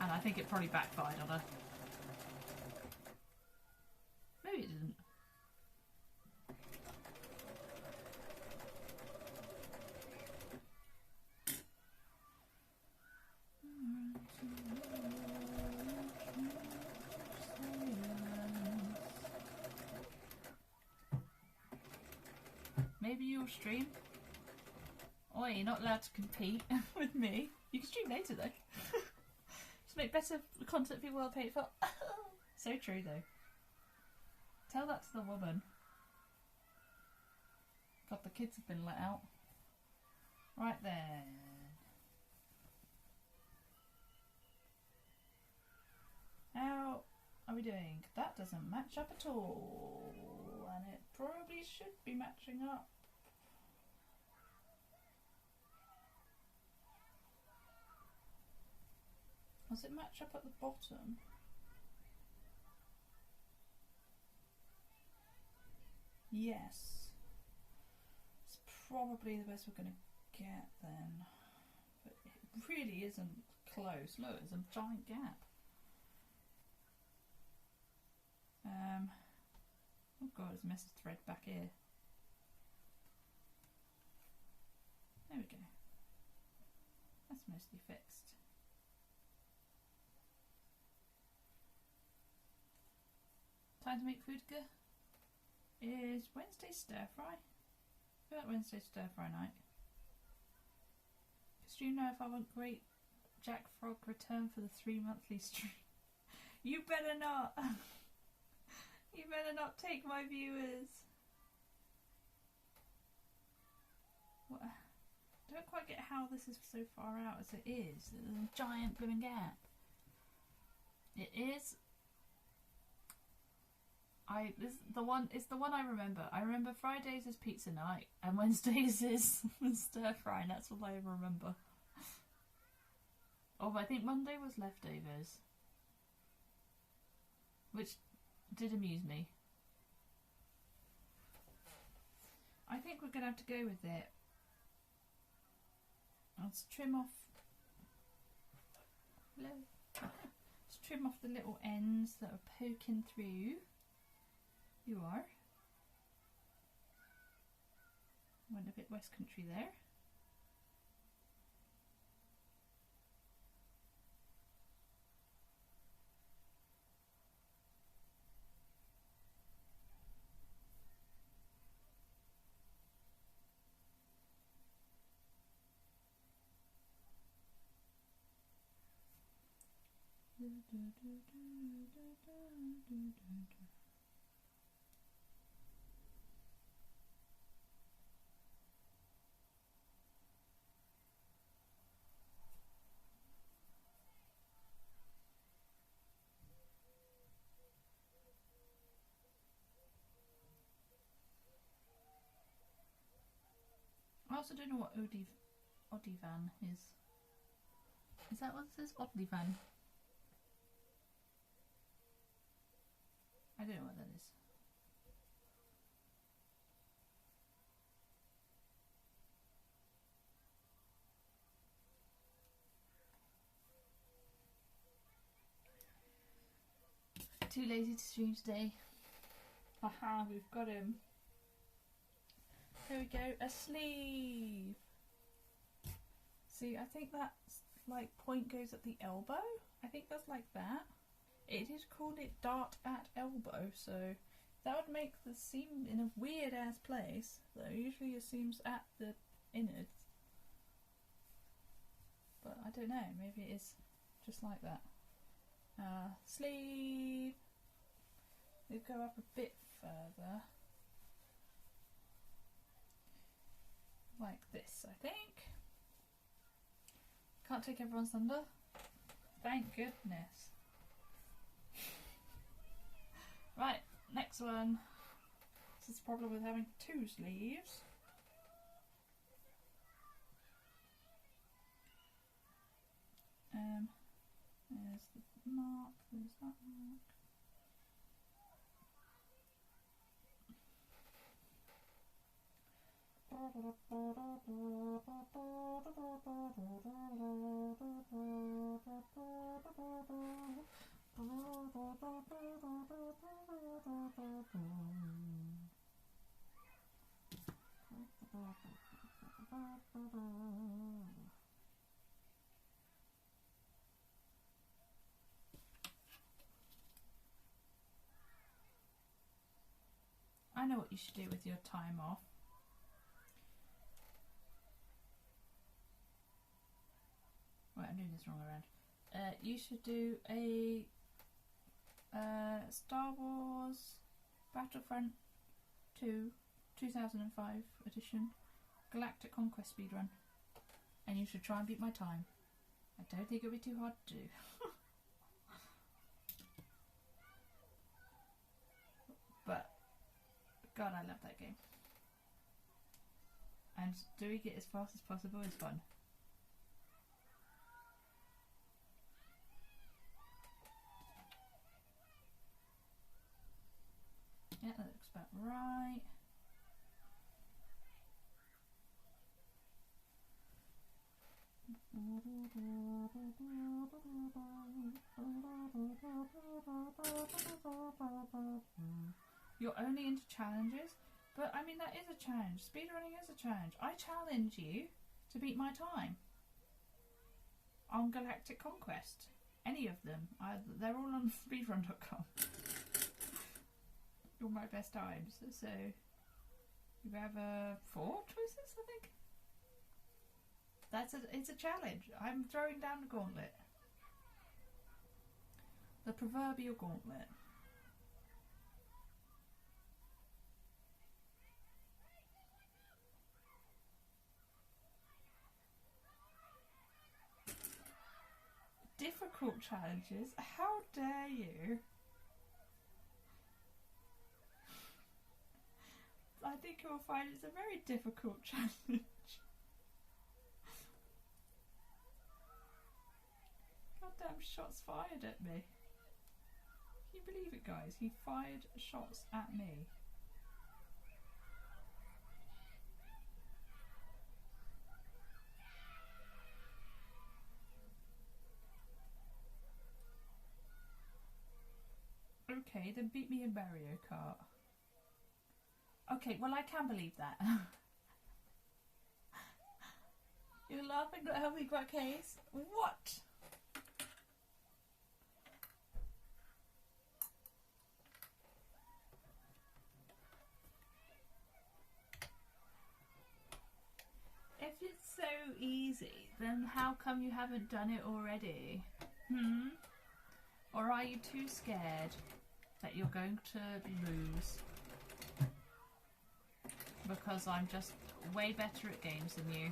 And I think it probably backfired on her. Maybe it didn't. Maybe you'll stream. Oh, you're not allowed to compete with me. You can stream later though. Just make better content people will pay for. So true though. tell that to the woman. God, the kids have been let out. Right then. How are we doing? That doesn't match up at all. And it probably should be matching up. Does it match up at the bottom? Yes. It's probably the best we're going to get then. But it really isn't close. Look, there's a giant gap. Oh god, there's a mess of thread back here. There we go. That's mostly fixed. Time to make food good. Is Wednesday stir fry? I feel like Wednesday stir fry night. Because you know if I want great Jack Frog return for the 3 monthly stream. You better not! You better not take my viewers! What? I don't quite get how this is so far out as it is. There's a giant blooming gap. It is. It's the one I remember. I remember Fridays is pizza night and Wednesdays is stir fry, and that's all I remember. Oh, but I think Monday was leftovers, which did amuse me. I think we're gonna have to go with it. Let's trim off. Hello. Let's trim off the little ends that are poking through. You are. Went a bit West Country there. I also don't know what Odivan is. Is that what it says? Odivan. I don't know what that is. Too lazy to stream today. Aha, we've got him. There we go, a sleeve. See, I think that's like point goes at the elbow. I think that's like that. It is called it dart at elbow, so that would make the seam in a weird ass place. Though usually it seems at the innards. But I don't know, maybe it is just like that. Sleeve. We go up a bit further. Like this, I think. Can't take everyone's thunder. Thank goodness. Right, next one. This is the problem with having 2 sleeves. There's the mark, there's that mark. I know what you should do with your time off. Right, I'm doing this wrong around. You should do a Star Wars Battlefront 2 2005 edition Galactic Conquest speedrun, and you should try and beat my time. I don't think it'll be too hard to do. But God, I love that game. And doing it as fast as possible is fun. Yeah, that looks about right. You're only into challenges? But I mean, that is a challenge. Speedrunning is a challenge. I challenge you to beat my time on Galactic Conquest. Any of them. They're all on speedrun.com. All my best times. So you have 4 choices, I think. It's a challenge. I'm throwing down the gauntlet. The proverbial gauntlet. Difficult challenges? How dare you? I think you'll find it's a very difficult challenge. Goddamn shots fired at me. Can you believe it, guys? He fired shots at me. Okay, then beat me in Mario Kart. Okay, well I can believe that. You're laughing at how we got case? What? If it's so easy, then how come you haven't done it already? Or are you too scared that you're going to lose? Because I'm just way better at games than you.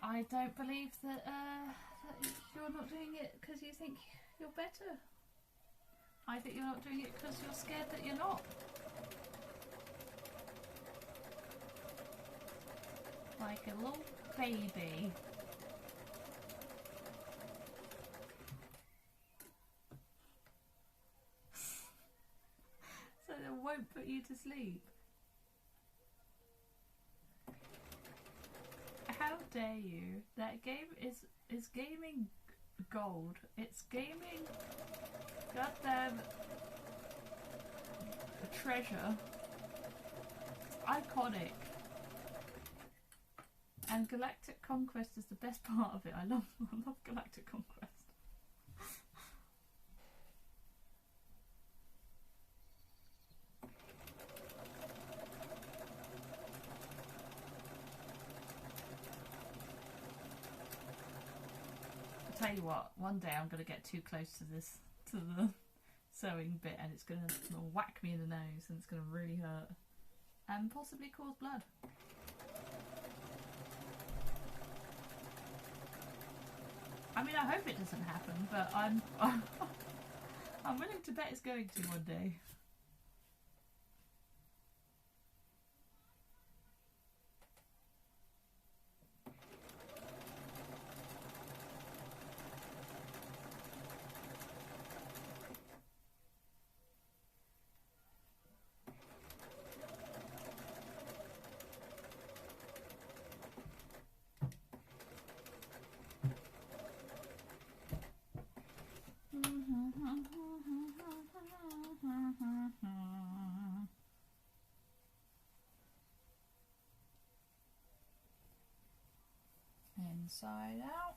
I don't believe that you're not doing it because you think you're better. I think you're not doing it because you're scared that you're not. Like a little baby. So they won't put you to sleep. How dare you? That game is gaming gold. It's gaming goddamn treasure. Iconic. And Galactic Conquest is the best part of it. I love Galactic Conquest. I'll tell you what, one day I'm going to get too close to the sewing bit and it's going to whack me in the nose and it's going to really hurt. And possibly cause blood. I mean, I hope it doesn't happen, but I'm willing to bet it's going to one day. Inside out.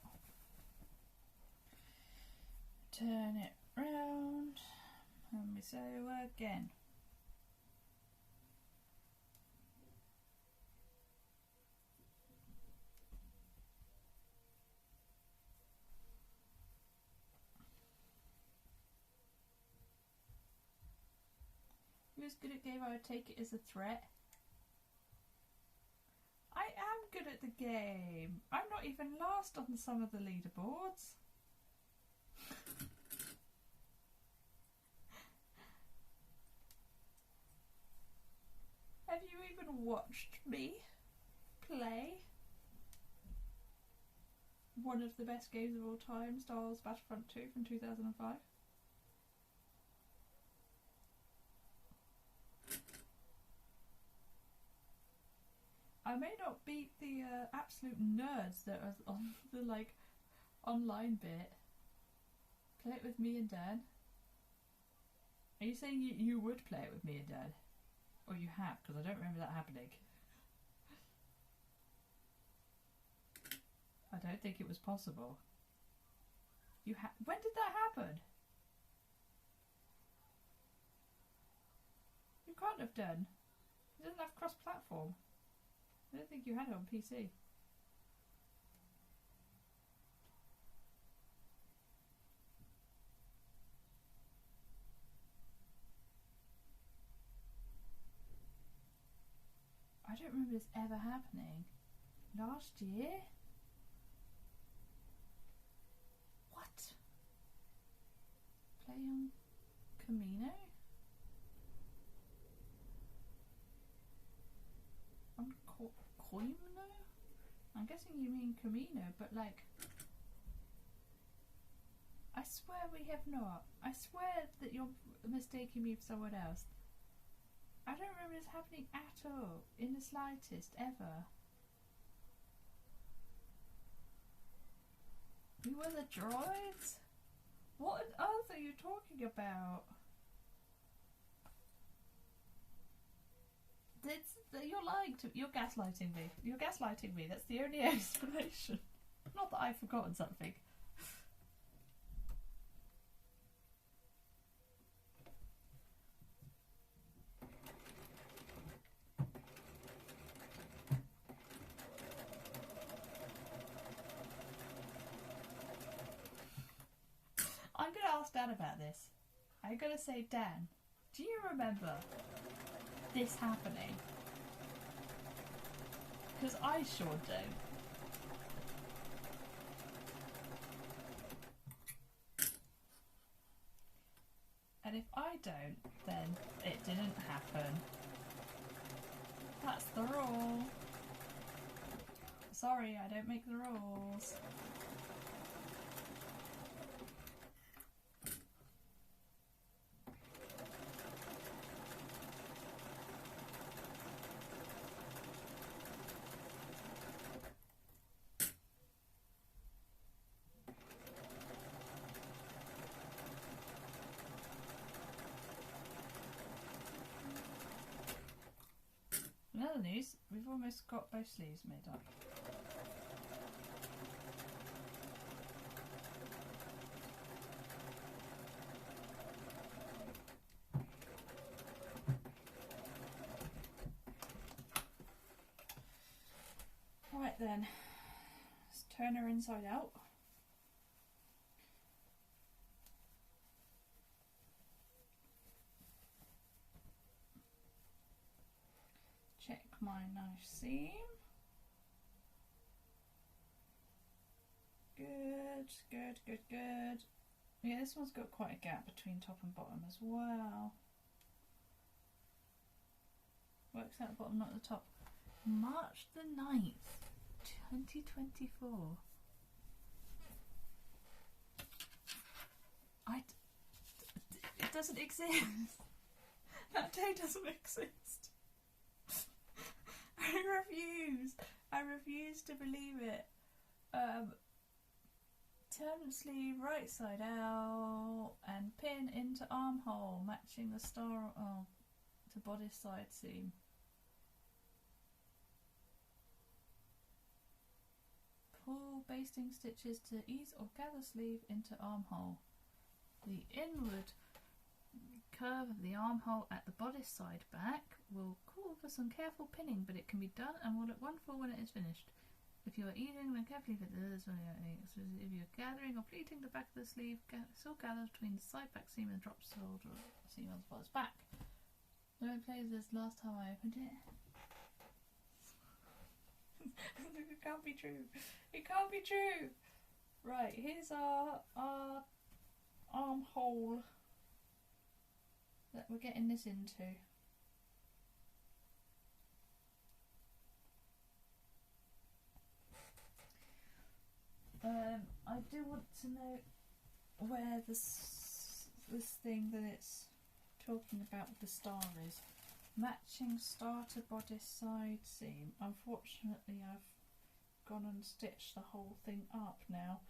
Turn it round and we sew again. was good at game, I would take it as a threat. I am good at the game. I'm not even last on some of the leaderboards. Have you even watched me play one of the best games of all time, Star Wars Battlefront 2 from 2005? I may not beat the absolute nerds that are on the like online bit. Play it with me and Dan. Are you saying you would play it with me and Dan? Or you have? Because I don't remember that happening. I don't think it was possible. When did that happen? You can't have done. It doesn't have cross-platform. I don't think you had it on PC. I don't remember this ever happening. Last year? What? Play on Camino? On Coimno? I'm guessing you mean Camino, but like... I swear we have not. I swear that you're mistaking me for someone else. I don't remember this happening at all, in the slightest, ever. We were the droids? What on earth are you talking about? You're lying to me. You're gaslighting me. You're gaslighting me. That's the only explanation. Not that I've forgotten something. I'm going to ask Dan about this. I'm going to say, Dan, do you remember this happening? Because I sure don't. And if I don't, then it didn't happen. That's the rule. Sorry, I don't make the rules. In other news, we've almost got both sleeves made up. Right then, let's turn her inside out. Check my knife seam. Good, good, good, good. Yeah, this one's got quite a gap between top and bottom as well. Works out the bottom, not the top. March the 9th, 2024. It doesn't exist. That day doesn't exist. I refuse to believe it. Turn sleeve right side out and pin into armhole, matching the star to bodice side seam. Pull basting stitches to ease or gather sleeve into armhole. The inward curve of the armhole at the bodice side back will call for some careful pinning, but it can be done and will look wonderful when it is finished. If you are easing then carefully fit this, if you're gathering or pleating the back of the sleeve, still gather between the side back seam and drop shoulder seam on the bodice back. Don't play this last time I opened it. It can't be true. It can't be true. Right, here's our armhole that we're getting this into. I do want to know where this thing that it's talking about with the star is. Matching starter bodice side seam. Unfortunately, I've gone and stitched the whole thing up now.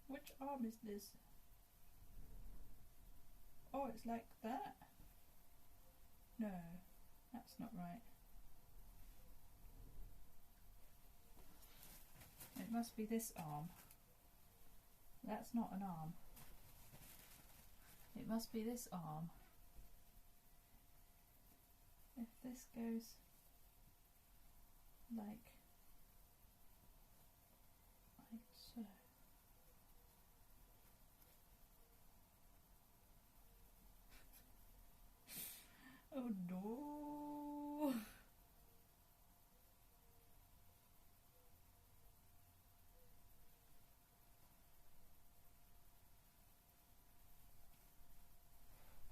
Which arm is this? Oh, it's like that? No, that's not right. It must be this arm. That's not an arm. It must be this arm. If this goes like so. Oh no!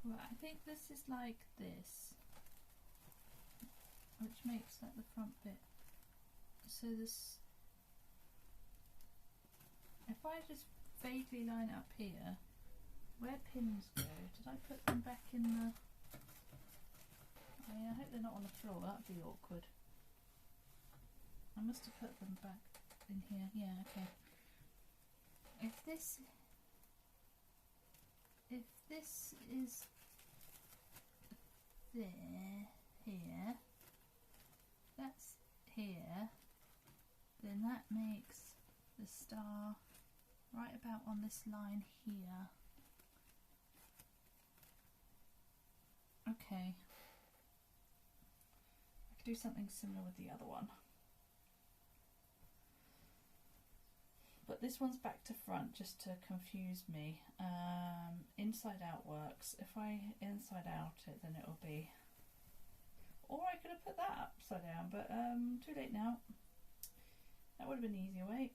Well, I think this is like this, which makes like the front bit. So this, if I just vaguely line it up here, where pins go, did I put them back in the... I hope they're not on the floor, that'd be awkward. I must have put them back in here, yeah, okay. If this is there, here, that's here, then that makes the star right about on this line here. Okay. I could do something similar with the other one. But this one's back to front just to confuse me. Inside out works. If I inside out it, then it'll be... Or I could have put that upside down, but too late now. That would have been the easier way.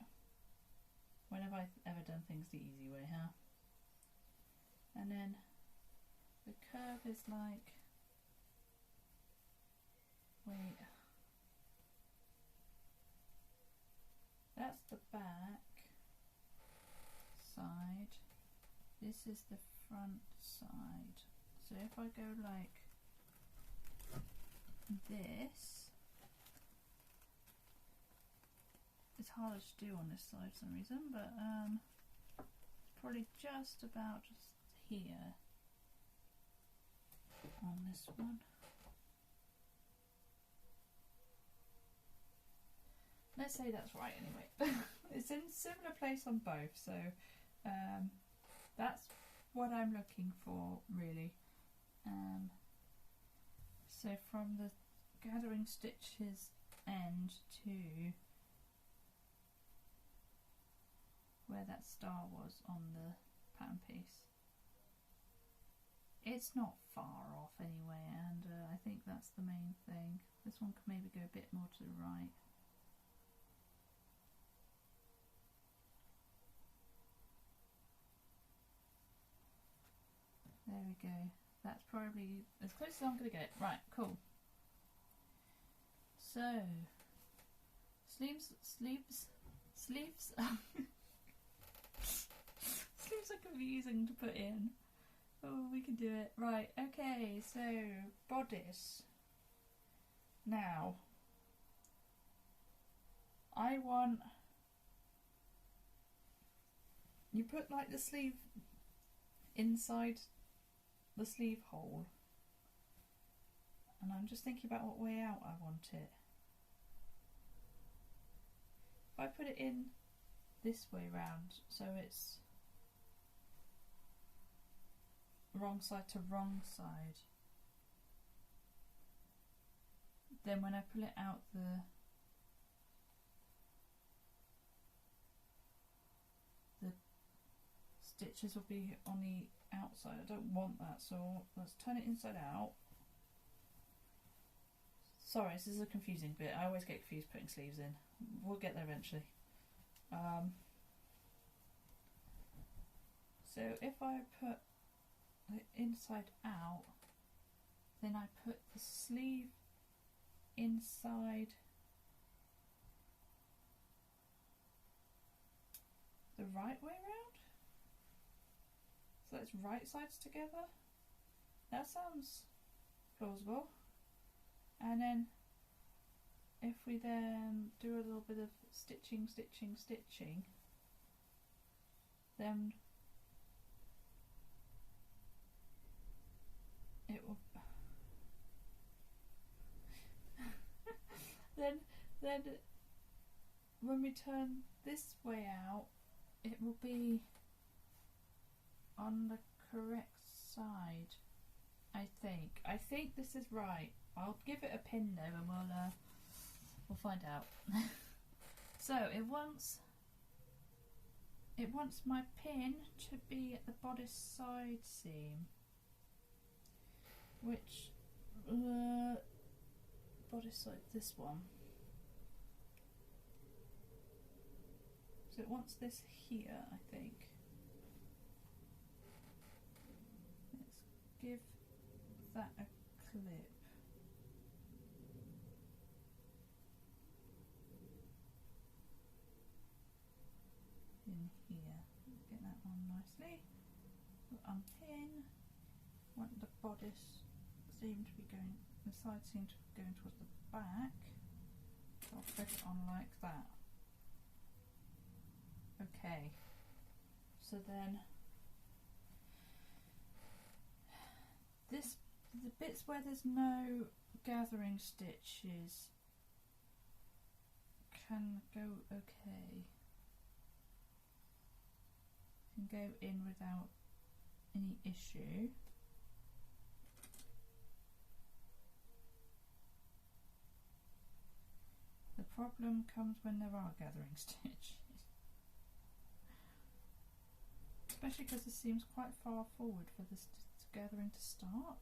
When have I ever done things the easy way, huh? And then the curve is like... Wait. That's the back side. This is the front side. So if I go like this, it's harder to do on this side for some reason, but probably just about just here on this one. Let's say that's right anyway. It's in a similar place on both, so that's what I'm looking for really. So from the gathering stitches end to where that star was on the pattern piece, it's not far off anyway, and I think that's the main thing. This one could maybe go a bit more to the right. There we go. That's probably as close as I'm going to get. Right, cool. So, sleeves sleeves are confusing to put in. Oh, we can do it. Right, okay, so bodice. Now, I want... You put like the sleeve inside the sleeve hole, and I'm just thinking about what way out I want it. If I put it in this way round, so it's wrong side to wrong side. Then when I pull it out, the stitches will be on the outside. I don't want that, so let's turn it inside out. Sorry, this is a confusing bit. I always get confused putting sleeves in. We'll get there eventually. So if I put it inside out, then I put the sleeve inside the right way round. So it's right sides together. That sounds plausible. And then if we then do a little bit of stitching, then it will then when we turn this way out, it will be on the correct side. I think this is right. I'll give it a pin though, and we'll find out. So it wants my pin to be at the bodice side seam, which bodice side, this one. So it wants this here, I think. Let's give that a clip. In here, get that on nicely. We'll unpin. Want the bodice seam to be going, the side seam to be going towards the back. So I'll thread it on like that. Okay, so then the bits where there's no gathering stitches can go okay. Can go in without any issue. The problem comes when there are gathering stitches. Especially because this seems quite far forward for this gathering to start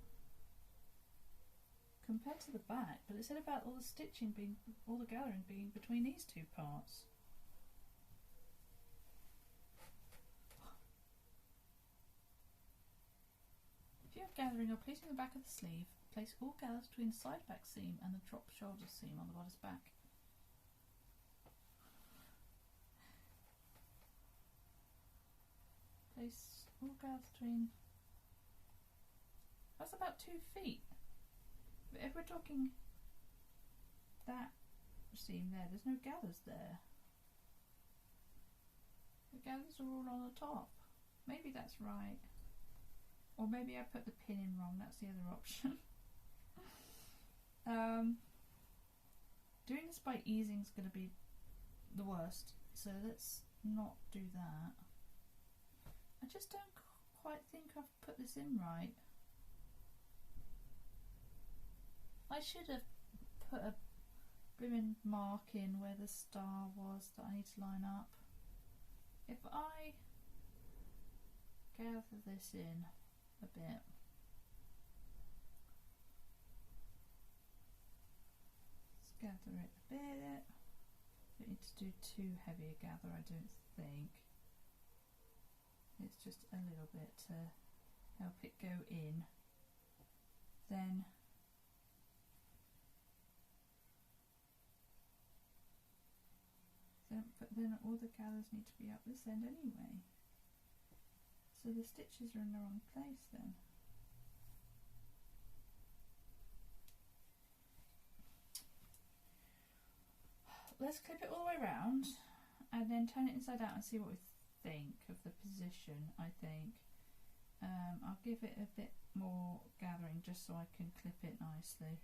compared to the back, but it said about all the stitching being, all the gathering being between these two parts. If you have gathering or pleating the back of the sleeve, place all gathers between the side back seam and the drop shoulder seam on the bodice back. Place all gathers between, that's about 2 feet. But if we're talking that seam there's no gathers there. The gathers are all on the top. Maybe that's right. Or maybe I put the pin in wrong, that's the other option. Doing this by easing is going to be the worst, so let's not do that. I just don't quite think I've put this in right. I should have put a blooming mark in where the star was that I need to line up. If I gather this in a bit, let's gather it a bit. Don't need to do too heavy a gather, I don't think. It's just a little bit to help it go in. But then all the gathers need to be up this end anyway. So the stitches are in the wrong place then. Let's clip it all the way around and then turn it inside out and see what we think of the position. I think I'll give it a bit more gathering just so I can clip it nicely.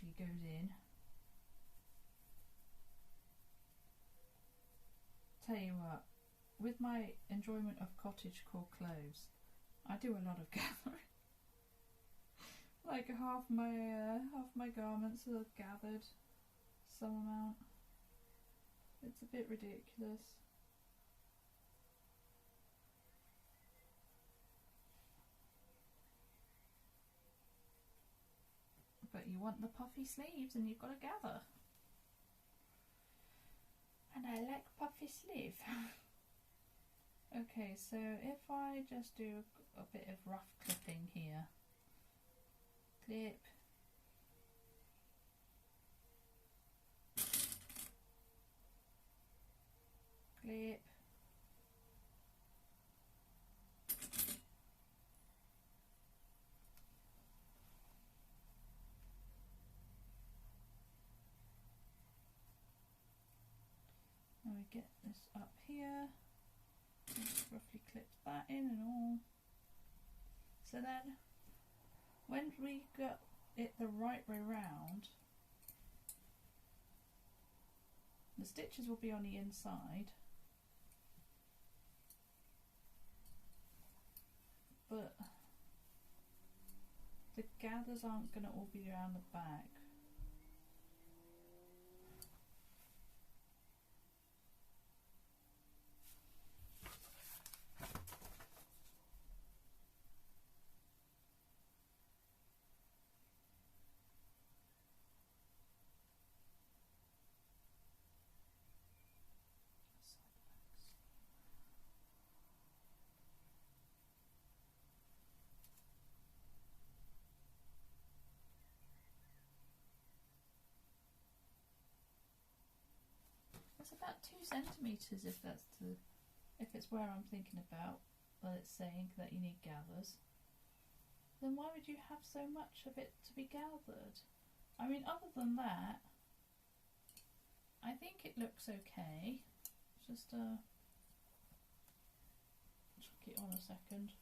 actually goes in. Tell you what, with my enjoyment of cottagecore clothes, I do a lot of gathering. Like half my garments are gathered, some amount. It's a bit ridiculous. But you want the puffy sleeves and you've got to gather. And I like puffy sleeve. Okay, so if I just do a bit of rough clipping here. Clip. Clip. Now we get this up here. Just roughly clip that in and all. So then, when we got it the right way round, the stitches will be on the inside, but the gathers aren't going to all be around the back. It's about 2 centimetres if it's where I'm thinking about, well, it's saying that you need gathers. Then why would you have so much of it to be gathered? I mean, other than that, I think it looks okay. Just chuck it on a second.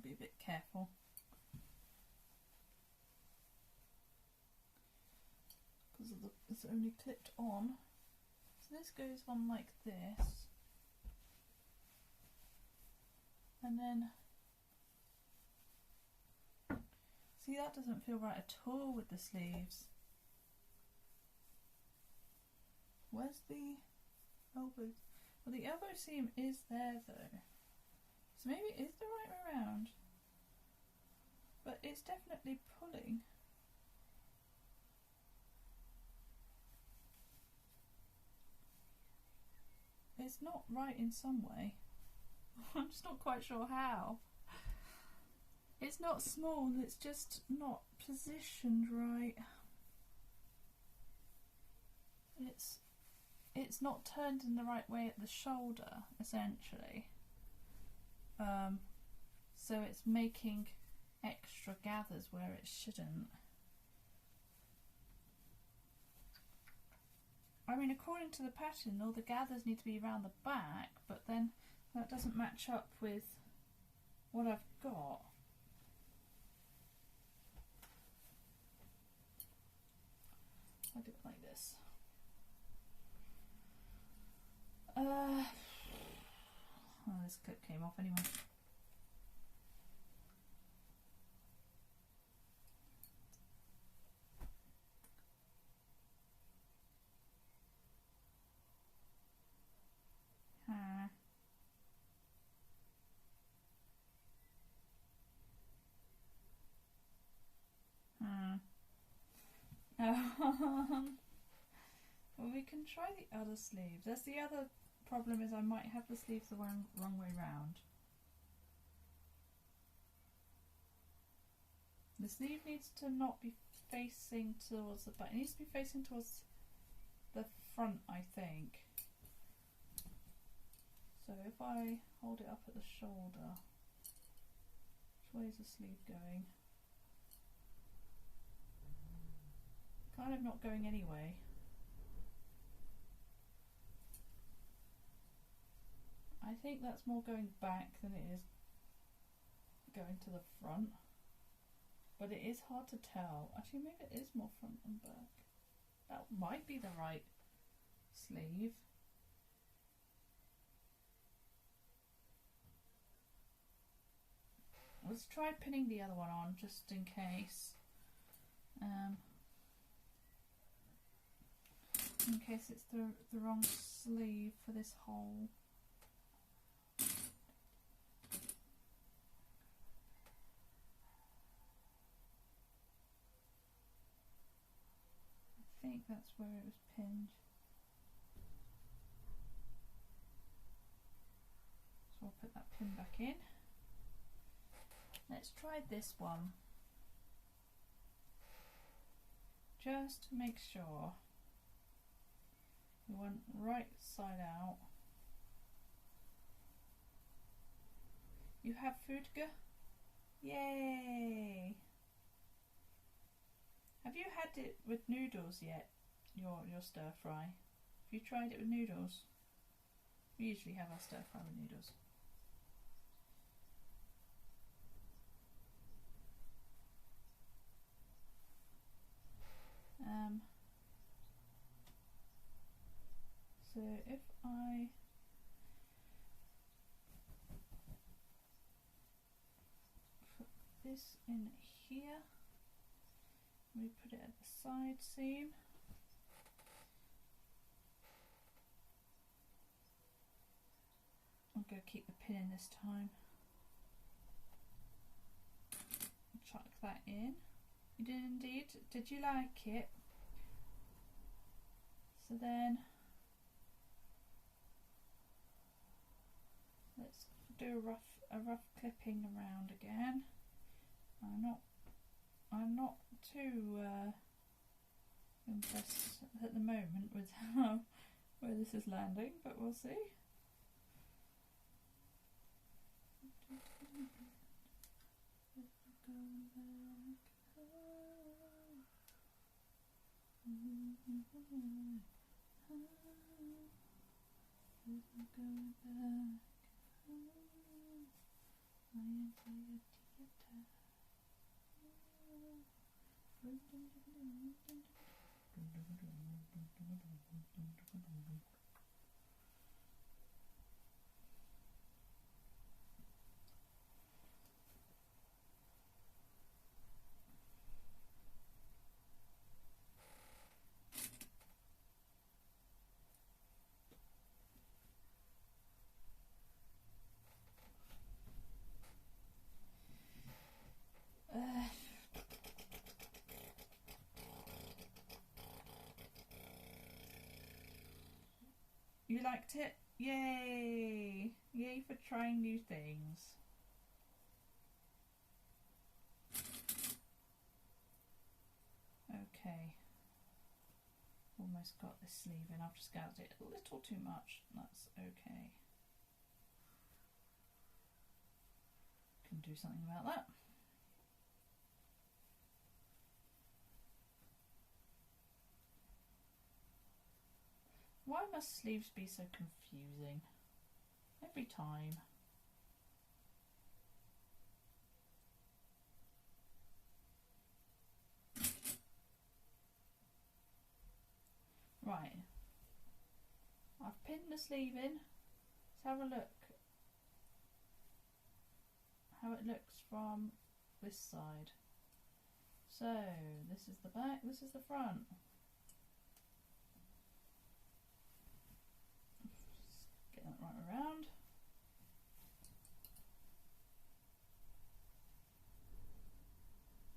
Be a bit careful. Because it's only clipped on. So this goes on like this. And then, see, that doesn't feel right at all with the sleeves. Where's the elbow? Well, the elbow seam is there though. So maybe it is the right way around. But it's definitely pulling. It's not right in some way. I'm just not quite sure how. It's not small, it's just not positioned right. It's not turned in the right way at the shoulder, essentially. So it's making extra gathers where it shouldn't. I mean, according to the pattern, all the gathers need to be around the back, but then that doesn't match up with what I've got. I'll do it like this. Oh, this clip came off anyway. Well, we can try the other sleeves. That's the other problem, is I might have the sleeves the wrong way round. The sleeve needs to not be facing towards the back. It needs to be facing towards the front, I think. So if I hold it up at the shoulder, which way is the sleeve going? Kind of not going anyway. I think that's more going back than it is going to the front, but it is hard to tell. Actually, maybe it is more front than back. That might be the right sleeve. Let's try pinning the other one on just in case. In case it's the wrong sleeve for this hole. I think that's where it was pinned. So I'll put that pin back in. Let's try this one. Just to make sure. We want right side out. You have Foodga? Yay! Have you had it with noodles yet? Your stir fry? Have you tried it with noodles? We usually have our stir fry with noodles. So if I put this in here, we put it at the side seam. I'm going to keep the pin in this time. Chuck that in. You did indeed. Did you like it? So then let's do a rough clipping around again. I'm not too impressed at the moment with where this is landing, but we'll see. You liked it? Yay! Yay for trying new things. Okay. Almost got this sleeve in. I've just gouged it a little too much. That's okay. Can do something about that. Why must sleeves be so confusing? Every time. Right. I've pinned the sleeve in. Let's have a look how it looks from this side. So, this is the back, this is the front. Get that right around.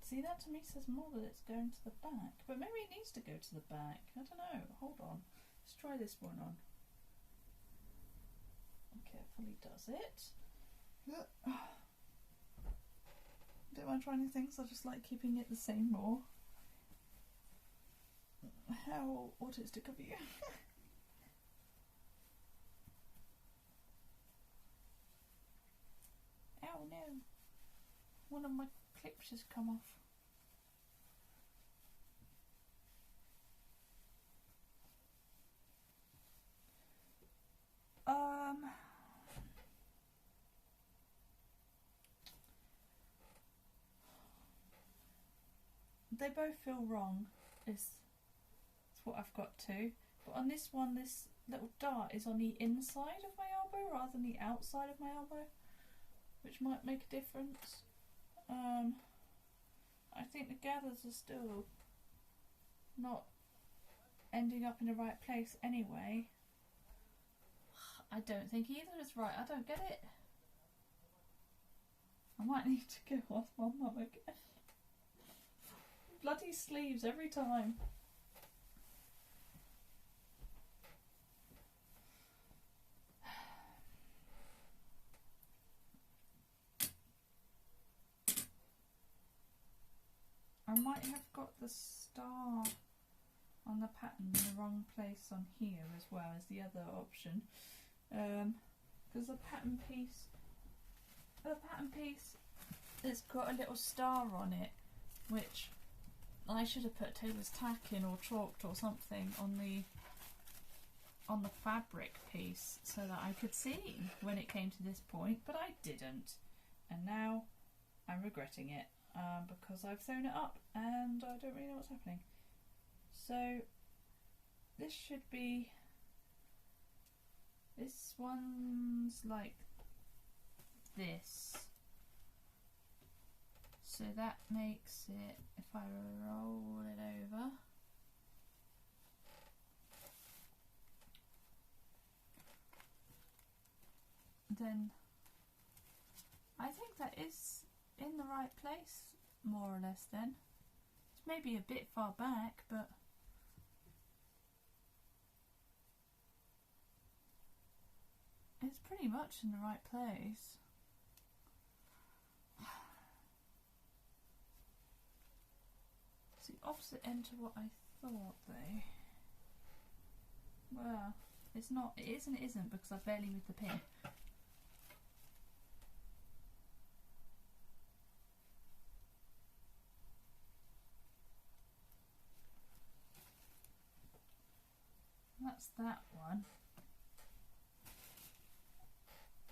See, that to me says more that it's going to the back, but maybe it needs to go to the back. I don't know. Hold on. Let's try this one on. Carefully does it. Don't mind trying new things. I just like keeping it the same more. How autistic of you. Ow, no. One of my clips has come off. they both feel wrong. It's what I've got to. But on this one, this little dart is on the inside of my elbow rather than the outside of my elbow, which might make a difference. I think the gathers are still not ending up in the right place anyway. I don't think either is right. I don't get it. I might need to go off my mum again. Bloody sleeves every time. I might have got the star on the pattern in the wrong place on here as well as the other option, because the pattern piece has got a little star on it, which I should have put tailor's tack in or chalked or something on the fabric piece so that I could see when it came to this point, but I didn't, and now I'm regretting it. Because I've sewn it up and I don't really know what's happening. So this should be, this one's like this. So that makes it, if I roll it over, then I think that is in the right place, more or less. Then it's maybe a bit far back, but it's pretty much in the right place. It's the opposite end to what I thought though. Well, it's not, it is and it isn't, because I barely moved the pin. That's that one.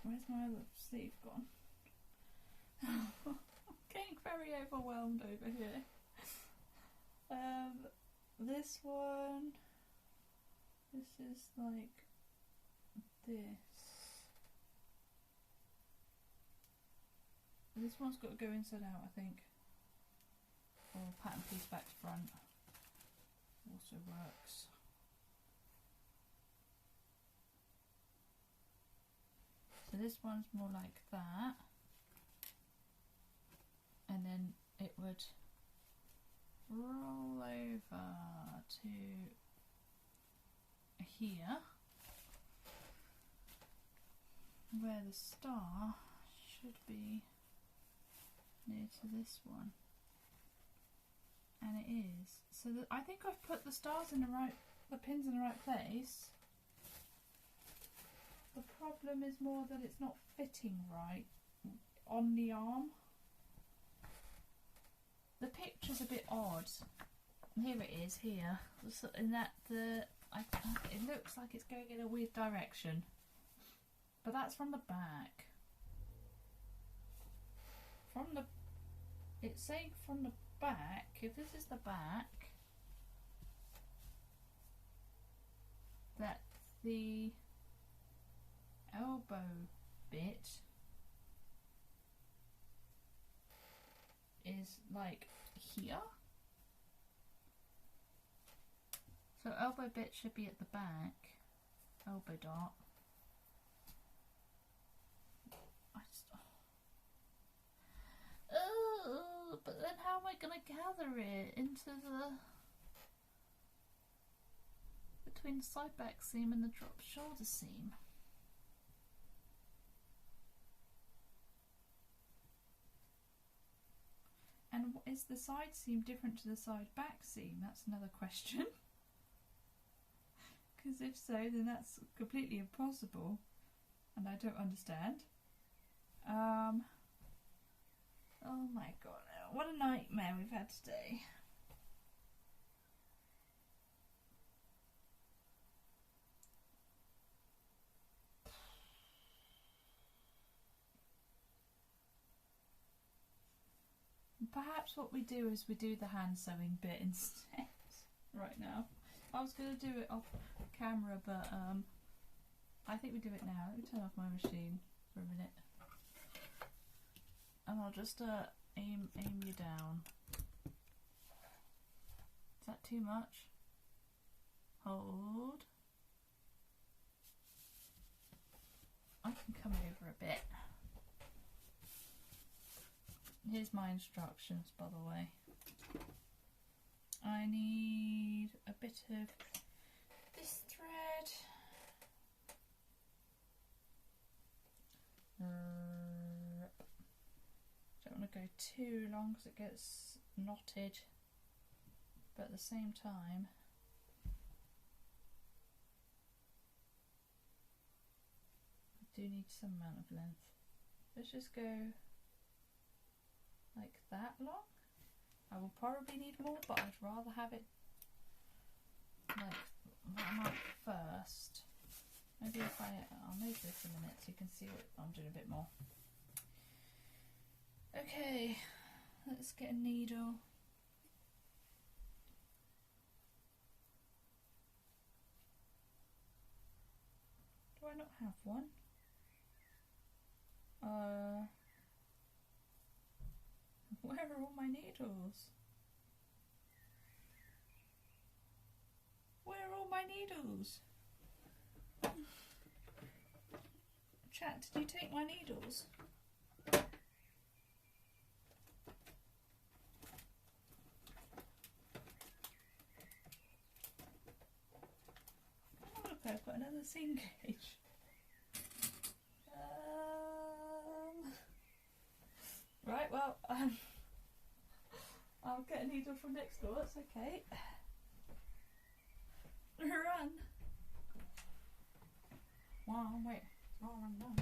Where's my other sleeve gone? I'm getting very overwhelmed over here. This one, this is like this. This one's got to go inside out, I think. Or pattern piece back to front. Also works. So this one's more like that, and then it would roll over to here, where the star should be near to this one, and it is. So that I think I've put the stars in the right, the pins in the right place. The problem is more that it's not fitting right on the arm. The picture's a bit odd. Here it is, here. In that it looks like it's going in a weird direction. But that's from the back. It's saying from the back, if this is the back, that the elbow bit is like here. So elbow bit should be at the back. Elbow dart. Oh, but then how am I going to gather it into the between the side back seam and the drop shoulder seam? And is the side seam different to the side back seam? That's another question. Because if so, then that's completely impossible, and I don't understand. Oh my god, what a nightmare we've had today. Perhaps what we do is we do the hand sewing bit instead right now. I was going to do it off camera, but I think we do it now. Let me turn off my machine for a minute. And I'll just aim you down. Is that too much? Hold. I can come over a bit. Here's my instructions, by the way. I need a bit of this thread. Don't want to go too long because it gets knotted, but at the same time I do need some amount of length. Let's just go like that long. I will probably need more, but I'd rather have it like that amount first. Maybe if I'll move this a minute so you can see what I'm doing a bit more. Okay, let's get a needle. Do I not have one? Where are all my needles? Where are all my needles? Chat, did you take my needles? Oh look, I've got another seam gauge. Right, well, I'll get a needle from next door, that's okay. Run! Wow, wait. Oh, run down.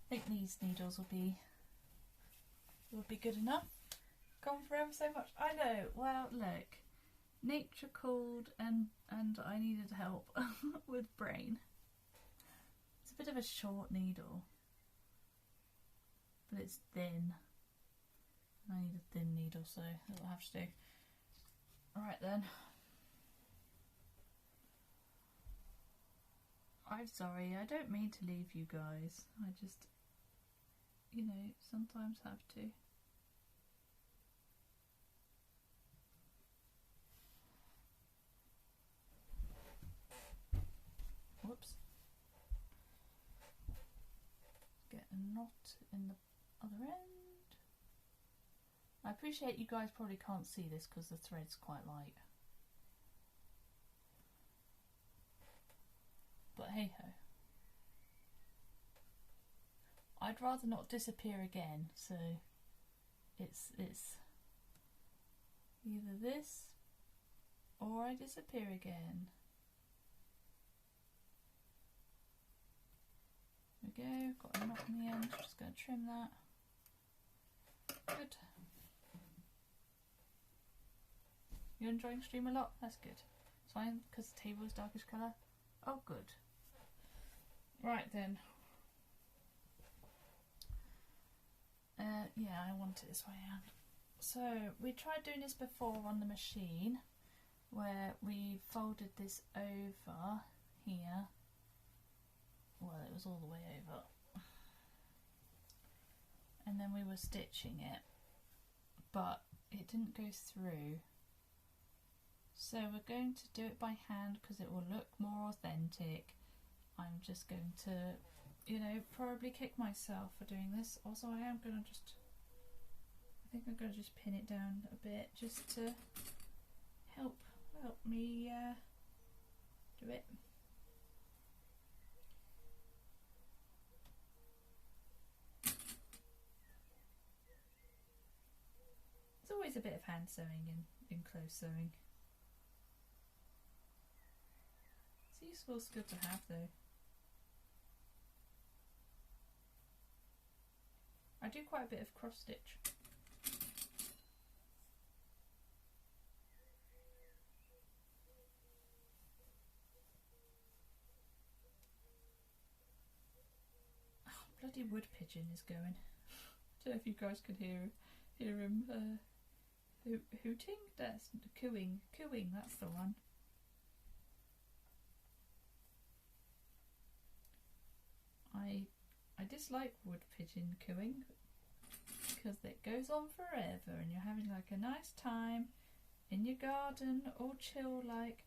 I think these needles will be good enough. Gone for ever so much. I know. Well, look, nature called, and I needed help with brain. It's a bit of a short needle, but it's thin. I need a thin needle, so that'll have to do. All right then. I'm sorry. I don't mean to leave you guys. I just, you know, sometimes have to. Whoops. Get a knot in the other end. I appreciate you guys probably can't see this because the thread's quite light. But hey ho. I'd rather not disappear again, so it's either this or I disappear again. There we go, got a knot in the end, just going to trim that. Good. You're enjoying stream a lot? That's good. It's fine because the table is darkish colour. Oh good. Right then. Yeah, I want it this way around. So we tried doing this before on the machine, where we folded this over here. Well, it was all the way over. And then we were stitching it, but it didn't go through. So we're going to do it by hand because it will look more authentic. I'm just going to, you know, probably kick myself for doing this. Also, I am going to just, I think I'm going to just pin it down a bit just to help me do it. is a bit of hand sewing in close sewing. It's a useful skill to have though. I do quite a bit of cross stitch. Bloody wood pigeon is going. I don't know if you guys can hear him hooting. That's cooing. That's the one. I dislike wood pigeon cooing because it goes on forever, and you're having like a nice time in your garden, all chill like,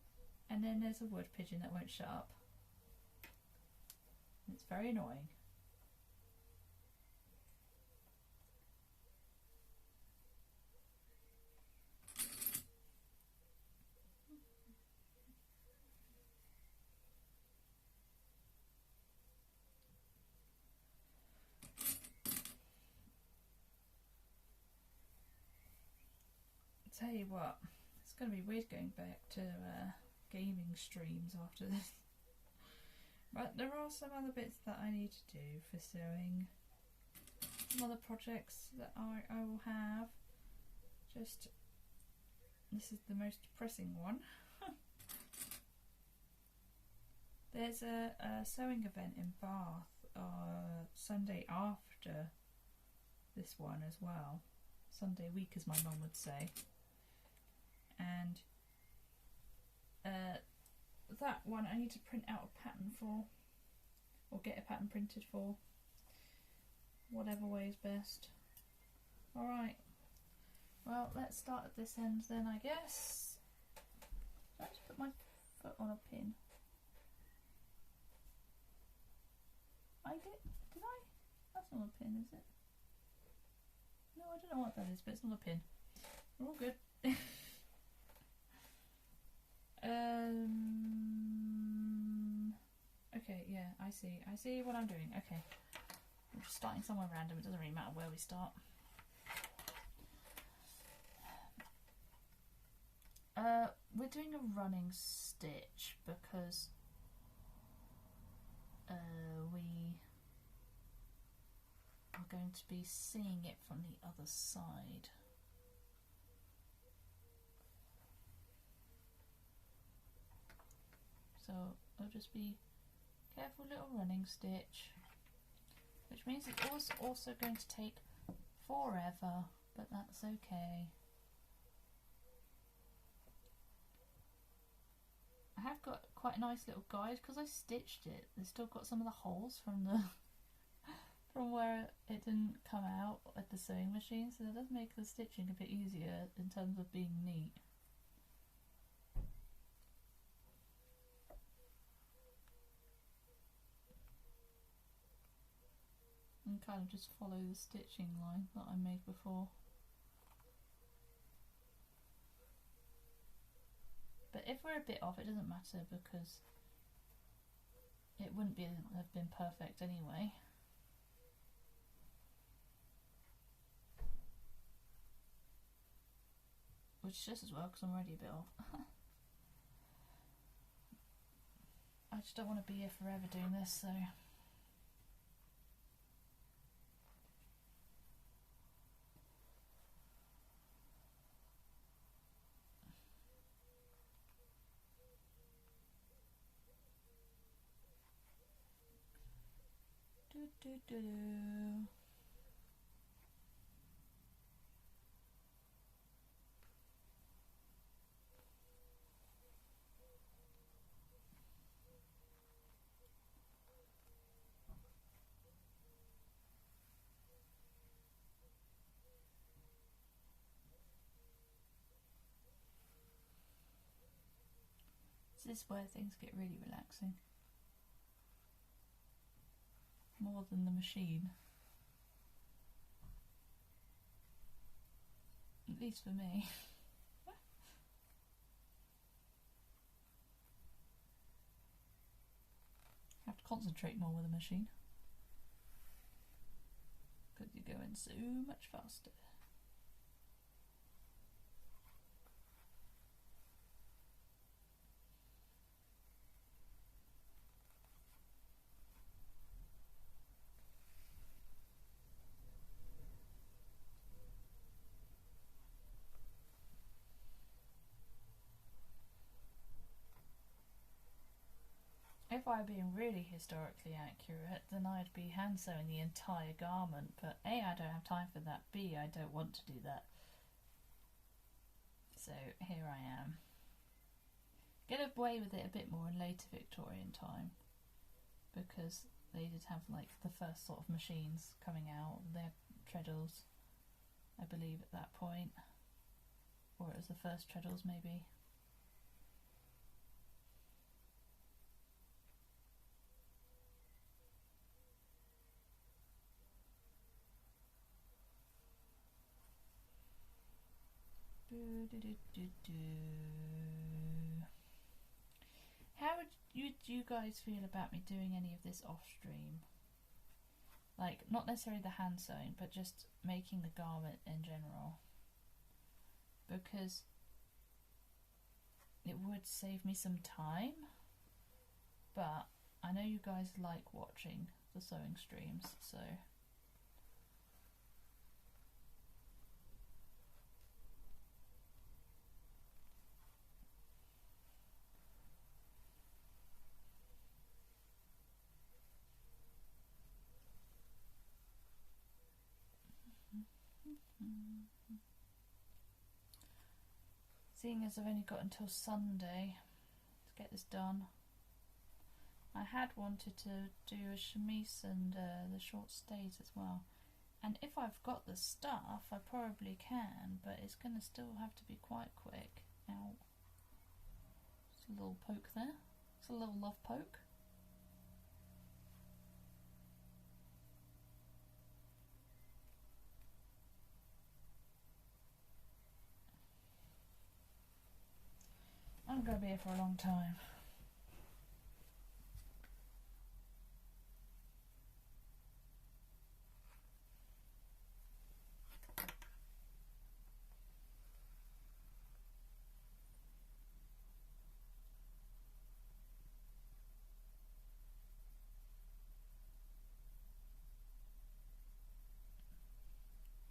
and then there's a wood pigeon that won't shut up. It's very annoying. Tell you what, it's going to be weird going back to gaming streams after this. But there are some other bits that I need to do for sewing. Some other projects that I will have. Just, this is the most pressing one. There's a sewing event in Bath Sunday after this one as well. Sunday week, as my mum would say. And that one I need to print out a pattern for, or get a pattern printed for, whatever way is best. Alright, well, let's start at this end then, I guess. Did I just put my foot on a pin? I did I? That's not a pin, is it? No, I don't know what that is, but it's not a pin. We're all good. Okay, yeah, I see what I'm doing. Okay, I'm just starting somewhere random. It doesn't really matter where we start. We're doing a running stitch because we are going to be seeing it from the other side. So I'll just be careful little running stitch, which means it's also going to take forever, but that's okay. I have got quite a nice little guide because I stitched it. It's still got some of the holes from the from where it didn't come out at the sewing machine, so that does make the stitching a bit easier in terms of being neat. And kind of just follow the stitching line that I made before. But if we're a bit off, it doesn't matter because it wouldn't have been perfect anyway. Which is just as well because I'm already a bit off. I just don't want to be here forever doing this, so. This is where things get really relaxing. More than the machine. At least for me. Have to concentrate more with a machine. Because you're going so much faster. if I were being really historically accurate, then I'd be hand sewing the entire garment, but A, I don't have time for that, B, I don't want to do that. So here I am. Get away with it a bit more in later Victorian time, because they did have like the first sort of machines coming out. They had treadles, I believe, at that point, or it was the first treadles maybe. How would you guys feel about me doing any of this off stream? Like, not necessarily the hand sewing, but just making the garment in general. Because it would save me some time, but I know you guys like watching the sewing streams, so... Seeing as I've only got until Sunday to get this done, I had wanted to do a chemise and the short stays as well. And if I've got the stuff, I probably can, but it's going to still have to be quite quick. Ow. It's a little poke there. It's a little love poke. I'm going to be here for a long time.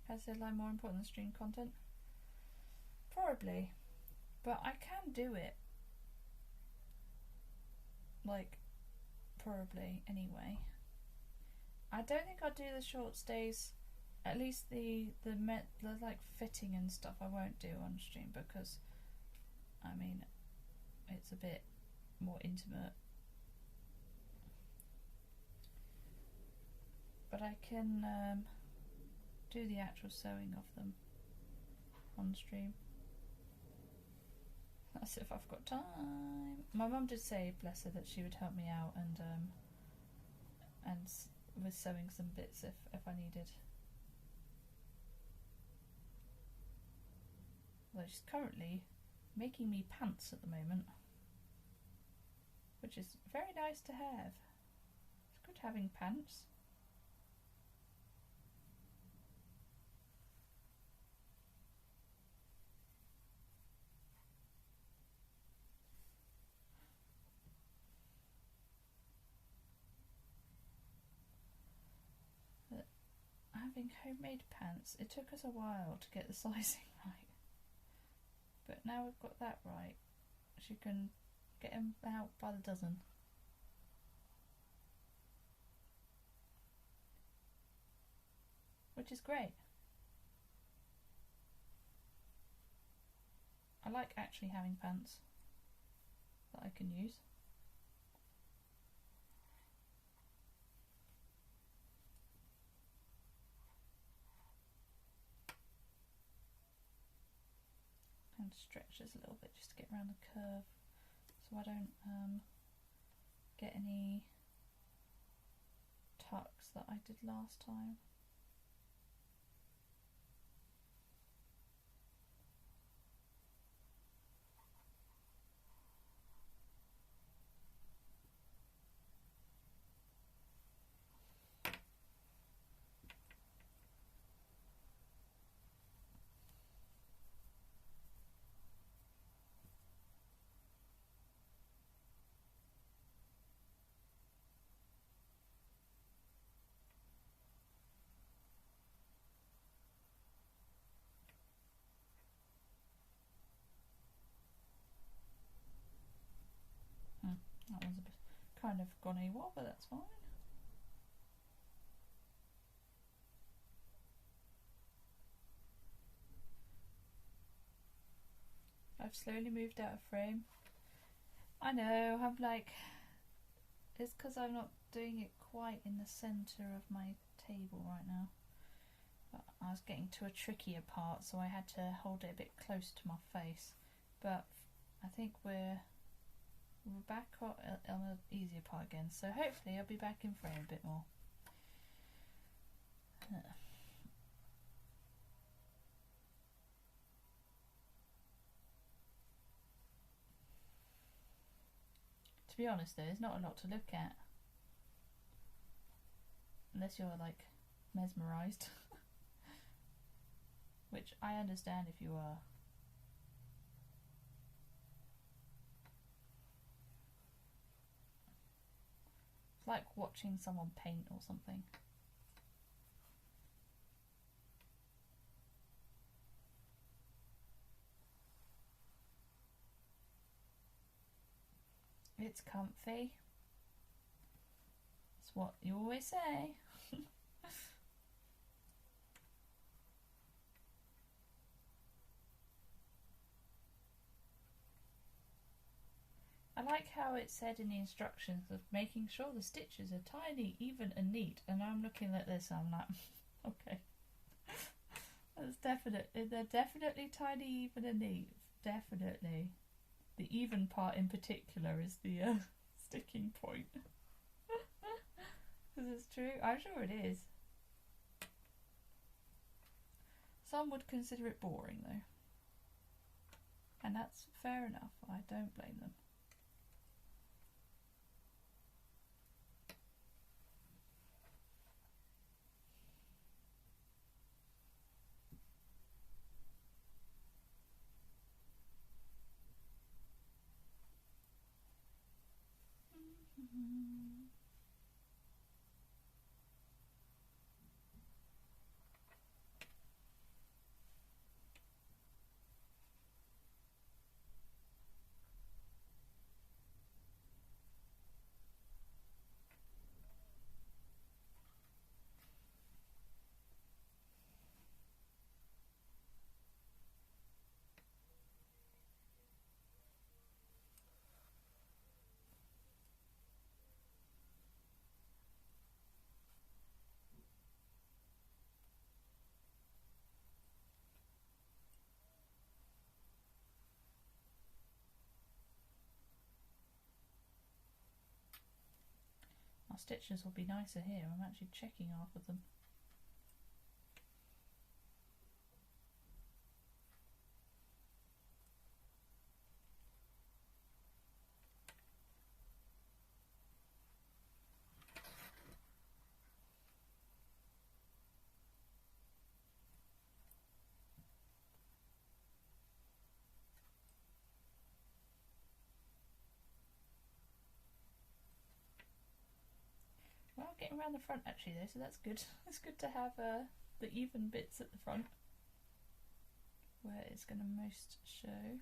Has headline more important than stream content? Probably. But I can do it, like, probably, anyway. I don't think I'll do the short stays, at least the like fitting and stuff I won't do on stream, because, I mean, it's a bit more intimate. But I can do the actual sewing of them on stream. That's if I've got time. My mum did say, bless her, that she would help me out and with sewing some bits if I needed. Well, she's currently making me pants at the moment, which is very nice to have. It's good having pants. Having homemade pants, it took us a while to get the sizing right, but now we've got that right, she can get them out by the dozen. Which is great. I like actually having pants that I can use. And stretch this a little bit just to get around the curve, so I don't get any tucks that I did last time. kind of gone AWOL, but that's fine. I've slowly moved out of frame. I know, I'm like, it's because I'm not doing it quite in the centre of my table right now. But I was getting to a trickier part, so I had to hold it a bit close to my face. But I think we're back on an easier part again, so hopefully I'll be back in frame a bit more. To be honest though, there's not a lot to look at. Unless you're like mesmerised. Which I understand if you are. It's like watching someone paint or something. It's comfy. It's what you always say. I like how it said in the instructions of making sure the stitches are tiny, even and neat, and I'm looking at this and I'm like, okay. That's they're definitely tiny, even and neat, definitely. The even part in particular is the sticking point. Because it's true, I'm sure it is. Some would consider it boring though. And that's fair enough, I don't blame them. Our stitches will be nicer here, I'm actually checking half of them. Well, getting around the front actually though, so that's good. It's good to have the even bits at the front where it's going to most show.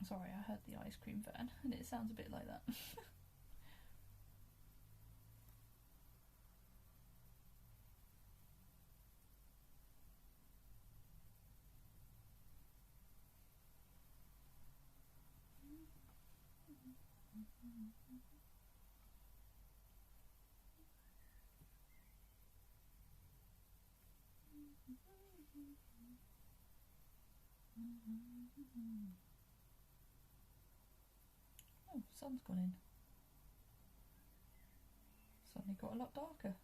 Sorry, I heard the ice cream fan and it sounds a bit like that. Oh, sun's gone in. Suddenly got a lot darker.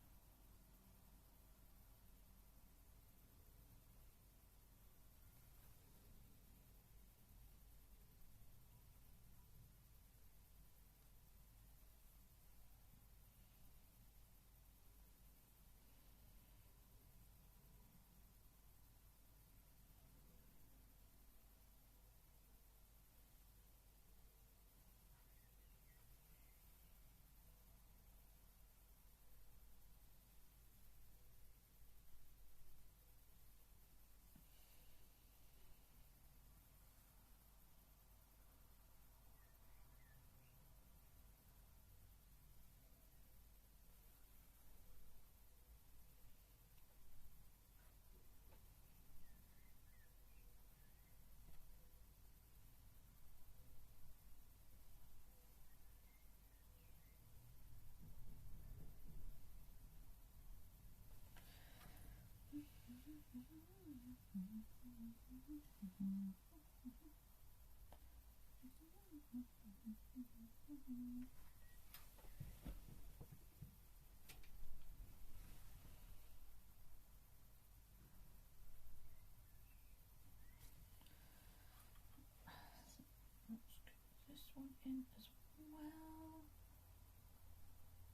This one in as well.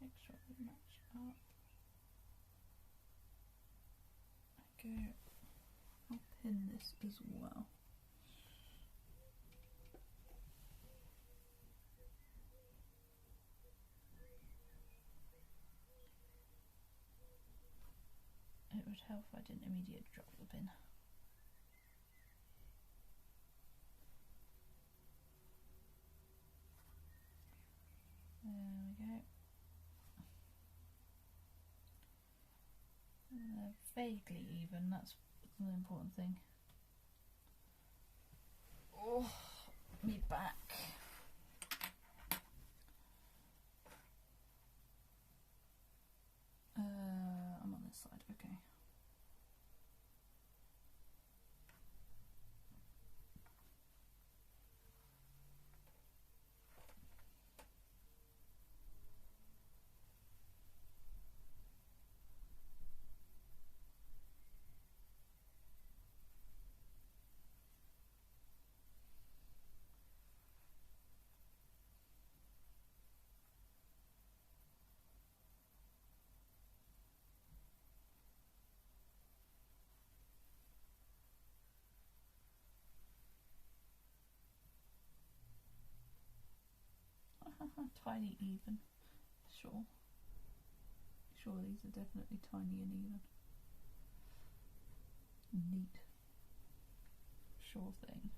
Make sure they match up. Okay, I'll pin this as well. It would help if I didn't immediately drop the pin. There we go. Vaguely even, that's the important thing. Oh, me back. I'm on this side, okay. Tiny even. Sure. Sure, these are definitely tiny and even. Neat. Sure thing.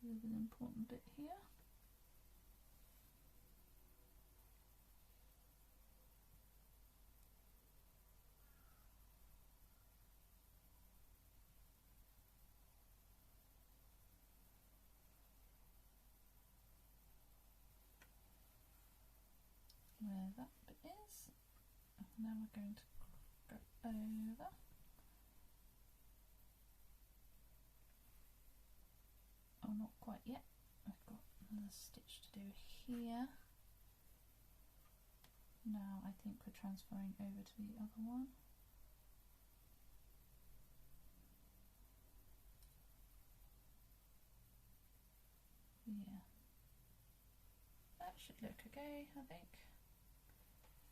There's an important bit here. Where that bit is. Now we're going to go over. Oh, not quite yet. I've got another stitch to do here. Now I think we're transferring over to the other one. okay, I think.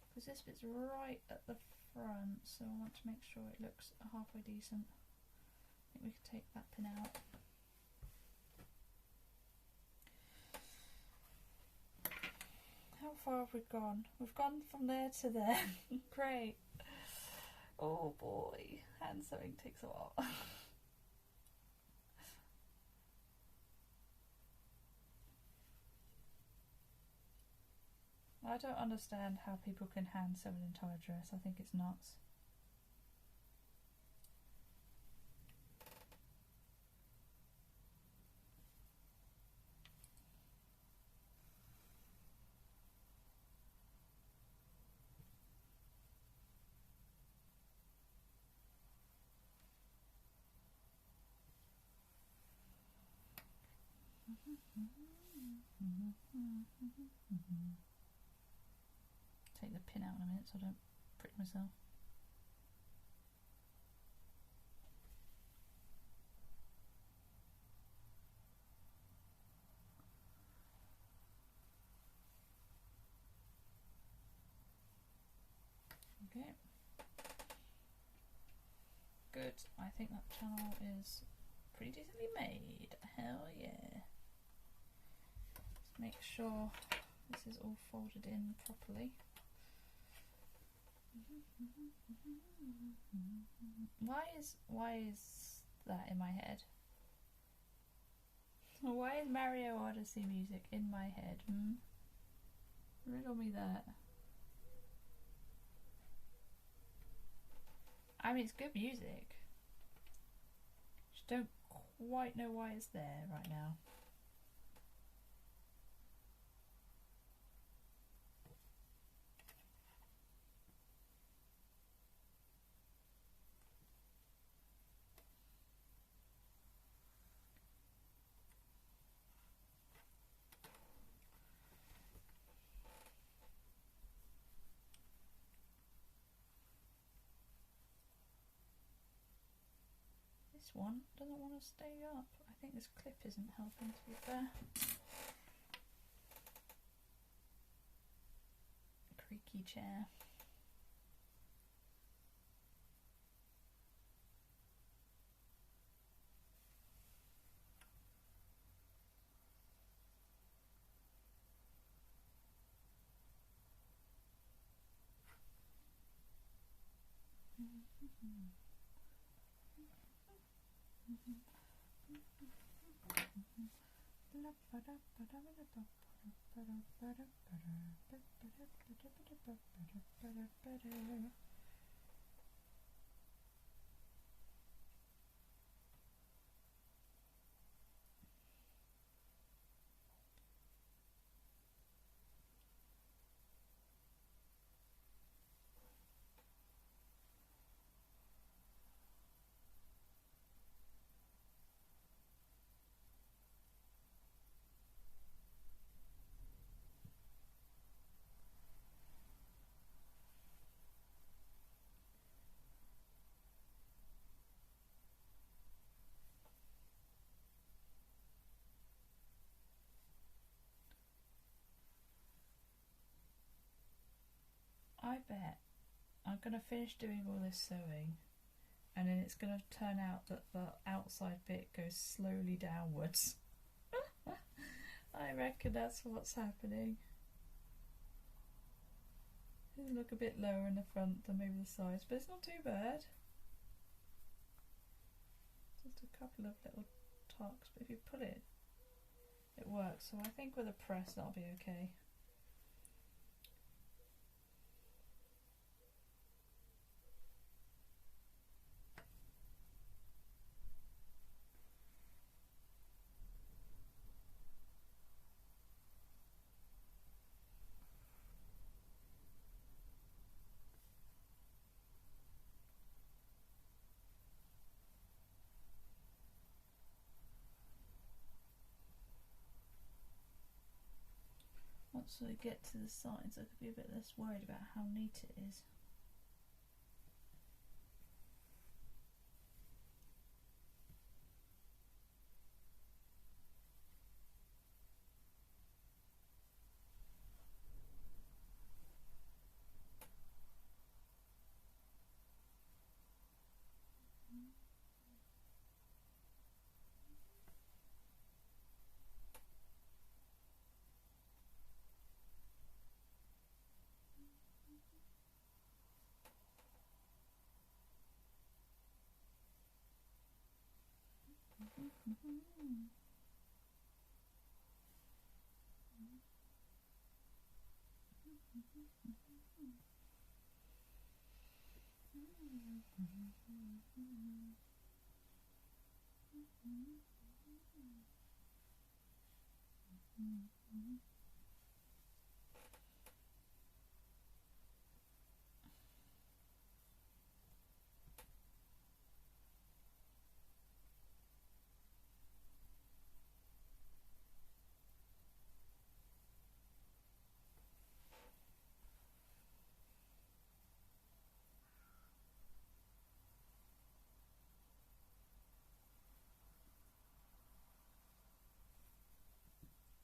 Because this bit's right at the front, so I want to make sure it looks halfway decent. I think we could take that pin out. How far have we gone? We've gone from there to there. Great. Oh boy, hand sewing takes a while. I don't understand how people can hand sew an entire dress. I think it's nuts. Take the pin out in a minute so I don't prick myself. Okay. Good. I think that channel is pretty decently made. Hell yeah. Let's make sure this is all folded in properly. Why is that in my head? Why is Mario Odyssey music in my head? Riddle me that. I mean, it's good music. Just don't quite know why it's there right now. This one doesn't want to stay up. I think this clip isn't helping, to be fair. Creaky chair. I bet I'm going to finish doing all this sewing and then it's going to turn out that the outside bit goes slowly downwards. I reckon that's what's happening. It'll look a bit lower in the front than maybe the sides, but it's not too bad. Just a couple of little tucks, but if you pull it, it works. So I think with a press that'll be okay. Once I get to the sides, I could be a bit less worried about how neat it is.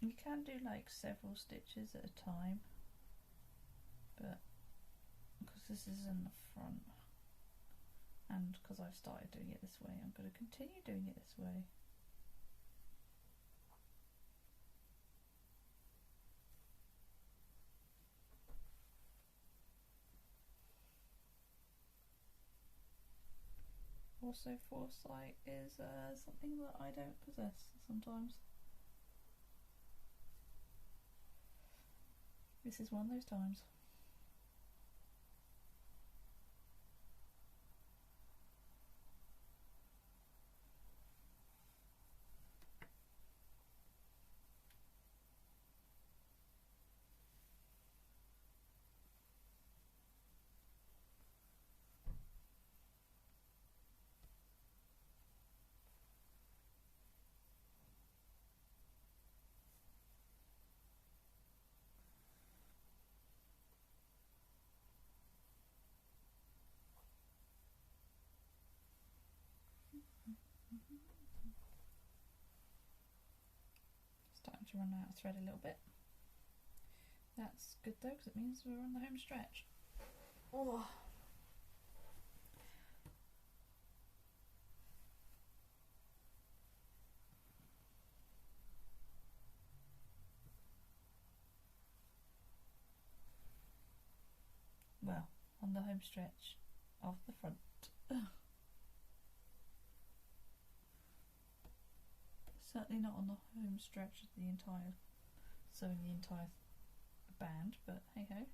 You can do like several stitches at a time, but because this is in the front and because I've started doing it this way, I'm going to continue doing it this way. Also, foresight is something that I don't possess sometimes. This is one of those times. Starting to run out of thread a little bit. That's good though, because it means we're on the home stretch. Oh. Well, on the home stretch of the front. Certainly not on the home stretch of the entire, sewing the entire band, but hey ho.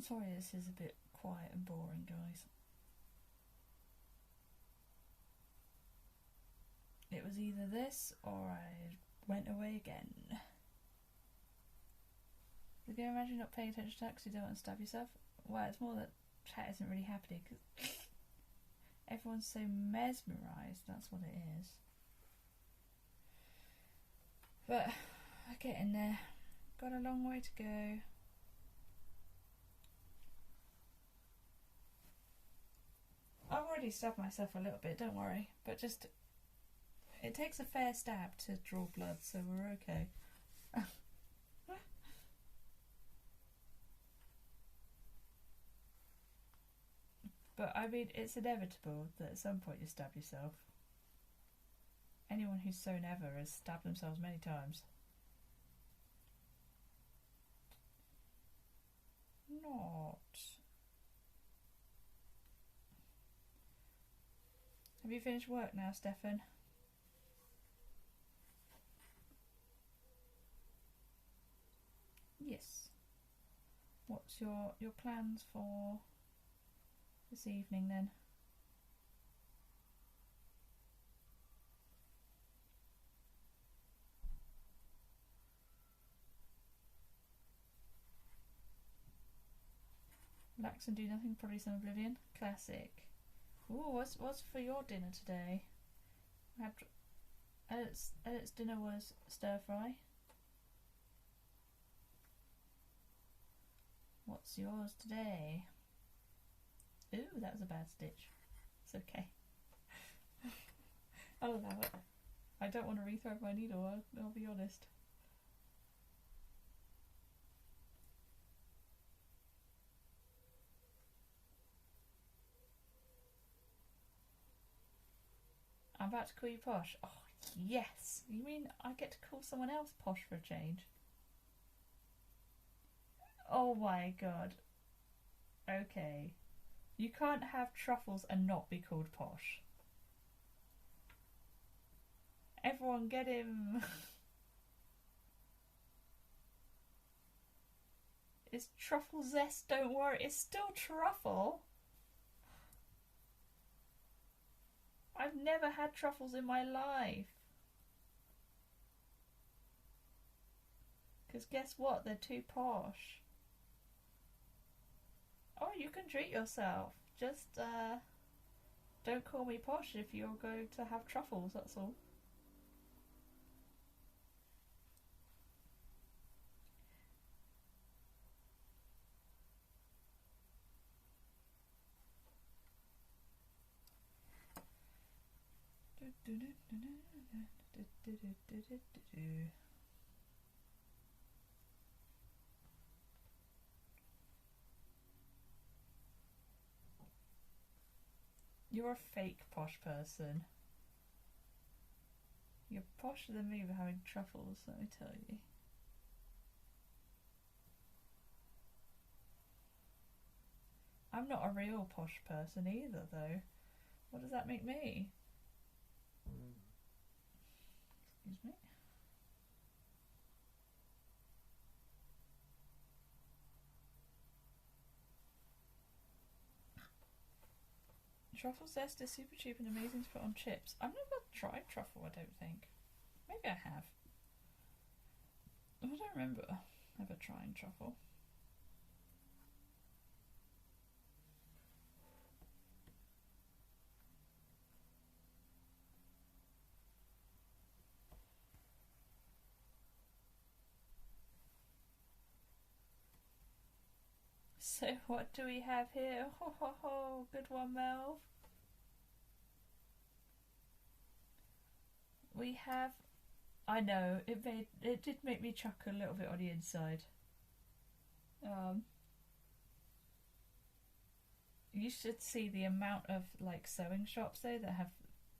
Sorry, this is a bit quiet and boring, guys. It was either this or I went away again. Can you imagine not paying attention to that because you don't want to stab yourself? Well, it's more that chat isn't really happening because everyone's so mesmerised, that's what it is. But I'm getting there. Got a long way to go. I've already stabbed myself a little bit, don't worry, but just it takes a fair stab to draw blood, so we're okay. But I mean, it's inevitable that at some point you stab yourself. Anyone who's sewn ever has stabbed themselves many times. Not. Have you finished work now, Steffan? Yes. What's your plans for this evening then? Relax and do nothing, probably some Oblivion. Classic. Ooh, what's for your dinner today? Elliot's dinner was stir fry. What's yours today? Ooh, that was a bad stitch. It's okay. I'll allow it. I don't want to rethread my needle, I'll be honest. I'm about to call you posh. Oh, yes! You mean I get to call someone else posh for a change? Oh my god. Okay. You can't have truffles and not be called posh. Everyone get him! It's truffle zest, don't worry, it's still truffle. I've never had truffles in my life. Because guess what? They're too posh. Oh, you can treat yourself. Just don't call me posh if you're going to have truffles, that's all. You're a fake posh person. You're posher than me for having truffles, let me tell you. I'm not a real posh person either, though. What does that make me? Excuse me. Truffle zest is super cheap and amazing to put on chips. I've never tried truffle, I don't think. Maybe I have. I don't remember ever trying truffle. So what do we have here? Ho ho ho, good one, Mel. We have, I know, it did make me chuckle a little bit on the inside. You should see the amount of like sewing shops though that have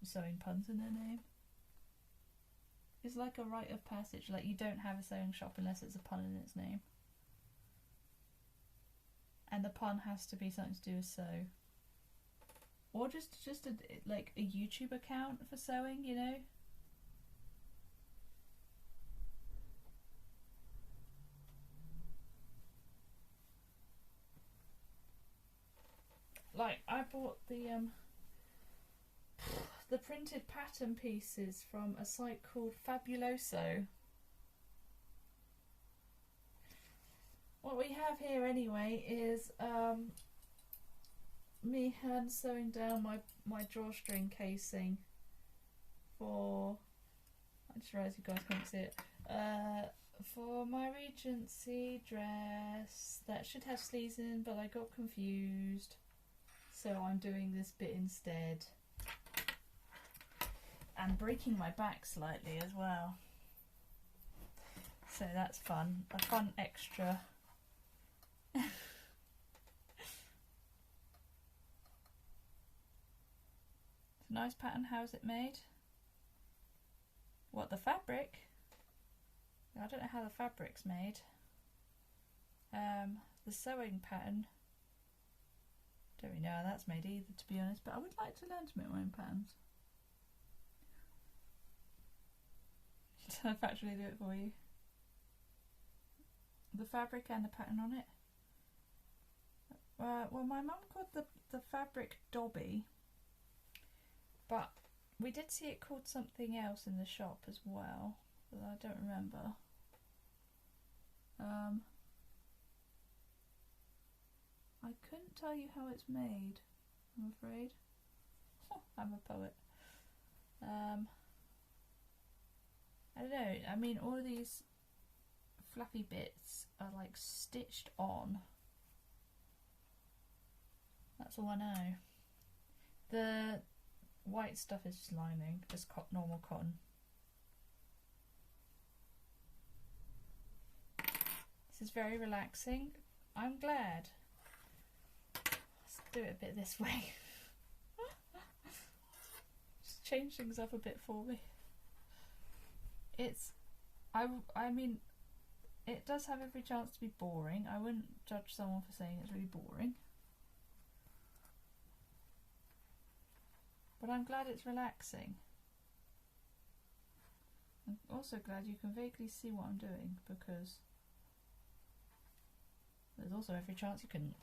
sewing puns in their name. It's like a rite of passage, like you don't have a sewing shop unless it's a pun in its name. And the pun has to be something to do with sew. Or just like a YouTube account for sewing, you know? Like, I bought the printed pattern pieces from a site called Fabuloso. What we have here anyway is me hand sewing down my drawstring casing for, I just realised you guys can't see it, for my Regency dress that should have sleeves in, but I got confused, so I'm doing this bit instead. And breaking my back slightly as well. So that's fun, a fun extra. It's a nice pattern. How's it made? What, the fabric? I don't know how the fabric's made. The sewing pattern, don't really know how that's made either, to be honest, but I would like to learn to make my own patterns. I'll actually do it for you. The fabric and the pattern on it. Well, my mum called the fabric Dobby, but we did see it called something else in the shop as well, but I don't remember. I couldn't tell you how it's made, I'm afraid. I'm a poet. I don't know, I mean, all of these fluffy bits are like stitched on. That's all I know. The white stuff is just lining, just normal cotton. This is very relaxing. I'm glad. Let's do it a bit this way. Just change things up a bit for me. I mean, it does have every chance to be boring. I wouldn't judge someone for saying it's really boring. But I'm glad it's relaxing. I'm also glad you can vaguely see what I'm doing, because there's also every chance you couldn't.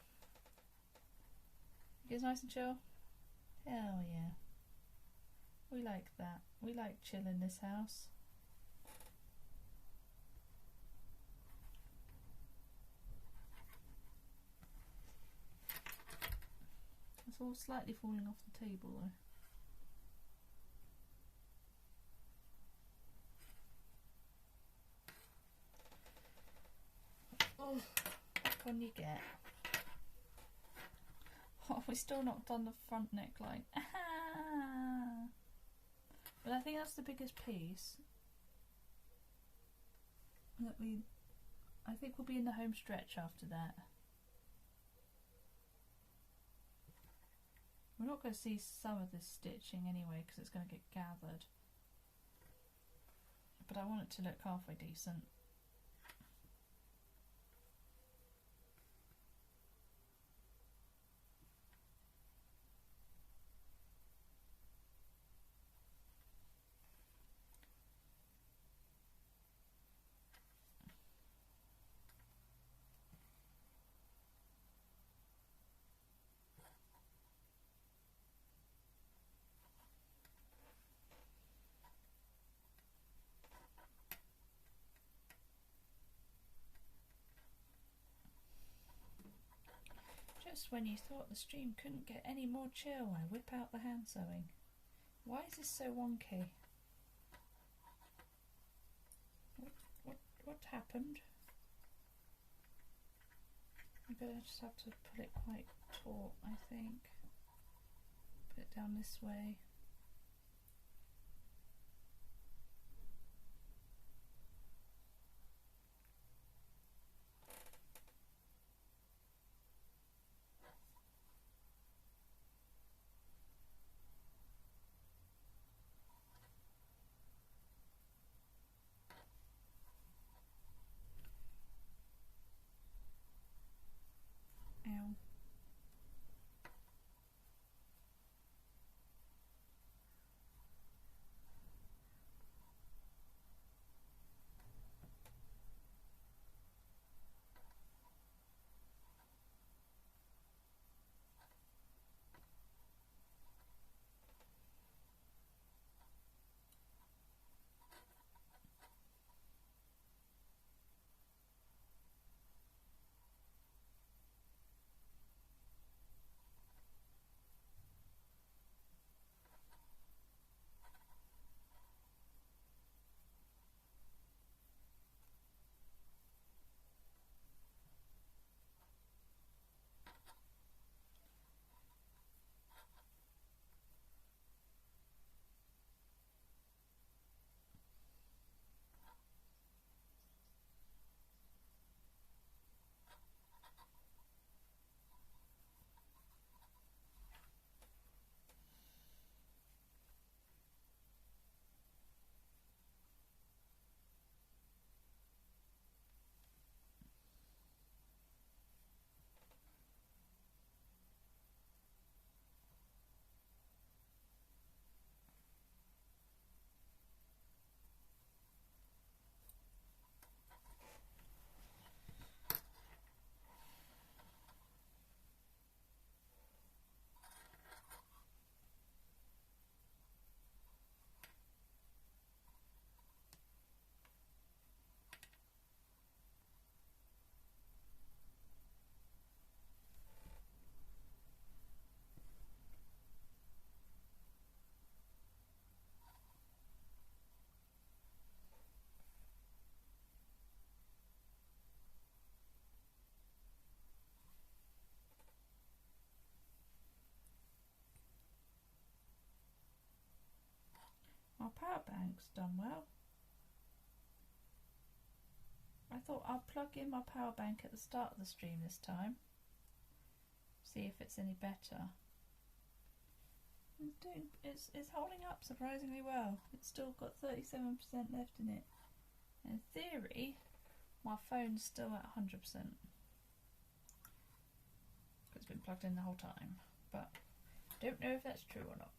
It's nice and chill. Hell yeah. We like that. We like chill in this house. It's all slightly falling off the table though. Oh, what can you get? Oh, we've still not done the front neckline. But I think that's the biggest piece. I think we'll be in the home stretch after that. We're not going to see some of this stitching anyway because it's going to get gathered. But I want it to look halfway decent. Just when you thought the stream couldn't get any more chill, I whip out the hand sewing. Why is this so wonky? What happened? I'm gonna just have to put it quite taut, I think. Put it down this way. Ow. power bank's done well. I thought I'll plug in my power bank at the start of the stream this time. See if it's any better. It's holding up surprisingly well. It's still got 37% left in it. In theory, my phone's still at 100%. It's been plugged in the whole time, but don't know if that's true or not.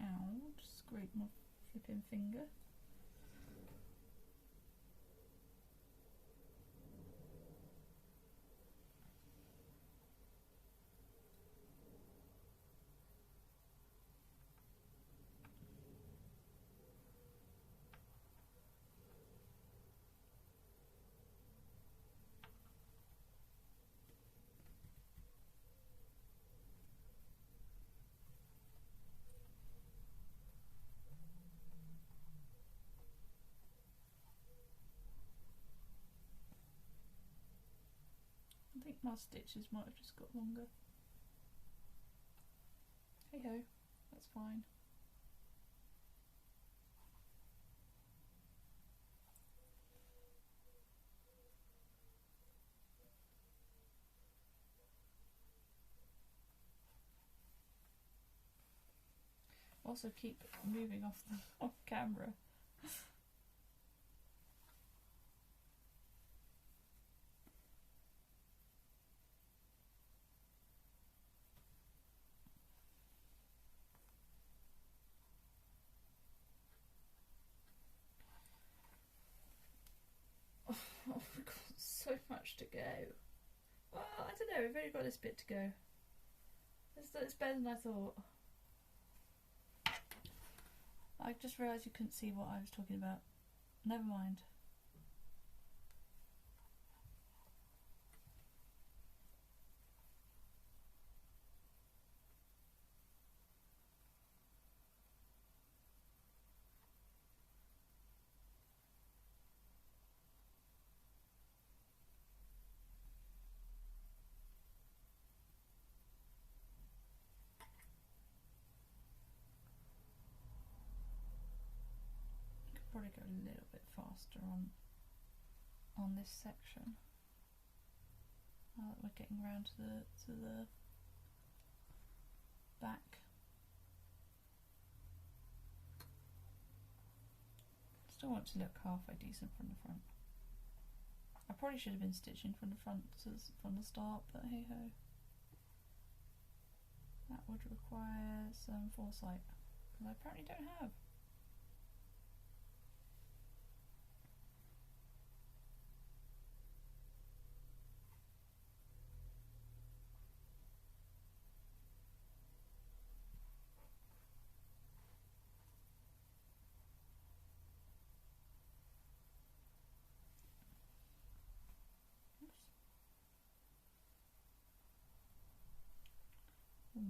Ow, just scrape my flipping finger. I think my stitches might have just got longer. Hey ho, that's fine. Also keep moving off camera. Oh, we've got so much to go. Well, I don't know, we've only got this bit to go. It's better than I thought. I just realised you couldn't see what I was talking about. Never mind. Probably go a little bit faster on this section. Now that we're getting round to the back. Still want to look halfway decent from the front. I probably should have been stitching from the front from the start, but hey ho. That would require some foresight, because I apparently don't have.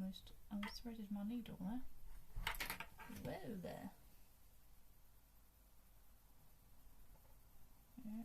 Almost unthreaded my needle there. Whoa there. Yeah.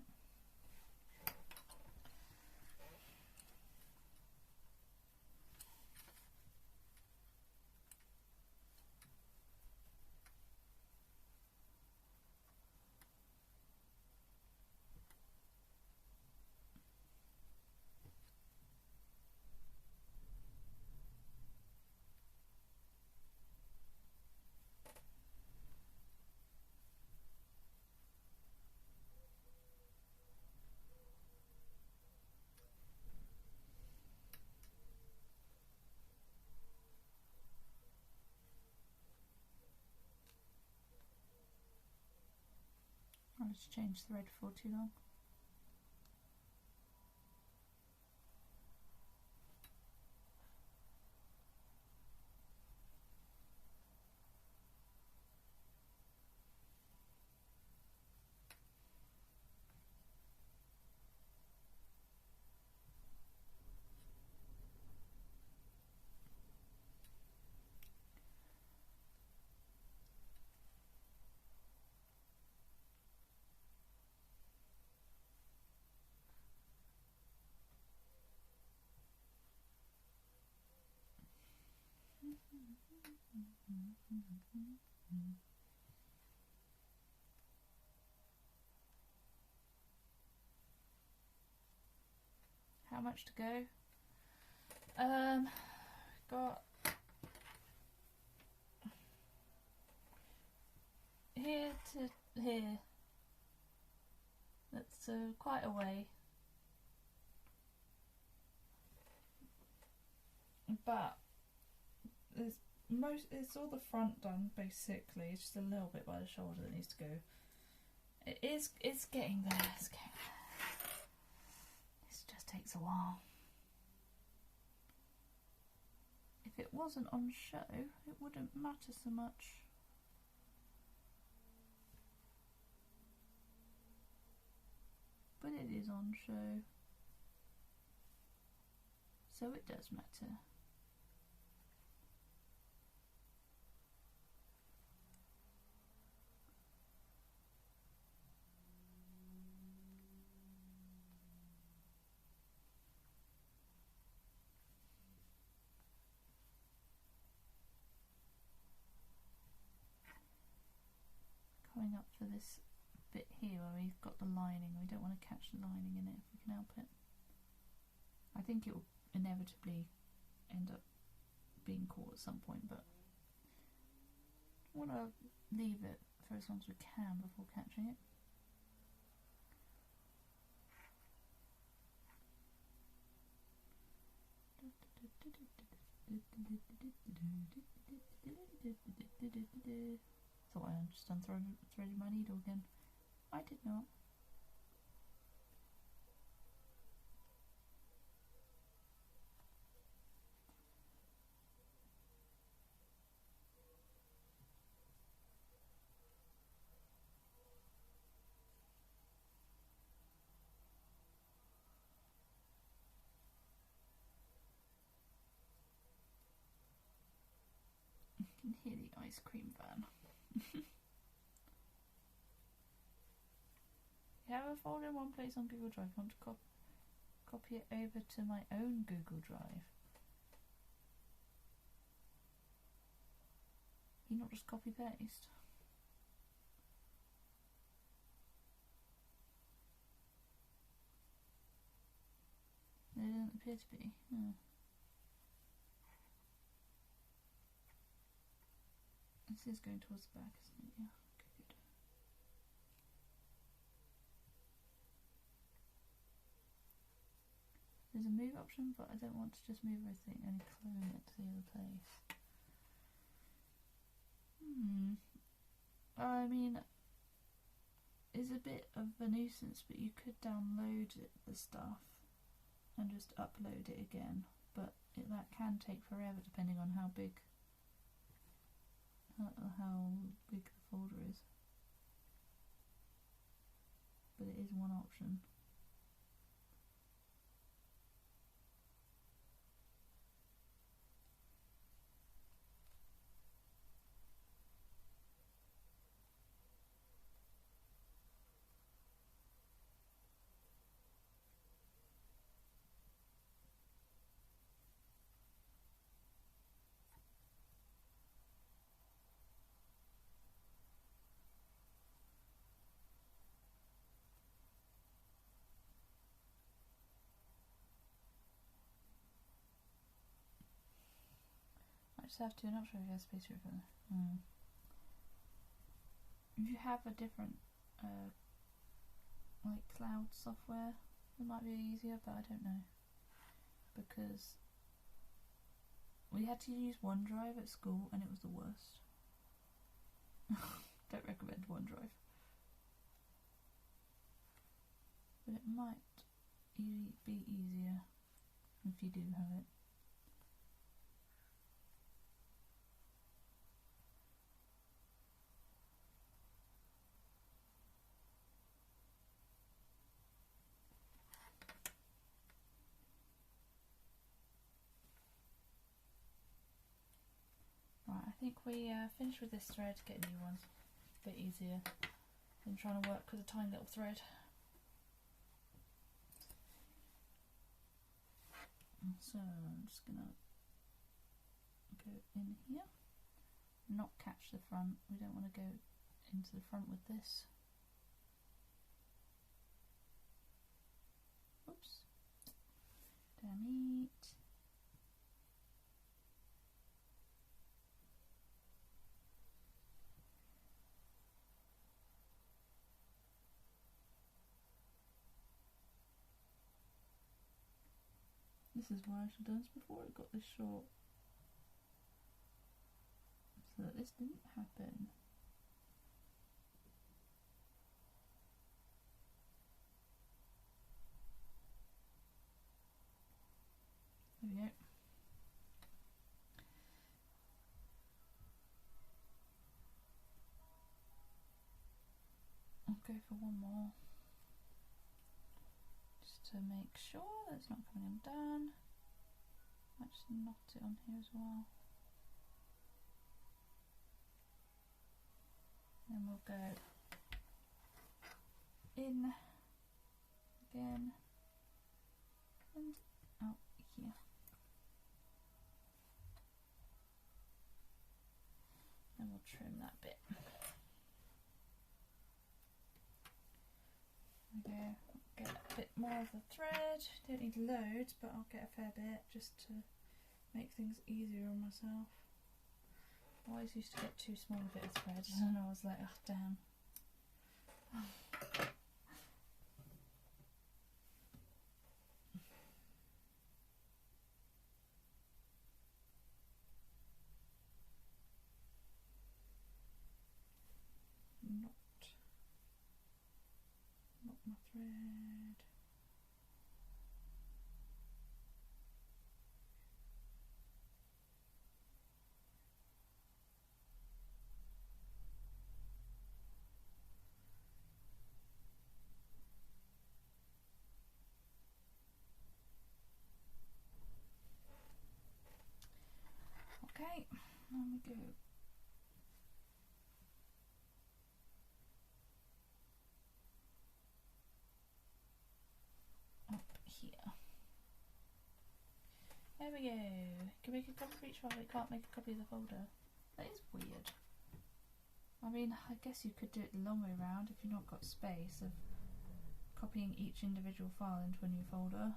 I just changed thread for too long. How much to go? Got here to here. That's quite a way. But it's all the front done basically. It's just a little bit by the shoulder that needs to go. It's getting there. It's getting there. It just takes a while. If it wasn't on show, it wouldn't matter so much. But it is on show, so it does matter. Coming up for this bit here where we've got the lining, we don't want to catch the lining in it if we can help it. I think it will inevitably end up being caught at some point, but I want to leave it for as long as we can before catching it. Thought I just unthreaded my needle again. I did not. You can hear the ice cream van. You have a folder in one place on Google Drive. I want to copy it over to my own Google Drive. You not just copy paste? There doesn't appear to be. No. This is going towards the back, isn't it? Yeah. Okay, good. There's a move option, but I don't want to just move everything and clone it to the other place. I mean, it's a bit of a nuisance, but you could download the stuff and just upload it again, but that can take forever depending on how big the folder is. But it is one option. I just have to, I'm not sure if you have space for it. If you have a different like cloud software, it might be easier, but I don't know, because we had to use OneDrive at school and it was the worst. Don't recommend OneDrive, but it might be easier if you do have it. I think we finished with this thread, get new ones. A bit easier than trying to work with a tiny little thread. So I'm just gonna go in here. not catch the front. We don't want to go into the front with this. Oops. Damn it. This is why I should have done this before it got this short. So that this didn't happen. There we go. I'll go for one more. Just to make sure that it's not coming undone. Might just knot it on here as well. Then we'll go in again and out here. Then we'll trim that bit. Okay, get a bit more of the thread. Don't need loads, but I'll get a fair bit just to make things easier on myself. I always used to get too small a bit of thread and I was like, oh damn. Not my thread. Okay, there we go. Up here. There we go. Can we make a copy of each file? We can't make a copy of the folder. That is weird. I mean, I guess you could do it the long way around if you've not got space of copying each individual file into a new folder.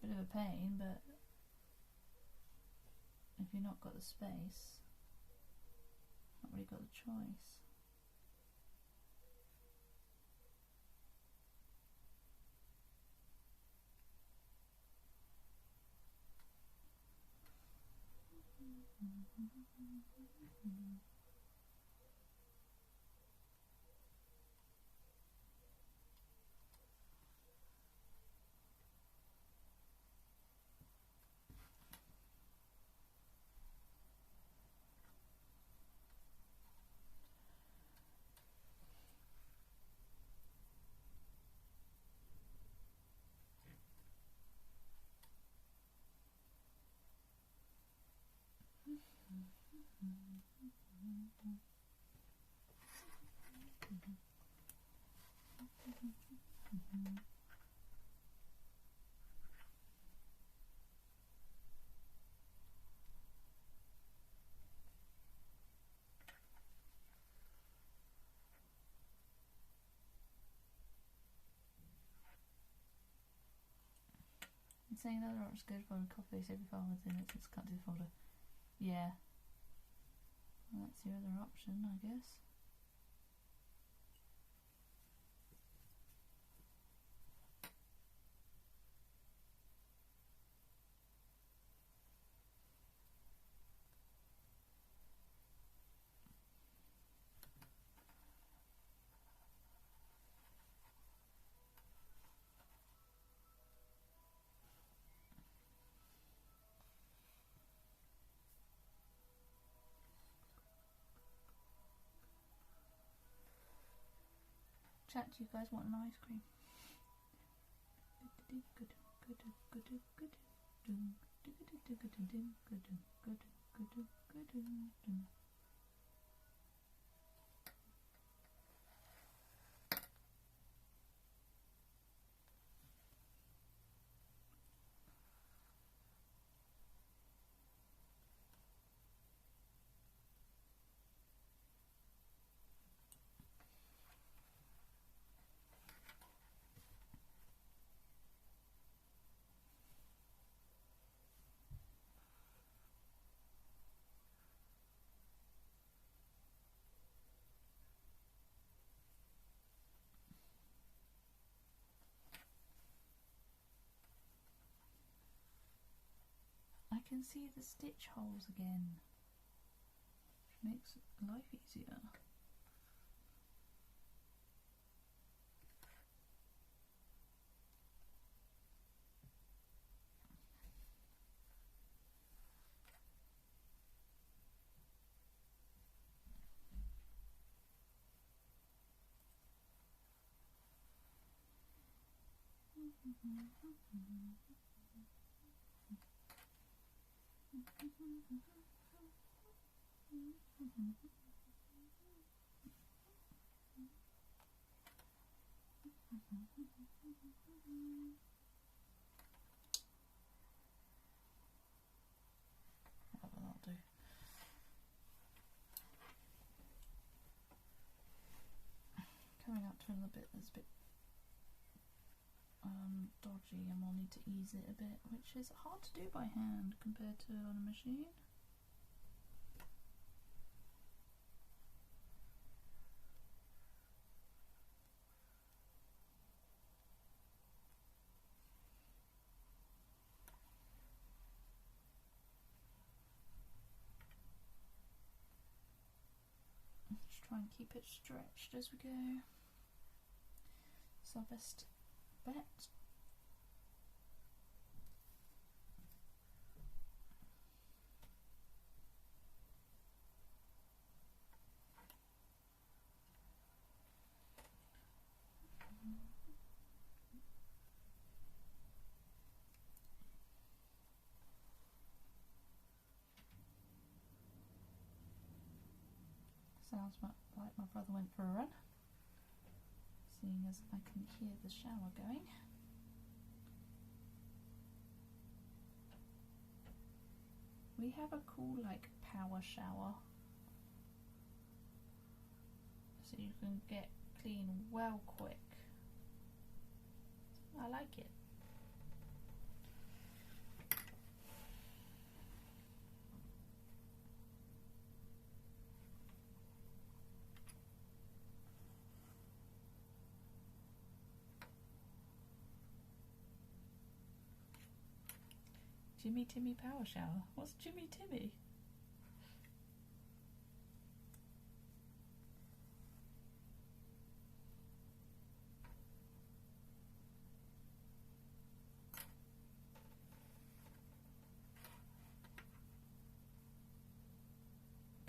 Bit of a pain, but if you've not got the space, not really got the choice. Saying that it's good for a copy every file within it, it's cut to the folder. Yeah. Well, that's your other option, I guess. Chat, do you guys want an ice cream? can see the stitch holes again, which makes life easier. That'll do. Coming up to another bit that's a bit dodgy, and we'll need to ease it a bit, which is hard to do by hand compared to on a machine. Just try and keep it stretched as we go. It's our best bet. Sounds like my brother went for a run, seeing as I can hear the shower going. We have a cool like power shower, so you can get clean well quick. I like it. Jimmy Timmy power shower. What's Jimmy Timmy?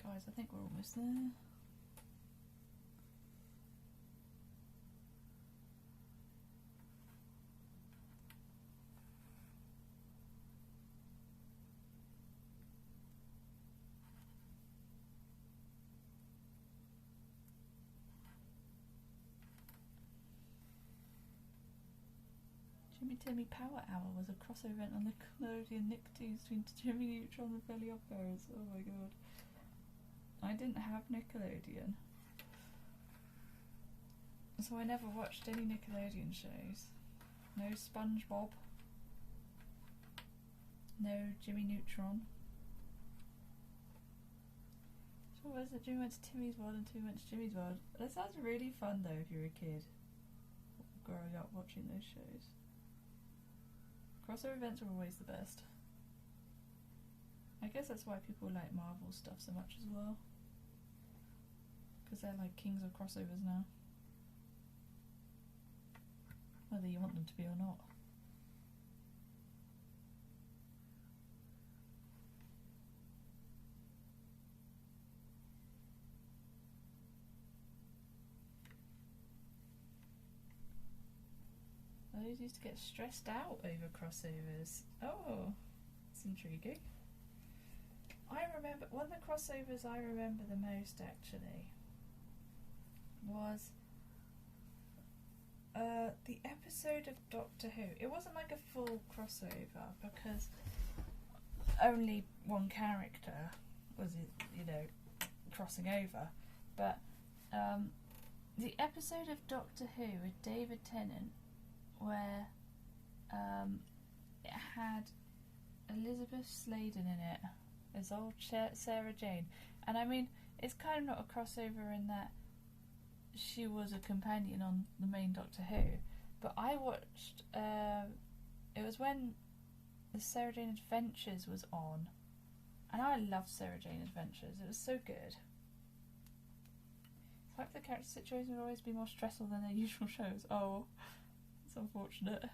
Guys, I think we're almost there. Jimmy Timmy Power Hour was a crossover event on Nickelodeon Nicktoons between Jimmy Neutron and Fairly Oddparents. Oh my god. I didn't have Nickelodeon, so I never watched any Nickelodeon shows. No SpongeBob. No Jimmy Neutron. So what was it? Jimmy went to Timmy's World and Timmy went to Jimmy's World. That sounds really fun though if you're a kid growing up watching those shows. Crossover events are always the best. I guess that's why people like Marvel stuff so much as well, because they're like kings of crossovers now, whether you want them to be or not. I always used to get stressed out over crossovers. Oh, it's intriguing. I remember, one of the crossovers I remember the most actually was the episode of Doctor Who. It wasn't like a full crossover because only one character was, you know, crossing over, but the episode of Doctor Who with David Tennant where it had Elizabeth Sladen in it as old Sarah Jane, and I mean it's kind of not a crossover in that she was a companion on the main Doctor Who, but I watched it was when the Sarah Jane Adventures was on, and I loved Sarah Jane Adventures. It was so good. It's like the character situation would always be more stressful than their usual shows. Oh, it's unfortunate.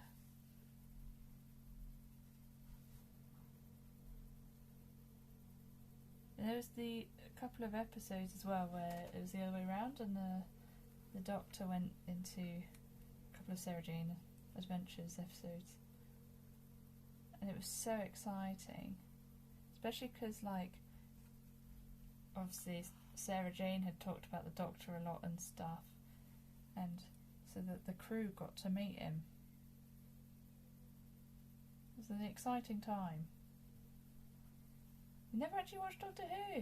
And there was a couple of episodes as well where it was the other way around, and the Doctor went into a couple of Sarah Jane Adventures episodes, and it was so exciting, especially because, like, obviously Sarah Jane had talked about the Doctor a lot and stuff, and so that the crew got to meet him. It was an exciting time. You never actually watched Doctor Who?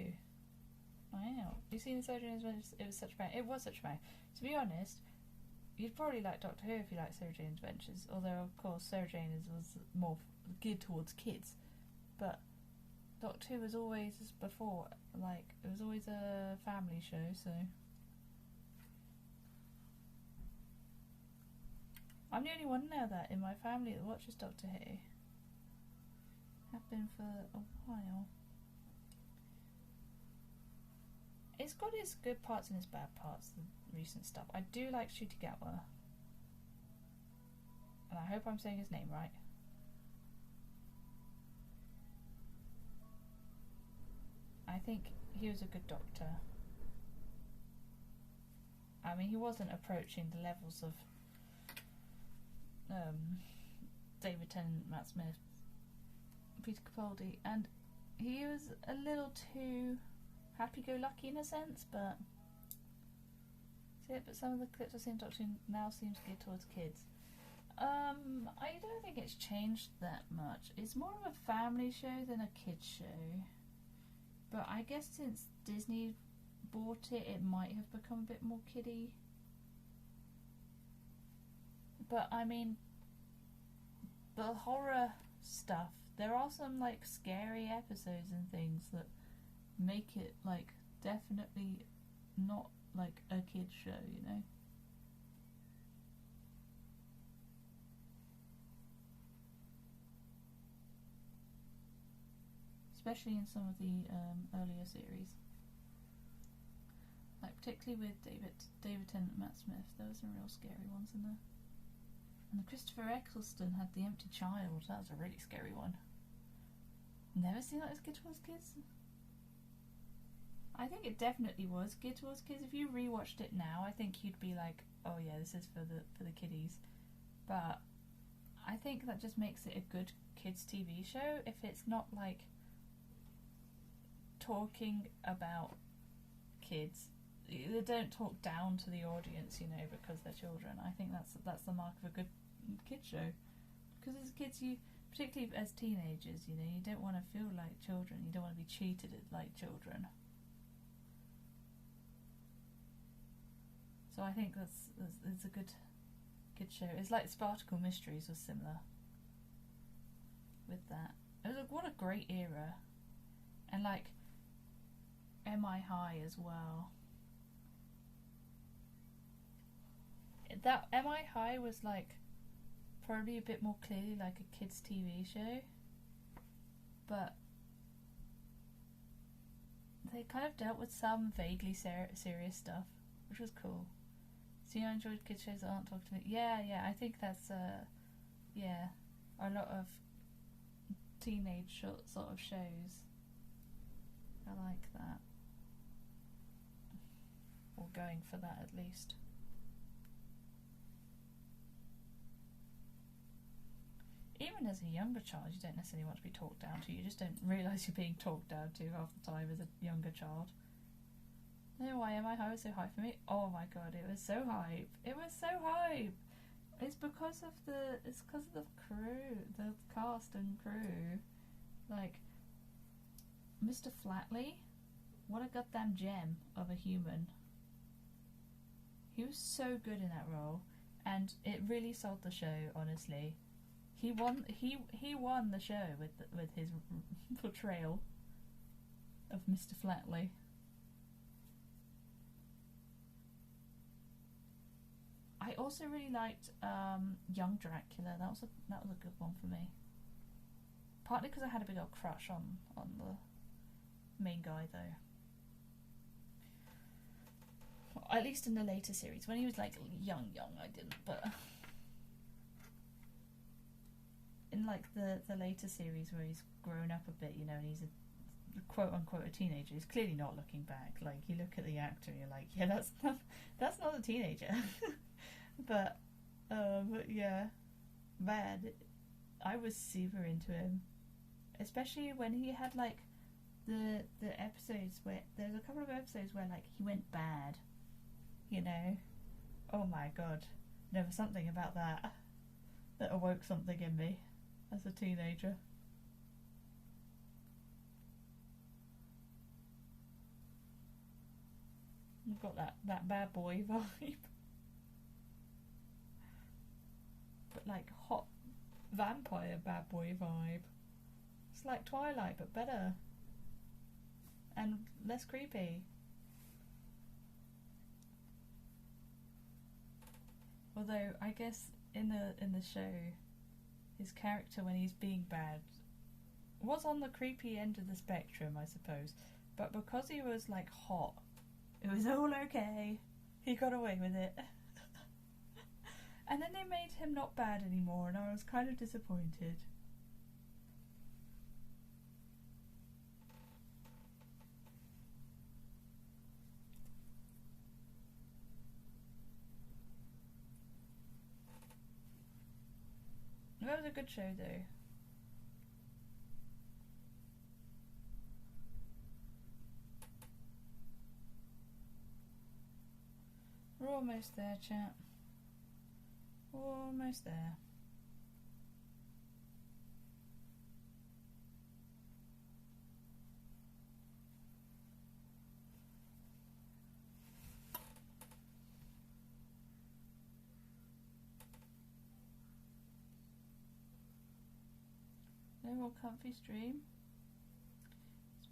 Wow. You seen the Sarah Jane Adventures? It was such a bang. It was such a bang. To be honest, you'd probably like Doctor Who if you like Sarah Jane Adventures, although of course Sarah Jane was more geared towards kids. But Doctor Who was always, as before, like, it was always a family show, so I'm the only one now that in my family that watches Doctor Who. Have been for a while. It's got its good parts and its bad parts, the recent stuff. I do like Ncuti Gatwa, and I hope I'm saying his name right. I think he was a good Doctor. I mean, he wasn't approaching the levels of David Tennant, Matt Smith, Peter Capaldi, and he was a little too happy-go-lucky in a sense, but some of the clips I've seen Doctor Who now seems geared towards kids. I don't think it's changed that much. It's more of a family show than a kids show, but I guess since Disney bought it, it might have become a bit more kiddie. But I mean, the horror stuff, there are some like scary episodes and things that make it like definitely not like a kid's show, you know. Especially in some of the earlier series, like particularly with David Tennant and Matt Smith, there were some real scary ones in there. And the Christopher Eccleston had The Empty Child. That was a really scary one. Never seen that as geared towards kids? I think it definitely was geared towards kids. If you rewatched it now, I think you'd be like, oh yeah, this is for the kiddies. But I think that just makes it a good kids TV show if it's not like talking about kids. They don't talk down to the audience, you know, because they're children. I think that's the mark of a good kid show. Because as kids, you, particularly as teenagers, you know, you don't want to feel like children. You don't want to be treated like children. So I think it's a good kid show. It's like Spartacle Mysteries was similar with that. It was what a great era, and like MI High as well. That MI High was like probably a bit more clearly like a kids TV show, but they kind of dealt with some vaguely serious stuff, which was cool. So you enjoyed kids shows that aren't talking to me? Yeah, I think that's yeah, a lot of teenage sort of shows. I like that, or going for that at least. Even as a younger child, you don't necessarily want to be talked down to. You just don't realise you're being talked down to half the time as a younger child. You know why MI High was so high for me? Oh my god, it was so hype. It was so hype. It's because of the crew, the cast and crew. Like, Mr. Flatley, what a goddamn gem of a human. He was so good in that role, and it really sold the show, honestly. He won the show with his portrayal of Mr. Flatley. I also really liked Young Dracula. That was a good one for me. Partly because I had a big old crush on the main guy, though. Well, at least in the later series. When he was like young, I didn't, but in like the later series where he's grown up a bit, you know, and he's a quote unquote a teenager, he's clearly not looking back. Like, you look at the actor and you're like, yeah, that's not a teenager. but yeah, man, I was super into him, especially when he had like the episodes where there's a couple of episodes where like he went bad, you know. Oh my god, there was something about that awoke something in me as a teenager. You've got that bad boy vibe, but like hot vampire bad boy vibe. It's like Twilight but better and less creepy. Although I guess in the show, his character when he's being bad was on the creepy end of the spectrum, I suppose. But because he was like hot, it was all okay. He got away with it. And then they made him not bad anymore, and I was kind of disappointed. That was a good show, though. We're almost there, chat. Almost there. No more comfy stream.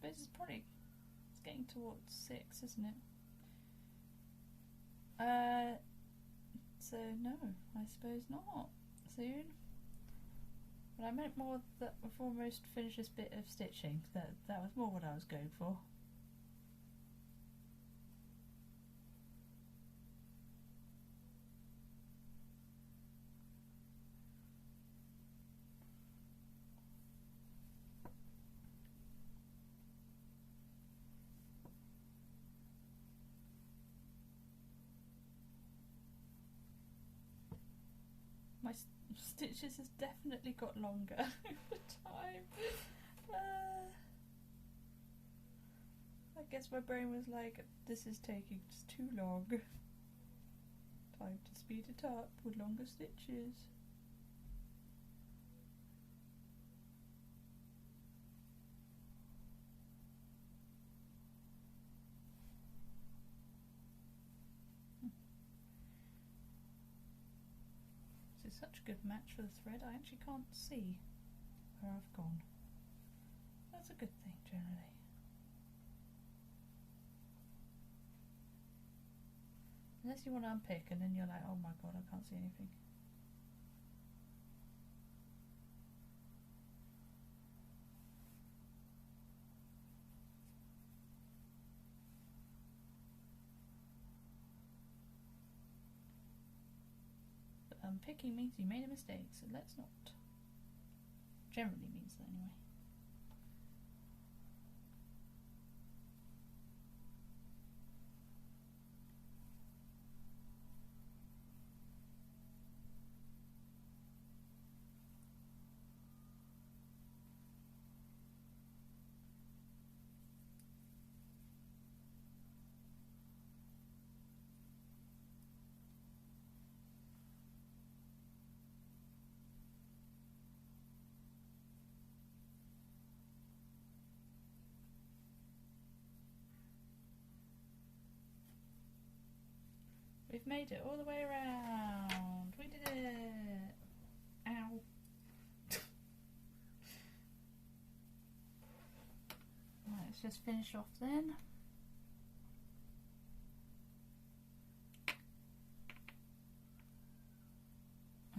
I suppose it's getting towards 6, isn't it? So no, I suppose not. Soon. But I meant more that we've almost finished this bit of stitching. That was more what I was going for. My stitches has definitely got longer over time. I guess my brain was like, this is taking just too long. Time to speed it up with longer stitches. Such a good match for the thread, I actually can't see where I've gone. That's a good thing, generally. Unless you want to unpick and then you're like, oh my god, I can't see anything. Picking means you made a mistake, so let's not. Generally means that anyway. We've made it all the way around. We did it. Ow. Right, let's just finish off then.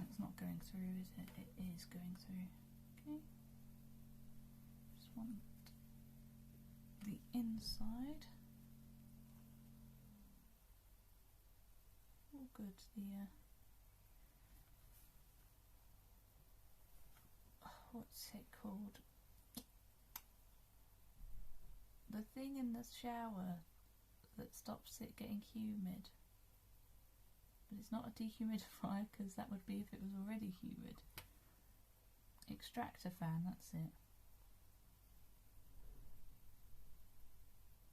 It's not going through, is it? It is going through. Okay. want the inside. All good. What's it called? The thing in the shower that stops it getting humid. But it's not a dehumidifier, because that would be if it was already humid. Extractor fan, that's it.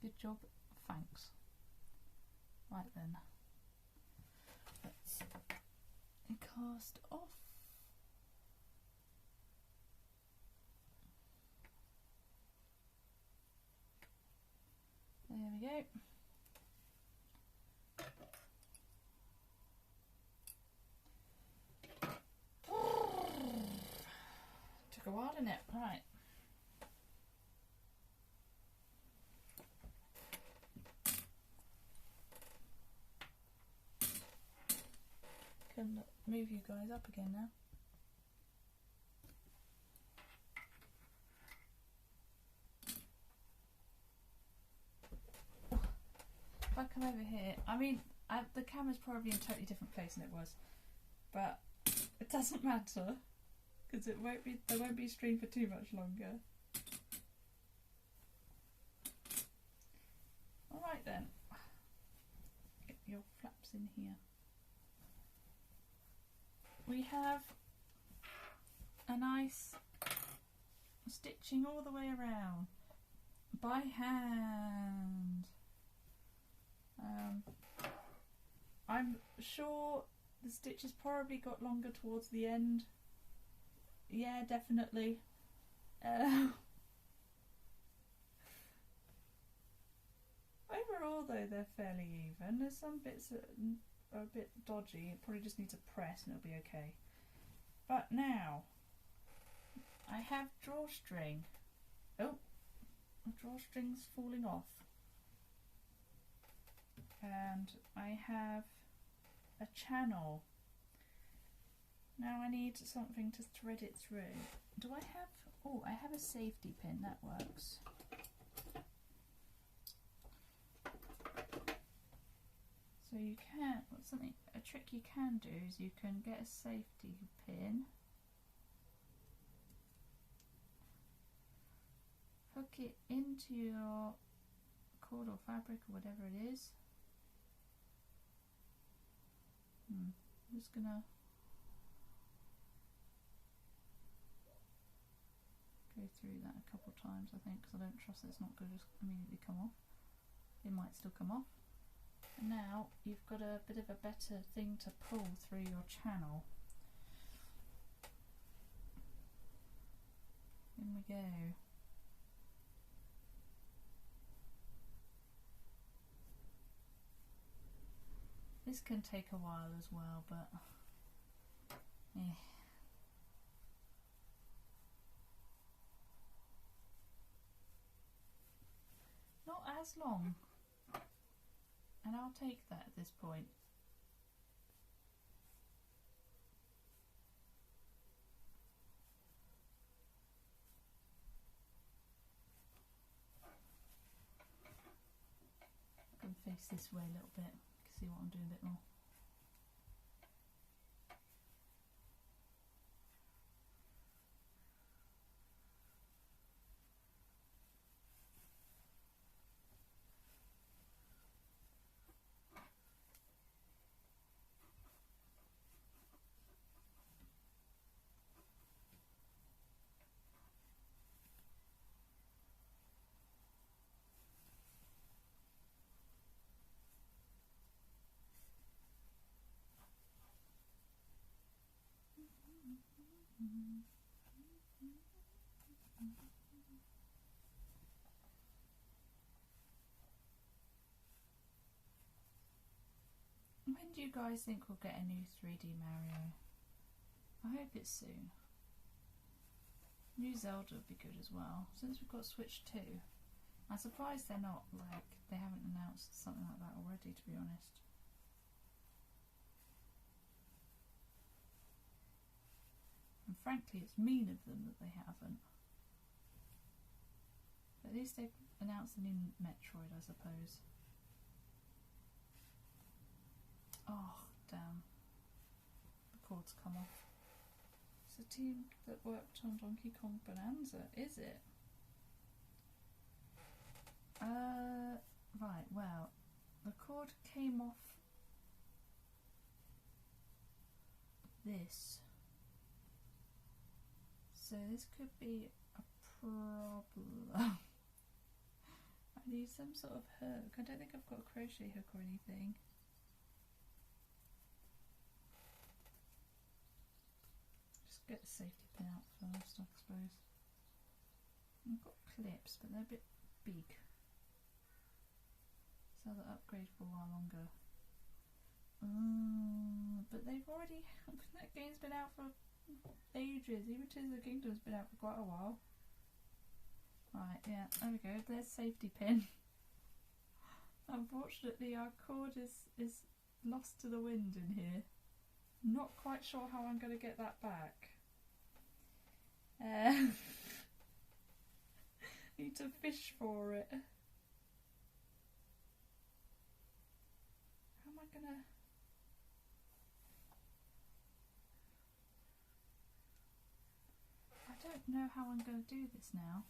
Good job, thanks. Right then, let's cast off. There we go. Took a while, didn't it? Right. Can move you guys up again now. If I come over here, I mean, the camera's probably in a totally different place than it was, but it doesn't matter, because there won't be a stream for too much longer. Alright then, get your flaps in here. We have a nice stitching all the way around by hand. I'm sure the stitches probably got longer towards the end. Yeah, definitely. Overall though, they're fairly even. There's some bits that are a bit dodgy. It probably just needs a press and it'll be okay. But now, I have drawstring. Oh, the drawstring's falling off. And I have a channel. Now I need something to thread it through. Do I have... Oh, I have a safety pin. That works. So you can... A trick you can do is you can get a safety pin, hook it into your cord or fabric or whatever it is. I'm just gonna go through that a couple of times, I think, because I don't trust that it's not going to just immediately come off. It might still come off. And now you've got a bit of a better thing to pull through your channel. In we go. This can take a while as well, but not as long, and I'll take that at this point. I can face this way a little bit. See what I'm doing a bit more. When do you guys think we'll get a new 3D Mario? I hope it's soon. New Zelda would be good as well, since we've got Switch 2. I'm surprised they're not, like, they haven't announced something like that already, to be honest. And frankly, it's mean of them that they haven't. At least they've announced the new Metroid, I suppose. Oh, damn. The cord's come off. It's a team that worked on Donkey Kong Bonanza, is it? Right, well, the cord came off this. So this could be a problem. I need some sort of hook. I don't think I've got a crochet hook or anything. Just get the safety pin out first, I suppose. I've got clips, but they're a bit big. So they're upgradable while longer. But they've already... that game's been out for ages. Even Tears of the Kingdom's been out for quite a while. Right, yeah, there we go. There's safety pin. Unfortunately, our cord is lost to the wind in here. Not quite sure how I'm going to get that back. Need to fish for it. How am I gonna... I don't know how I'm gonna do this now.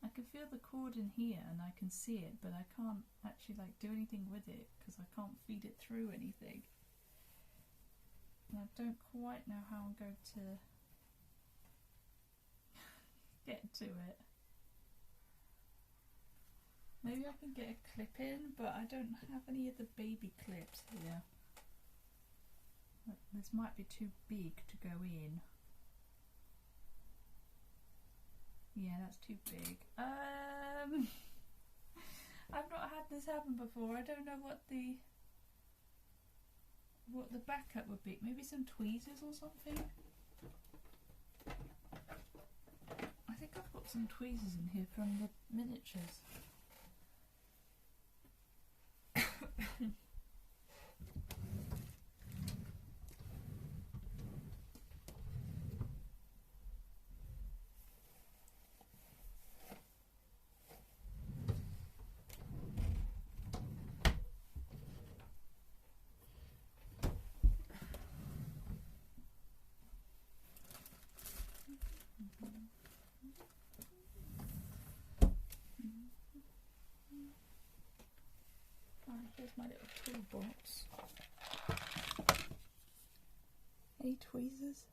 I can feel the cord in here and I can see it, but I can't actually like do anything with it because I can't feed it through anything. And I don't quite know how I'm going to get to it. Maybe I can get a clip in, but I don't have any of the baby clips here. This might be too big to go in. Yeah, that's too big. I've not had this happen before. I don't know what the backup would be. Maybe some tweezers or something? I think I've got some tweezers in here from the miniatures. Here's my little toolbox. Any tweezers?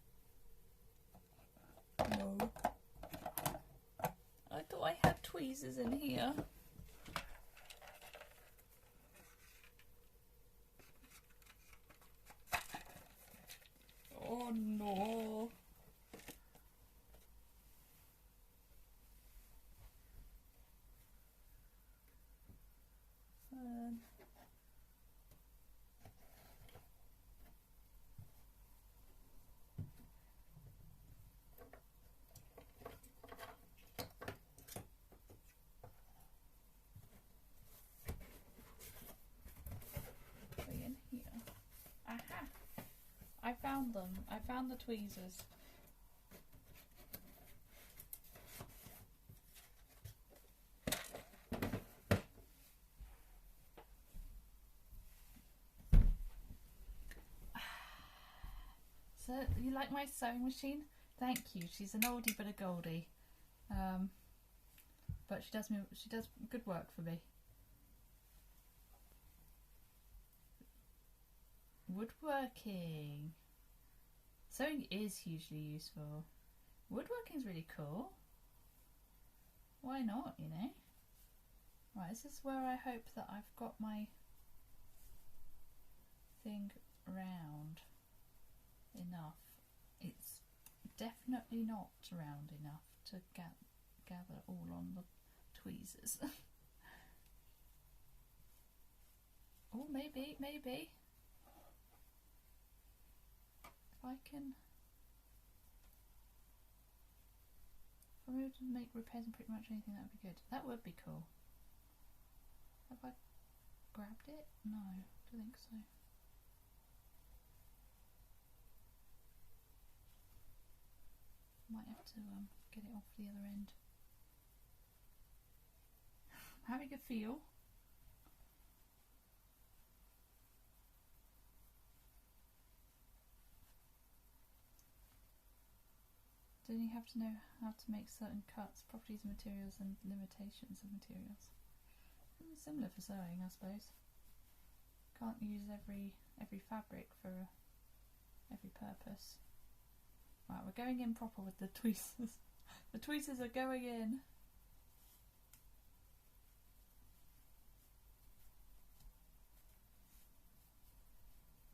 No. I thought I had tweezers in here. Oh no. In here. Aha! I found them. I found the tweezers. So, you like my sewing machine? Thank you. She's an oldie but a goldie. But she does good work for me. Woodworking. Sewing is hugely useful. Woodworking is really cool. Why not, you know? Right, this is where I hope that I've got my thing round enough. It's definitely not round enough to gather all on the tweezers. Oh, maybe. If I can... If I'm able to make repairs on pretty much anything, that would be good. That would be cool. Have I grabbed it? No, I don't think so. Might have to get it off the other end. Having a feel. Don't you have to know how to make certain cuts, properties of materials and limitations of materials? Similar for sewing, I suppose. Can't use every fabric for every purpose. Right, we're going in proper with the tweezers. The tweezers are going in.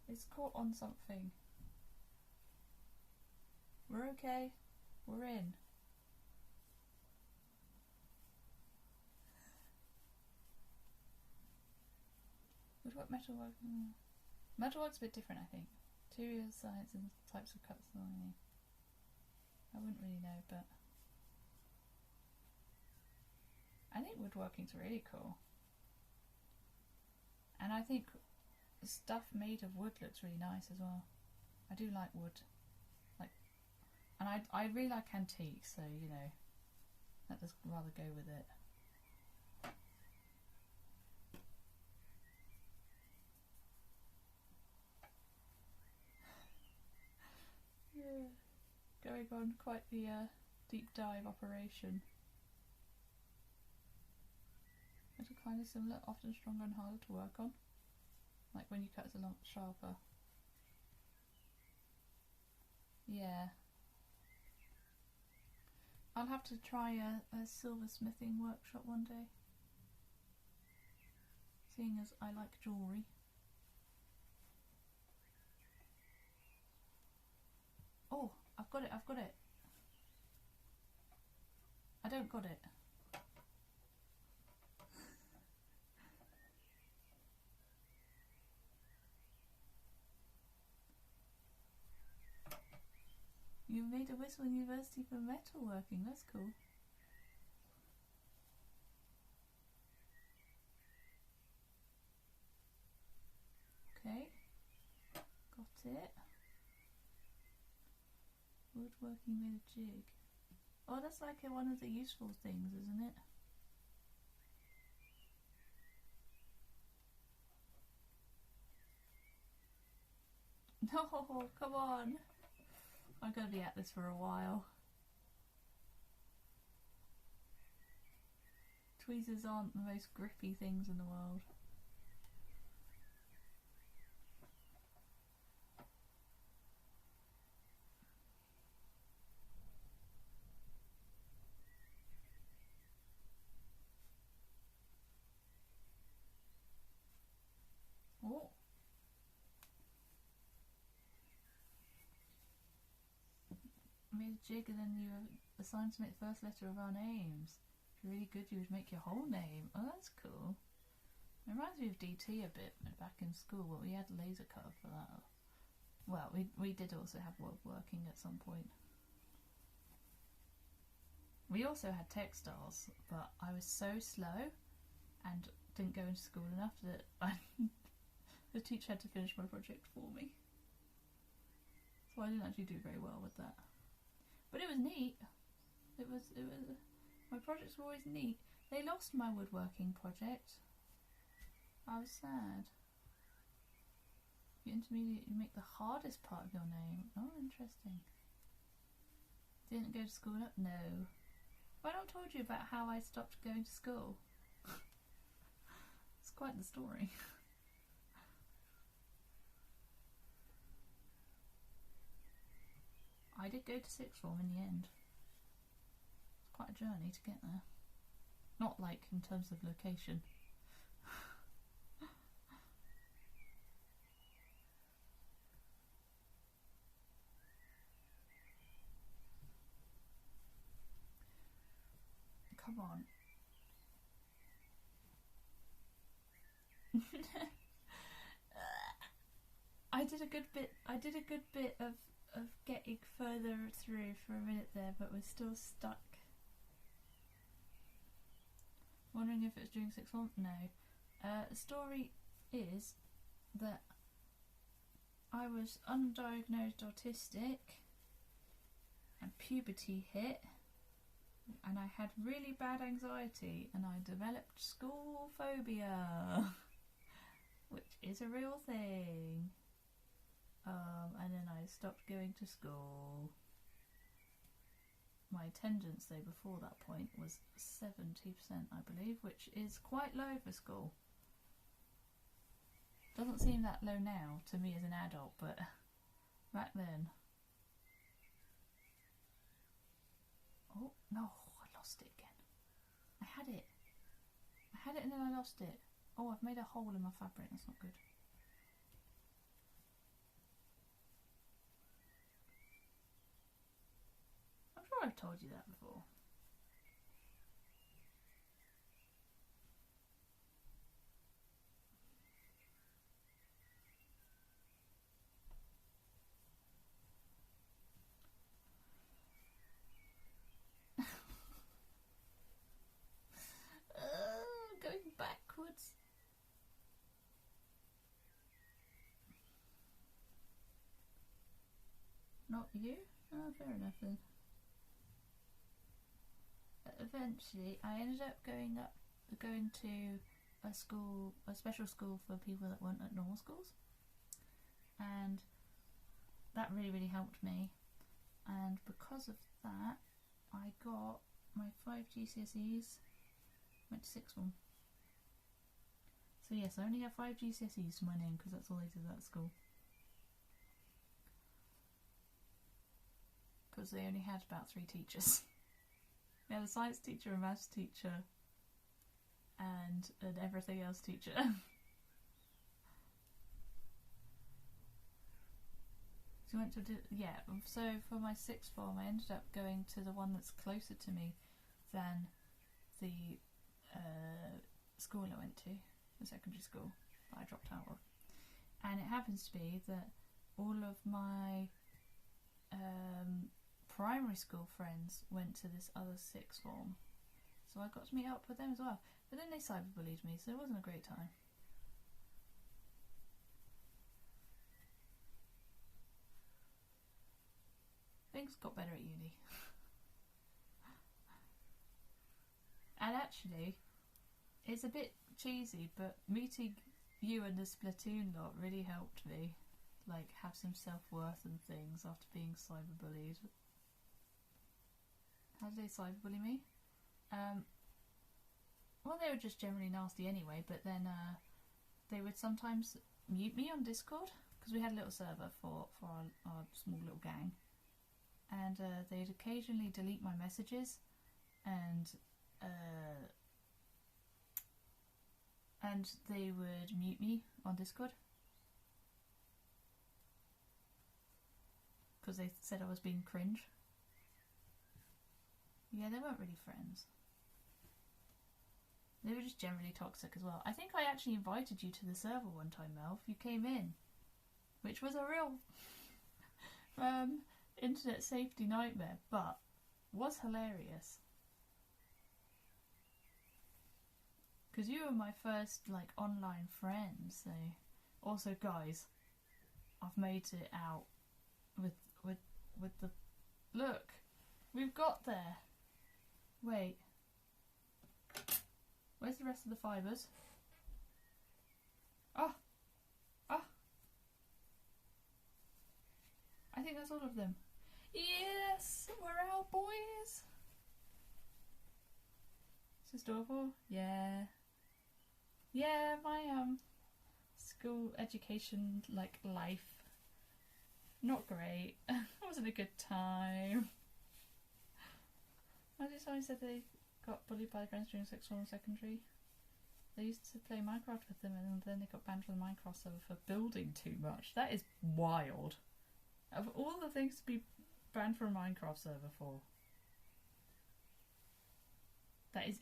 It's caught on something. We're okay. We're in. Woodwork, metalwork. Metalwork's a bit different, I think. Materials, science, and types of cuts. I wouldn't really know, but I think woodworking's really cool. And I think stuff made of wood looks really nice as well. I do like wood. And I really like antiques, so you know, I'd just rather go with it. Yeah, going on quite the deep dive operation. It's kind of similar, often stronger and harder to work on. Like when you cut it's a lot sharper. Yeah. I'll have to try a silversmithing workshop one day. Seeing as I like jewellery. Oh, I've got it. I don't got it. You made a whistle in university for metalworking, that's cool. Okay, got it. Woodworking made a jig. Oh, that's like one of the useful things, isn't it? No, come on. I'm going to be at this for a while. Tweezers aren't the most grippy things in the world. Oh. Made a jig and then you were assigned to make the first letter of our names. If you're really good, you would make your whole name. Oh, that's cool. It reminds me of DT a bit back in school, but we had laser cut for that. Well, we did also have woodworking at some point. We also had textiles, but I was so slow and didn't go into school enough that the teacher had to finish my project for me. So I didn't actually do very well with that. But it was neat. It was my projects were always neat. They lost my woodworking project. I was sad. The intermediate, you make the hardest part of your name. Oh, interesting. Didn't go to school enough? No. Have I not told you about how I stopped going to school? It's quite the story. I did go to sixth form in the end. It's quite a journey to get there. Not like in terms of location. Come on. I did a good bit of getting further through for a minute there, but we're still stuck. Wondering if it's during sixth form? No. The story is that I was undiagnosed autistic and puberty hit, and I had really bad anxiety, and I developed school phobia, which is a real thing. And then I stopped going to school. My attendance though before that point was 70%, I believe, which is quite low for school. Doesn't seem that low now to me as an adult, but back then. Oh no, I lost it again. I had it and then I lost it. Oh, I've made a hole in my fabric, that's not good. I'm sure I've told you that before. Going backwards. Not you? Oh, fair enough then. Eventually, I ended up going to a school, a special school for people that weren't at normal schools, and that really helped me. And because of that, I got my 5 GCSEs. Went to 6th form. So yes, I only have 5 GCSEs to my name because that's all they did at that school. Because they only had about 3 teachers. We had a science teacher, a maths teacher, and an everything else teacher. So I went to so for my 6th form I ended up going to the one that's closer to me than the school I went to, the secondary school that I dropped out of. And it happens to be that all of my primary school friends went to this other 6th form, so I got to meet up with them as well. But then they cyberbullied me, so it wasn't a great time. Things got better at uni. And actually, it's a bit cheesy, but meeting you and the Splatoon lot really helped me, like, have some self-worth and things after being cyberbullied. How did they cyberbully me? Well, they were just generally nasty anyway, but then they would sometimes mute me on Discord, because we had a little server for our small little gang, and they'd occasionally delete my messages, and they would mute me on Discord because they said I was being cringe. Yeah, they weren't really friends. They were just generally toxic as well. I think I actually invited you to the server one time, Melv. You came in, which was a real internet safety nightmare, but was hilarious. Because you were my first, like, online friend, so... Also, guys, I've made it out with the... Look! We've got there! Wait. Where's the rest of the fibres? Oh! Oh! I think that's all of them. Yes! We're out, boys! Is this adorable? Yeah. Yeah, my school education, like, life, not great. It wasn't a good time. I just always said they got bullied by their friends during 6th form and secondary. They used to play Minecraft with them, and then they got banned from the Minecraft server for building too much. That is wild. Of all the things to be banned from a Minecraft server for, that is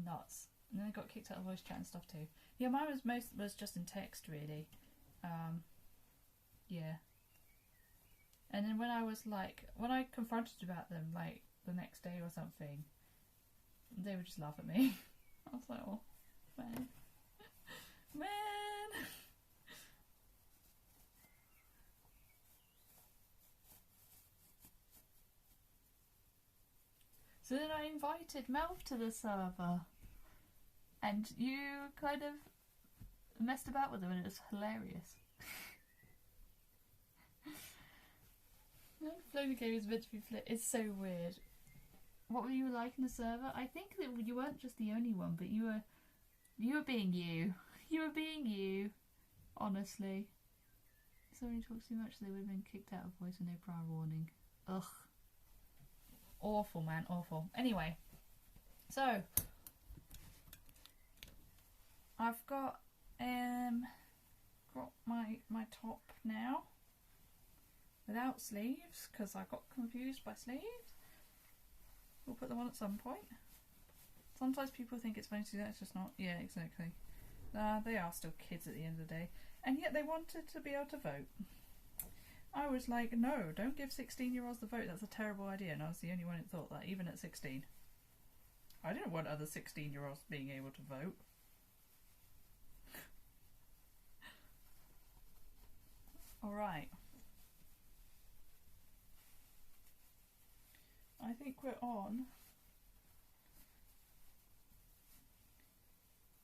nuts. And then I got kicked out of voice chat and stuff too. Yeah, mine was just in text really. Yeah. And then when I confronted about them, like, the next day or something, they would just laugh at me. I was like, oh, man. Man! So then I invited Melv to the server, and you kind of messed about with him, and it was hilarious. Floating game is meant to be flipped. It's so weird. What were you like in the server? I think that you weren't just the only one, but you were being you. You were being you. Honestly. Somebody talks too much, they would have been kicked out of voice with no prior warning. Ugh. Awful, man, awful. Anyway, so I've got my top now without sleeves because I got confused by sleeves. We'll put them on at some point. Sometimes people think it's funny to do that, it's just not. Yeah, exactly. They are still kids at the end of the day, and yet they wanted to be able to vote. I was like, no, don't give 16-year-olds the vote, that's a terrible idea, and I was the only one who thought that, even at 16. I didn't want other 16-year-olds being able to vote. Alright. I think we're on.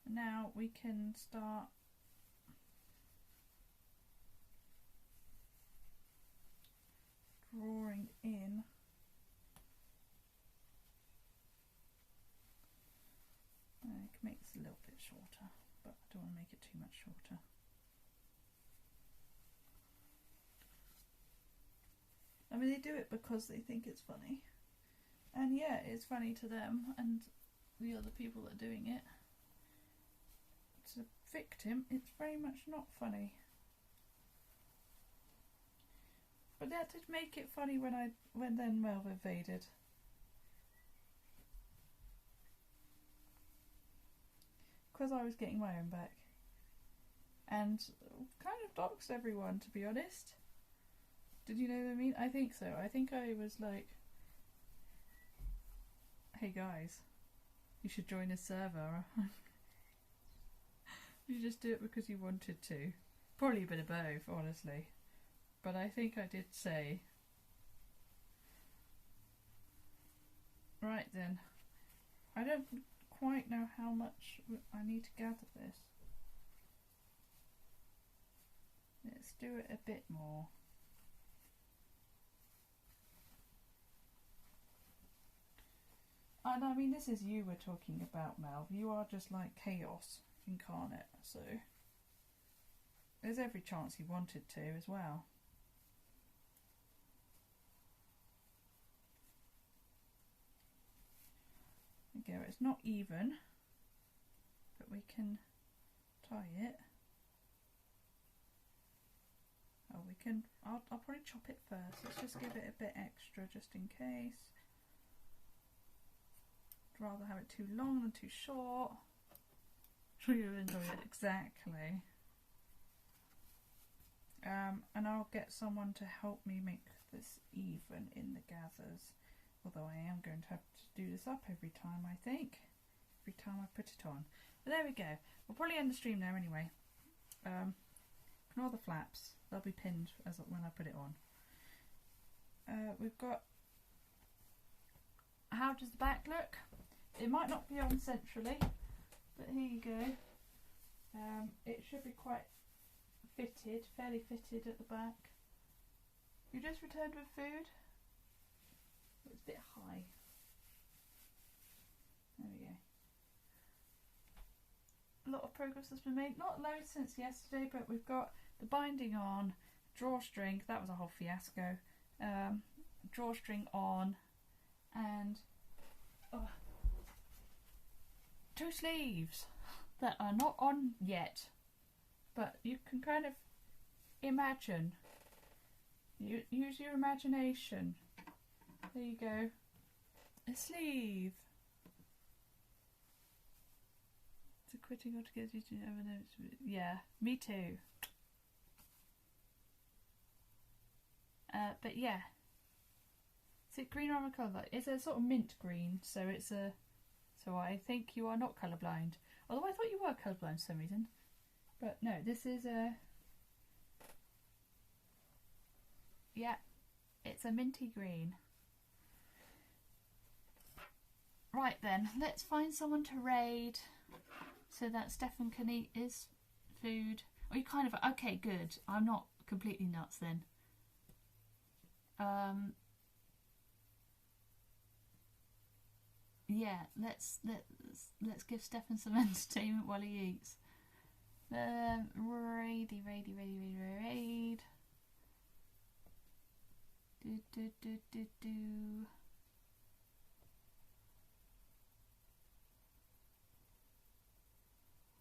Now we can start drawing in I can make this a little bit shorter, but I don't want to make it too much shorter. I mean, they do it because they think it's funny, and yeah, it's funny to them and the other people that are doing it. To the victim, it's very much not funny. But that did make it funny when then Melv invaded. Because I was getting my own back. And kind of doxed everyone, to be honest. Did you know what I mean? I think so. I think I was like, hey guys, you should join a server. You just do it because you wanted to. Probably a bit of both, honestly. But I think I did say. Right then. I don't quite know how much I need to gather this. Let's do it a bit more. And I mean, this is you we're talking about, Melv. You are just like chaos incarnate, so there's every chance he wanted to as well. There we go, it's not even, but we can tie it. Oh, we can, I'll probably chop it first. Let's just give it a bit extra just in case. I'd rather have it too long than too short. Sure you'll enjoy it, exactly. And I'll get someone to help me make this even in the gathers. Although I am going to have to do this up every time, I think. Every time I put it on. But there we go. We'll probably end the stream there anyway. Ignore the flaps. They'll be pinned as when I put it on. We've got... How does the back look? It might not be on centrally, but here you go. It should be quite fitted, fairly fitted at the back. You just returned with food? It's a bit high. There we go. A lot of progress has been made. Not loads since yesterday, but we've got the binding on, drawstring, that was a whole fiasco. Drawstring on, and 2 sleeves that are not on yet, but you can kind of imagine. Use your imagination. There you go. A sleeve. So quitting altogether due to evidence. Yeah, me too. But yeah. Is it green or a colour? It's a sort of mint green, so it's a. So I think you are not colourblind. Although I thought you were colourblind for some reason. But no, this is a. Yeah, it's a minty green. Right then, let's find someone to raid so that Steffan can eat his food. Oh, you kind of... Okay, good. I'm not completely nuts then. Yeah, let's give Steffan some entertainment while he eats. Raid. Do.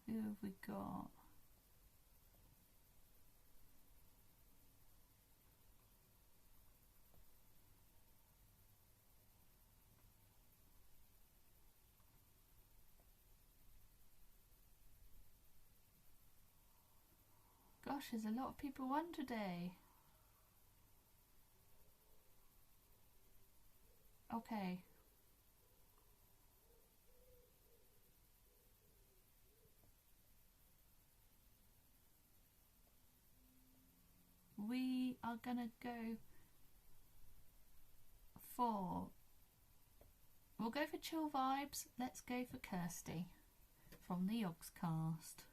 Who have we got? Gosh, there's a lot of people on today. Okay. We are gonna go for... We'll go for chill vibes. Let's go for Kirsty from the Yogscast.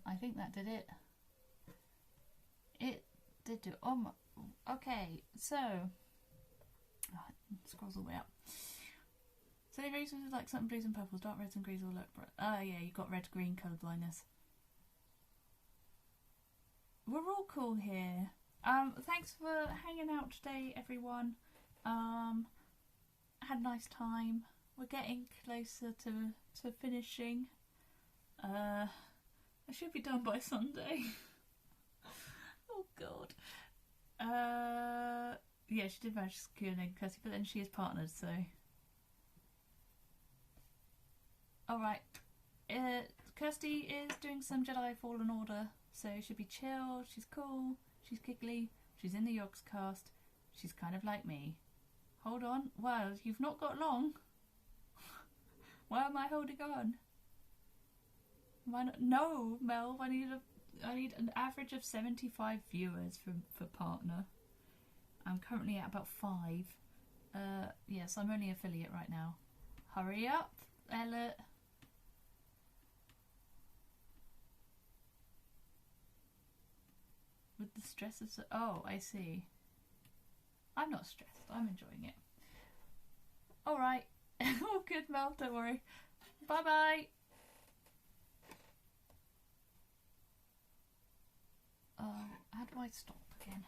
I think that did it. It did do... Oh my... Okay, so... Oh, it scrolls all the way up. So any reasons like something blues and purples, dark reds and greens all look bright. Oh yeah, you got red-green colour blindness. We're all cool here. Thanks for hanging out today, everyone. Had a nice time. We're getting closer to finishing. I should be done by Sunday. Oh god. Yeah, she did manage to secure an egg, Kirsty, but then she is partnered, so. Alright. Kirsty is doing some Jedi Fallen Order, so she'll be chill, she's cool, she's giggly, she's in the Yogscast, she's kind of like me. Hold on. Well, you've not got long. Why am I holding on? Why not? No, Mel, I need an average of 75 viewers for partner. I'm currently at about 5. Yes, I'm only affiliate right now. Hurry up, Ella. With the stress of... Oh, I see. I'm not stressed. I'm enjoying it. Alright. Oh, good, Mel. Don't worry. Bye-bye. Oh, how do I stop again?